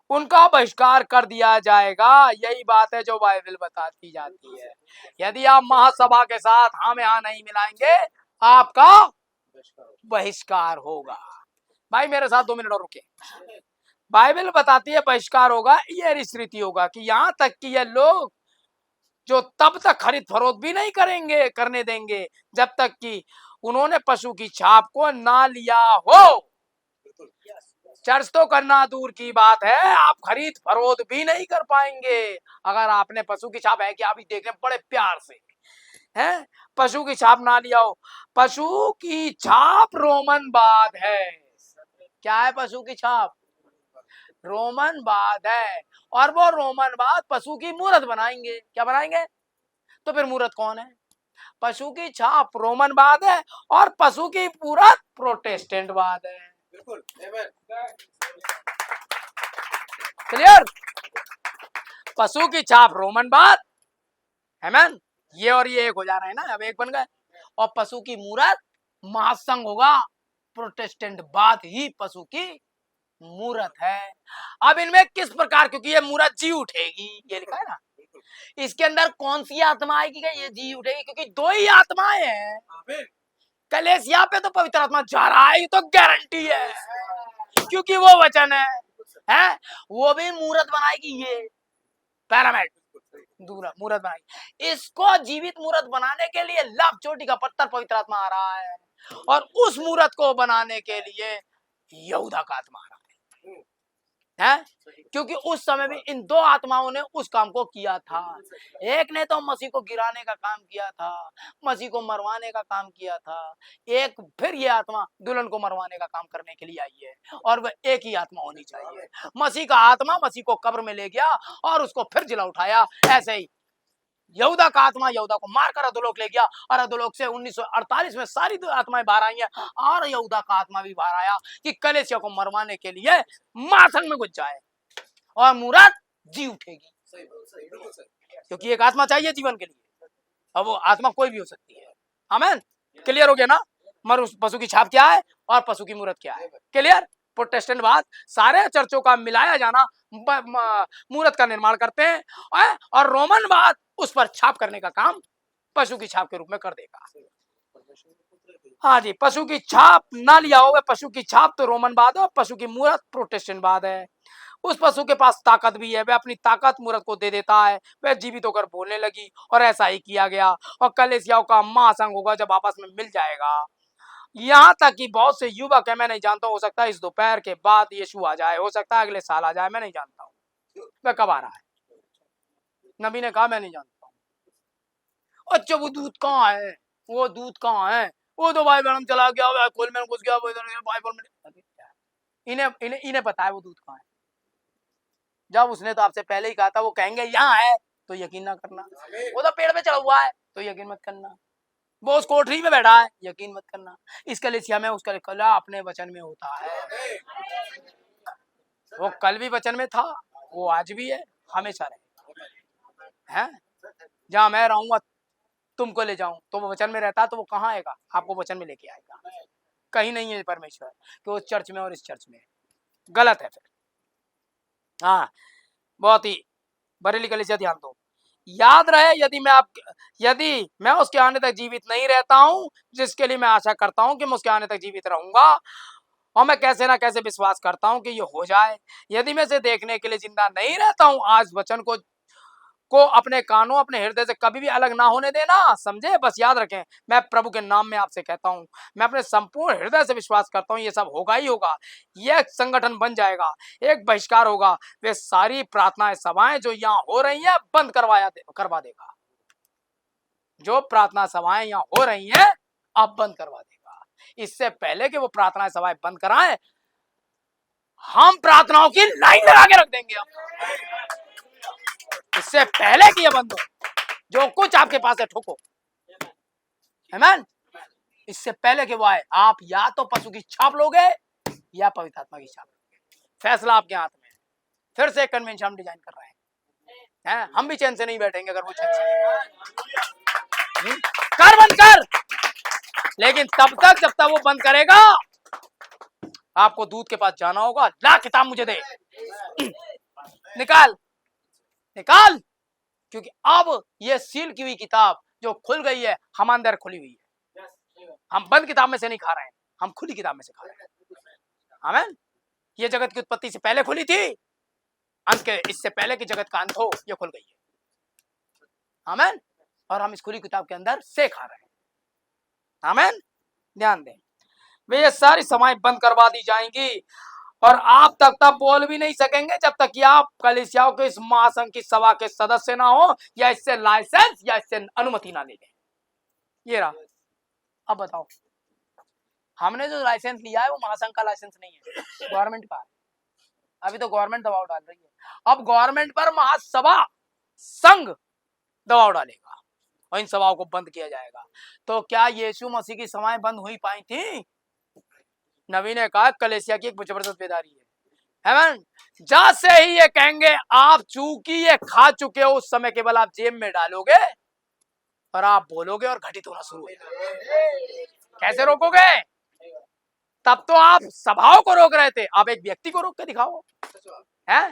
उनका बहिष्कार कर दिया जाएगा। यही बात है जो बाइबल बताती जाती है। यदि आप महासभा के साथ हाँ में हाँ नहीं मिलाएंगे, आपका बहिष्कार होगा। भाई मेरे साथ 2 मिनट और रुके। बाइबल बताती है बहिष्कार होगा, ये रीति होगा कि यहां तक कि ये लोग जो तब तक खरीद फरोख्त भी नहीं करेंगे, करने देंगे, जब तक कि उन्होंने पशु की छाप को ना लिया हो। चर्च तो करना दूर की बात है, आप खरीद फरोख्त भी नहीं कर पाएंगे अगर आपने पशु की छाप, है कि आप ही देख रहे हैं बड़े प्यार से, है, पशु की छाप ना लिया हो। पशु की छाप रोमनवाद है। क्या है पशु की छाप? रोमनवाद है। और वो रोमनवाद पशु की मूरत बनाएंगे। क्या बनाएंगे? तो फिर मूरत कौन है? पशु की छाप रोमनवाद है और पशु की मूरत प्रोटेस्टेंटवाद है। बिल्कुल। क्लियर। पशु की छाप रोमनवाद, आमेन, ये और ये एक हो जा रहे हैं ना, अब एक बन गए। और पशु की मूरत महासंघ होगा, प्रोटेस्टेंट बाद ही पशु की मूरत है। अब इनमें किस प्रकार, क्योंकि ये मूरत जी उठेगी, ये लिखा है ना, इसके अंदर कौन सी आत्मा आएगी कि ये जी उठेगी, क्योंकि दो ही आत्माएं हैं। कलेसिया पे तो पवित्र आत्मा जा रहा है, ये तो गारंटी है, क्योंकि वो वचन है, वो भी मूरत बनाएगी, ये पैरामिड दूरा मूरत बनाएगी। इसको जीवित मूरत बनाने के लिए लाभ चोटी का पत्थर पवित्र आत्मा आ रहा है, और उस मूरत को बनाने के लिए यहूदा का आत्मा आ रहा है, क्योंकि उस समय भी इन दो आत्माओं ने उस काम को किया था। एक ने तो मसीह को गिराने का काम किया था, मसीह को मरवाने का काम किया था, एक फिर ये आत्मा दुल्हन को मरवाने का काम करने के लिए आई है, और वह एक ही आत्मा होनी चाहिए। मसीह का आत्मा मसीह को कब्र में ले गया और उसको फिर जिला उठाया, ऐसे ही यहूदा का आत्मा यहूदा को मारकर अधोलोक ले गया, और अधोलोक से 1948 में सारी दो आत्माएं बाहर आई हैं, और यहूदा का आत्मा भी बाहर आया कि कलेसिया को मरवाने के लिए महासंघ में घुस जाए और मूरत जी उठेगी, क्योंकि एक आत्मा चाहिए जीवन के लिए, अब वो आत्मा कोई भी हो सकती है। आमेन, क्लियर हो गया ना। मर पशु की छाप क्या है और पशु की मूरत क्या है, क्लियर। प्रोटेस्टेंट बाद सारे चर्चों का मिलाया जाना मूरत का निर्माण करते हैं, और रोमन बाद उस पर छाप करने का काम पशु की छाप के रूप में कर देगा। हाँ जी, पशु की छाप ना लिया होगा, पशु की छाप तो रोमन बाद है, पशु की मूरत प्रोटेस्टेंट बाद है। उस पशु के पास ताकत भी है, वह अपनी ताकत मूरत को दे देता है, वह जीवित होकर बोलने लगी, और ऐसा ही किया गया। और कलेसियाओं का महासंघ होगा जब आपस में मिल जाएगा। यहाँ तक कि बहुत से युवक है, मैं नहीं जानता, हो सकता है इस दोपहर के बाद यीशु आ जाए, हो सकता है अगले साल आ जाए, मैं नहीं जानता हूँ वह कब आ रहा है। नबी ने कहा मैं नहीं जानता हूँ। अच्छा वो दूध कहाँ है, वो दूध कहाँ है, वो तो भाई मैडम चला गया, वह खोल में घुस गया, वो इधर बाइबल में। इन्हें पता है वो दूध कहाँ है, जब उसने तो आपसे पहले ही कहा था। वो कहेंगे यहाँ है तो यकीन ना करना, वो तो पेड़ पे चढ़ा हुआ है तो यकीन मत करना, वो उस कोठरी में बैठा है यकीन मत करना। इसके लिए में उसका कला अपने वचन में होता है, वो कल भी वचन में था, वो आज भी है, हमेशा रहे हैं। जहाँ मैं रहूंगा तुमको ले जाऊं, तो वो वचन में रहता तो वो कहाँ आएगा, आपको वचन में लेके आएगा। कहीं नहीं है परमेश्वर कि वो चर्च में और इस चर्च में, गलत है फिर। हाँ, बहुत ही बरेली कलीसिया ध्यान दो, याद रहे, यदि मैं उसके आने तक जीवित नहीं रहता हूं, जिसके लिए मैं आशा करता हूं कि मैं उसके आने तक जीवित रहूंगा, और मैं कैसे ना कैसे विश्वास करता हूं कि ये हो जाए, यदि मैं इसे देखने के लिए जिंदा नहीं रहता हूं, आज वचन को अपने कानों अपने हृदय से कभी भी अलग ना होने देना, समझे। बस याद रखें, मैं प्रभु के नाम में आपसे कहता हूं, मैं अपने संपूर्ण हृदय से विश्वास करता हूं ये सब होगा ही होगा। यह एक संगठन बन जाएगा, एक बहिष्कार होगा, वे सारी प्रार्थनाएं सभाएं जो यहाँ हो रही हैं बंद करवा देगा। जो प्रार्थना सभाएं यहाँ हो रही हैं अब बंद करवा देगा। इससे पहले कि वो प्रार्थना सभाएं बंद कराएं, हम प्रार्थनाओं की लाइन लगा के रख देंगे। इससे पहले कि ये बंद हो, जो कुछ आपके पास है ठोको, आमीन। इससे पहले कि वो आए, आप या तो पशु की छाप लोगे या पवित्र आत्मा की छाप लोगे, फैसला आपके हाथ में। फिर से कन्वेंशन हम डिजाइन कर रहे हैं, हम भी चैन से नहीं बैठेंगे अगर वो चैन से कर बंद कर, लेकिन तब तक जब तक वो बंद करेगा आपको दूध के पास जाना होगा, ला किताब मुझे दे, निकाल, क्योंकि अब ये सील की हुई किताब जो खुल गई है, हम अंदर खुली हुई है। हम बंद किताब में से नहीं खा रहे हैं, हम खुली किताब में से खा रहे हैं। आमीन। ये जगत की उत्पत्ति से पहले खुली थी, अंत के इससे पहले कि जगत का अंत हो ये खुल गई है। आमीन। और हम इस खुली किताब के अंदर से खा रहे हैं। आमीन। ध्यान दें, वे ये सारी समाएं बंद करवा दी जाएंगी, और आप तब बोल भी नहीं सकेंगे जब तक कि आप कलीसियाओं के इस महासंघ की सभा के सदस्य ना हो, या इससे लाइसेंस या इससे अनुमति ना ले लें। ये रहा। अब बताओ, हमने जो लाइसेंस लिया है वो महासंघ का लाइसेंस नहीं है, गवर्नमेंट का है। अभी तो गवर्नमेंट दबाव डाल रही है, अब गवर्नमेंट पर महासभा संघ दबाव डालेगा और इन सभाओं को बंद किया जाएगा। तो क्या यीशु मसीह की सभाएं बंद हुई पाई थी? नबी ने कहा कलीसिया की एक जबरदस्त बेदारी है, आमेन। जहां से ही ये कहेंगे आप चूंकि ये खा चुके हो, उस समय केवल आप जेब में डालोगे और आप बोलोगे और घटित होना शुरू हो जाएगा। कैसे रोकोगे? तब तो आप स्वभाव को रोक रहे थे, आप एक व्यक्ति को रोक के दिखाओ। है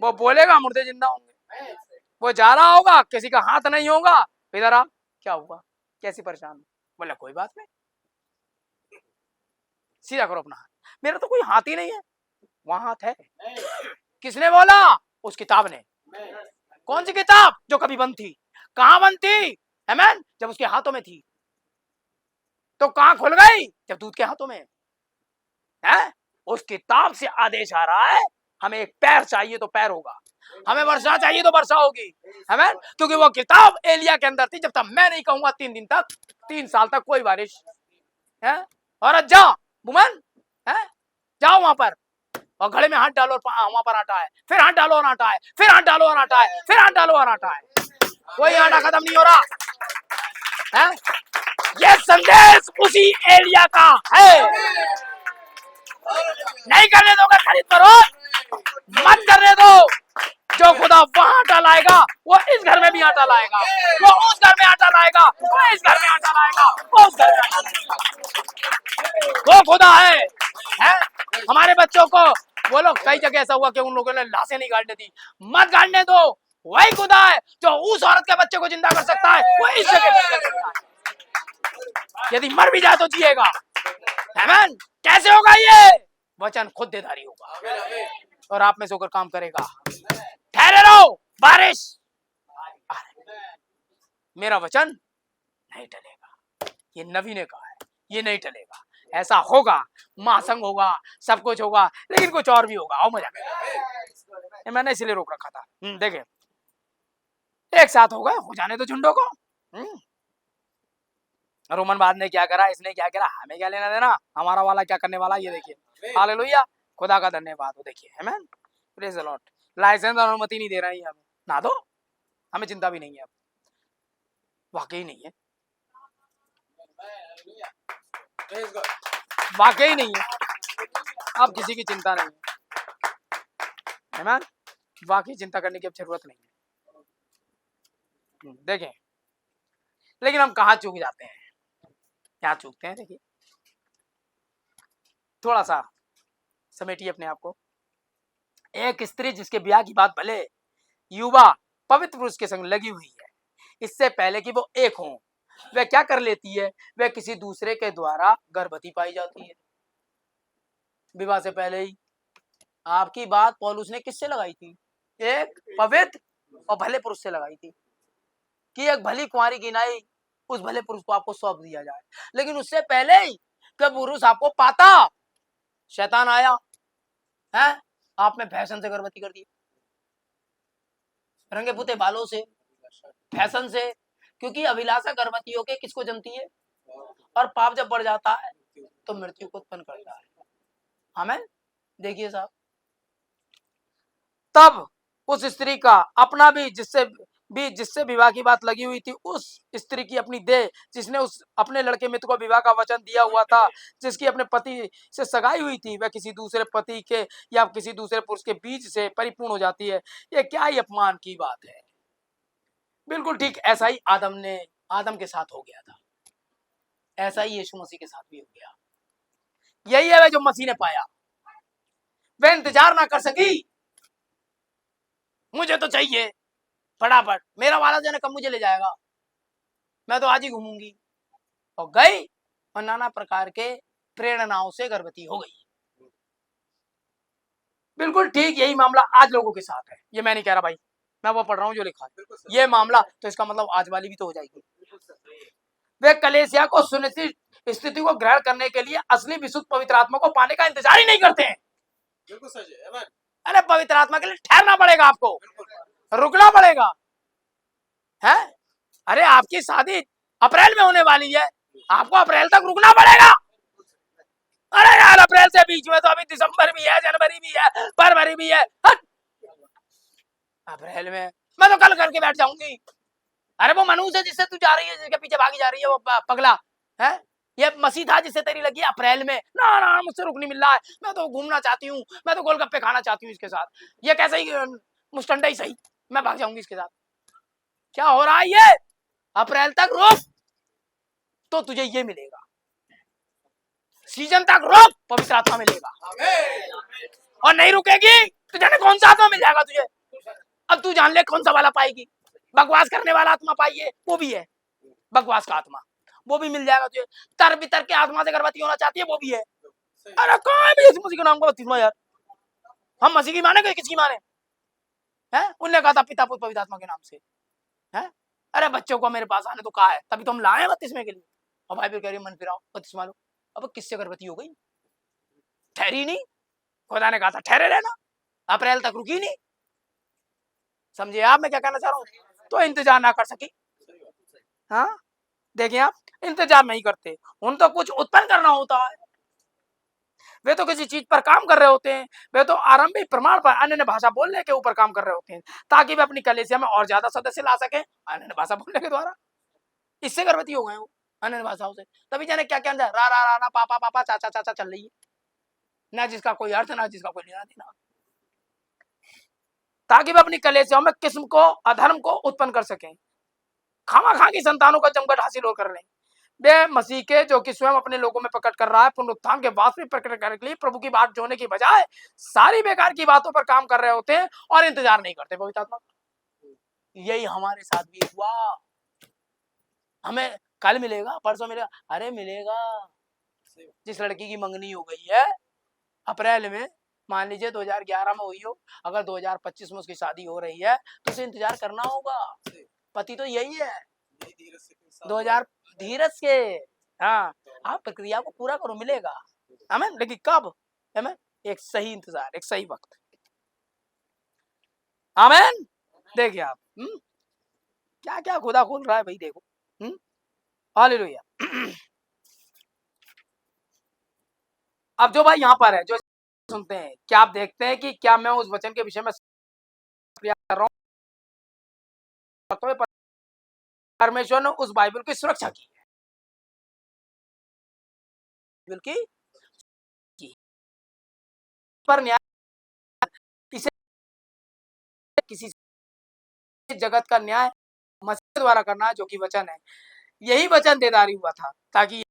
वो बोलेगा मुर्दे जिंदा होंगे, वो जा रहा होगा, किसी का हाथ नहीं होगा, इधर आप क्या हुआ, कैसी परेशान, बोला कोई बात नहीं, सीधा करो अपना हाथ। मेरा तो कोई हाथ ही नहीं है, वहां हाथ है। किसने बोला? उस किताब ने। कौन सी किताब? जो कभी बंद थी। कहां बंद थी? आमेन। जब उसके हाथों में थी। तो कहां खुल गई? जब दूध के हाथों में है। उस किताब से आदेश आ रहा है, हमें एक पैर चाहिए तो पैर होगा, हमें वर्षा चाहिए तो वर्षा होगी। आमेन। क्योंकि वो किताब एलिया के अंदर थी, जब तक मैं नहीं कहूंगा 3 दिन तक, 3 साल तक कोई बारिश है। और जा वुमन है, जाओ वहां पर और घड़े में हाथ डालो और वहां पर आटा है, फिर हाथ डालो और आटा है, फिर हाथ डालो और आटा है, फिर हाथ डालो और आटा है, कोई आटा खत्म नहीं हो रहा है। ये संदेश उसी एलिया का है। नहीं करने दोगे खरीद करो, मत करने दो। जो खुदा वहां आटा लाएगा, वो इस घर में भी आटा लाएगा, वो उस घर में आटा लाएगा, वो इस घर में आटा लाएगा, वो उस घर में आटा लाएगा। वो खुदा है? हमारे बच्चों को वो लोग, कई जगह ऐसा हुआ कि उन लोगों ने लाशें नहीं गाड़ने दी, मत गाड़ने दो। वही खुदा है जो उस औरत के बच्चे को जिंदा कर सकता है, वो इस जगह पर कर सकता है। यदि मर भी जाए तो जिएगा। आमेन। कैसे होगा ये? वचन खुद देधारी होगा और आप में से होकर काम करेगा। ठहरे रहो, बारिश आ रही। मेरा वचन नहीं टलेगा, ये नबी ने कहा है, ये नहीं टलेगा। ऐसा होगा, महासंग होगा, सब कुछ होगा, लेकिन कुछ और भी होगा। आओ मजा करें। मैंने इसलिए रोक रखा था। देखे एक साथ होगा, हो जाने तो झुंडों को। रोमन बाद ने क्या करा, इसने क्या करा, हमें क्या लेना देना, हमारा वाला क्या करने वाला, ये देखिए। हालेलुया, खुदा का धन्यवाद हो। देखिए आमेन, प्रेज द लॉर्ड। लाइसेंस और अनुमति नहीं दे रहा है हमें, ना दो, हमें चिंता भी नहीं है, अब वाकई नहीं है, वाकई नहीं है, अब किसी की चिंता नहीं है। आमेन। वाकई चिंता करने की अब जरूरत नहीं है। देखें, लेकिन हम कहाँ चूक जाते हैं, क्या चूकते हैं? देखिए थोड़ा सा समेटिए अपने आप को। एक स्त्री जिसके ब्याह की बात भले युवा पवित्र पुरुष के संग लगी हुई है, इससे पहले कि वो एक हो, वह क्या कर लेती है? वह किसी दूसरे के द्वारा गर्भवती पाई जाती है। विवाह से पहले ही। आपकी बात पौलुस ने किससे लगाई थी? एक पवित्र और भले पुरुष से लगाई थी कि एक भली कुंवारी गिनाई, उस भले पुरुष को आपको सौंप दिया जाए। लेकिन उससे पहले ही कि पुरुष आपको पाता, शैतान आया है, आप में फैशन से गर्भवती कर दी, रंगे पुते बालों से, फैशन से। क्योंकि अभिलाषा गर्भवती होकर किसको जन्मती है? और पाप जब बढ़ जाता है तो मृत्यु को उत्पन्न करता है। हमें देखिए साहब, तब उस स्त्री का अपना भी जिससे विवाह की बात लगी हुई थी, उस स्त्री की अपनी देह, जिसने उस अपने लड़के मित्र को विवाह का वचन दिया हुआ था, जिसकी अपने पति से सगाई हुई थी, वह किसी दूसरे पति के या किसी दूसरे पुरुष के बीच से परिपूर्ण हो जाती है। यह क्या ही अपमान की बात है। बिल्कुल ठीक ऐसा ही आदम के साथ हो गया था, ऐसा ही यीशु मसीह के साथ भी हो गया। यही है वह जो मसीह ने पाया। वह इंतजार ना कर सकी, मुझे तो चाहिए फटाफट, मेरा वाला जो है कब मुझे ले जाएगा, मैं तो आज ही घूमूंगी। और गई और नाना प्रकार के प्रेरणाओं से गर्भवती हो गई। बिल्कुल ठीक यही मामला आज लोगों के साथ है। ये मैं नहीं कह रहा भाई, मैं वो पढ़ रहा हूँ जो लिखा है ये मामला, तो इसका मतलब आज वाली भी तो हो जाएगी। वे कलेसिया को सुनिश्चित स्थिति को ग्रहण करने के लिए असली विशुद्ध पवित्र आत्मा को पाने का इंतजार ही नहीं करते हैं। बिल्कुल सही है। अरे पवित्र आत्मा के लिए ठहरना पड़ेगा, आपको रुकना पड़ेगा है। अरे आपकी शादी अप्रैल में होने वाली है, आपको अप्रैल तक रुकना पड़ेगा। अरे यार अप्रैल से बीच में तो अभी दिसंबर भी है, जनवरी भी है, फरवरी भी है। अप्रैल में मैं तो कल करके बैठ जाऊंगी। अरे वो मनुष्य है जिससे तू जा रही है, जिसके पीछे भागी जा रही है, वो पगला है, ये मसीह था जिससे तेरी लगी अप्रैल में, ना ना मुझसे रुक नहीं मिल रहा है, मैं तो घूमना चाहती हूँ, मैं तो गोलगप्पे खाना चाहती हूँ इसके साथ, ये कैसे ही मुस्टंडा ही सही, मैं भाग जाऊंगी इसके साथ। क्या हो रहा है ये? अप्रैल तक रुक तो तुझे ये मिलेगा, सीजन तक रुक पवित्र आत्मा मिलेगा, और नहीं रुकेगी तो जाने कौन सा आत्मा मिल जाएगा तुझे। अब तू जान ले कौन सा वाला पाएगी। बकवास करने वाला आत्मा पाइए, वो भी है, बकवास का आत्मा वो भी मिल जाएगा तुझे। तर बितर के आत्मा से गर्भवती होना चाहती है, वो भी है। अरे कौन भी इस मसीह के नाम का बपतिस्मा यार, हम मसीह की माने कि किसकी माने हैं? उनने कहा था पिता पुत्र पवित्र आत्मा के नाम से हैं। अरे बच्चों को मेरे पास आने तो कहा है, तभी तो हम लाए बपतिस्मे के लिए। और भाई कह रही मन फिराओ बपतिस्मा लो। अब किससे गर्भवती हो गई? ठहरी नहीं, खुदा ने कहा था ठहरे रहना, अप्रैल तक रुकी नहीं। समझे आप मैं क्या कहना चाह रहा हूँ? तो इंतजार ना कर सकी। हाँ देखिए आप इंतजार नहीं करते, उन तो कुछ उत्पन्न करना होता है, वे तो किसी चीज पर काम कर रहे होते हैं, वे तो आरंभिक प्रमाण पर अन्य भाषा बोलने के ऊपर काम कर रहे होते हैं, ताकि वे अपनी कलीसिया में और ज्यादा सदस्य ला सके अन्य भाषा बोलने के द्वारा। इससे गर्भवती हो गए वो अन्य भाषाओं से, तभी जाने क्या क्या रा रा रा रा पापा पापा चाचा चाचा चल रही है, ना जिसका कोई अर्थ ना जिसका कोई लेना देना, ताकि वे अपनी कलीसियाओं में किस्म को अधर्म को उत्पन्न कर सकें, खामा खा की संतानों का जमघट हासिल कर लें। वे मसीह के जो कि स्वयं अपने लोगों में प्रकट कर रहा है, पुनरुत्थान के वास्तविक प्रकट करने के लिए प्रभु की बात जोड़ने की बजाय सारी बेकार की बातों पर काम कर रहे होते हैं और इंतजार नहीं करते पवित्र आत्मा। यही हमारे साथ भी हुआ। हमें कल मिलेगा परसों मिलेगा, अरे मिलेगा। जिस लड़की की मंगनी हो गई है अप्रैल में, मान लीजिए 2011 में हुई हो, अगर 2025 में उसकी शादी हो रही है तो उसे इंतजार करना होगा। पति तो यही है 2000 धीरज से। हाँ आप प्रक्रिया को पूरा करो, मिलेगा हमें, लेकिन कब? हमें एक सही इंतजार, एक सही वक्त। आमेन। देखिए आप क्या क्या खुदा खोल रहा है भाई, देखो। हालेलुया। अब जो भाई यहाँ पर है जो सुनते हैं, क्या आप देखते हैं कि क्या मैं उस वचन के विषय में प्रयास कर रहा हूँ? परमेश्वर ने उस बाइबल की सुरक्षा की है, बाइबल की पर न्याय इसे किसी जगत का न्याय मसीह द्वारा करना जो कि वचन है, यही वचन देदारी हुआ था ताकि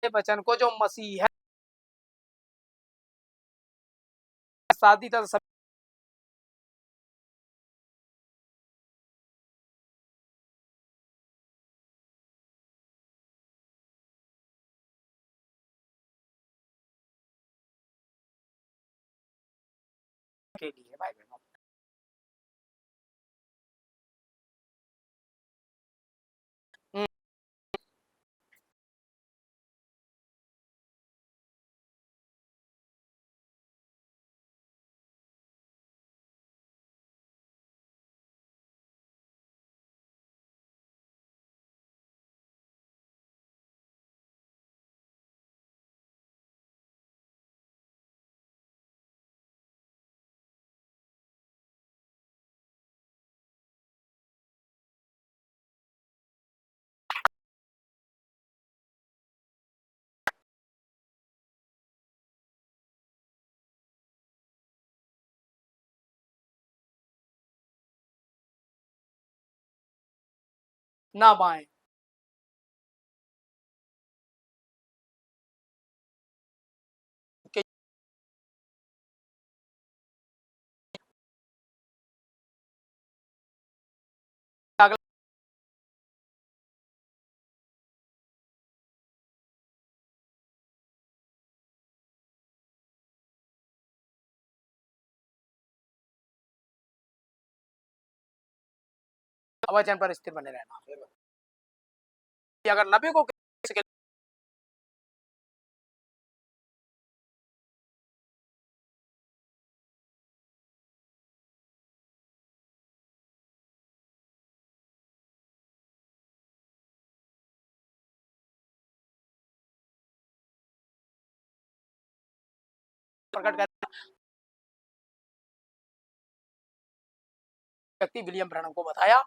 है वचन को जो मसीह है शादी तक सब के लिए भाई बहनों। ना बाएं। अगला वचन पर स्थिर बने रहना। अगर 90 को प्रकट कर व्यक्ति विलियम ब्रैनम को बताया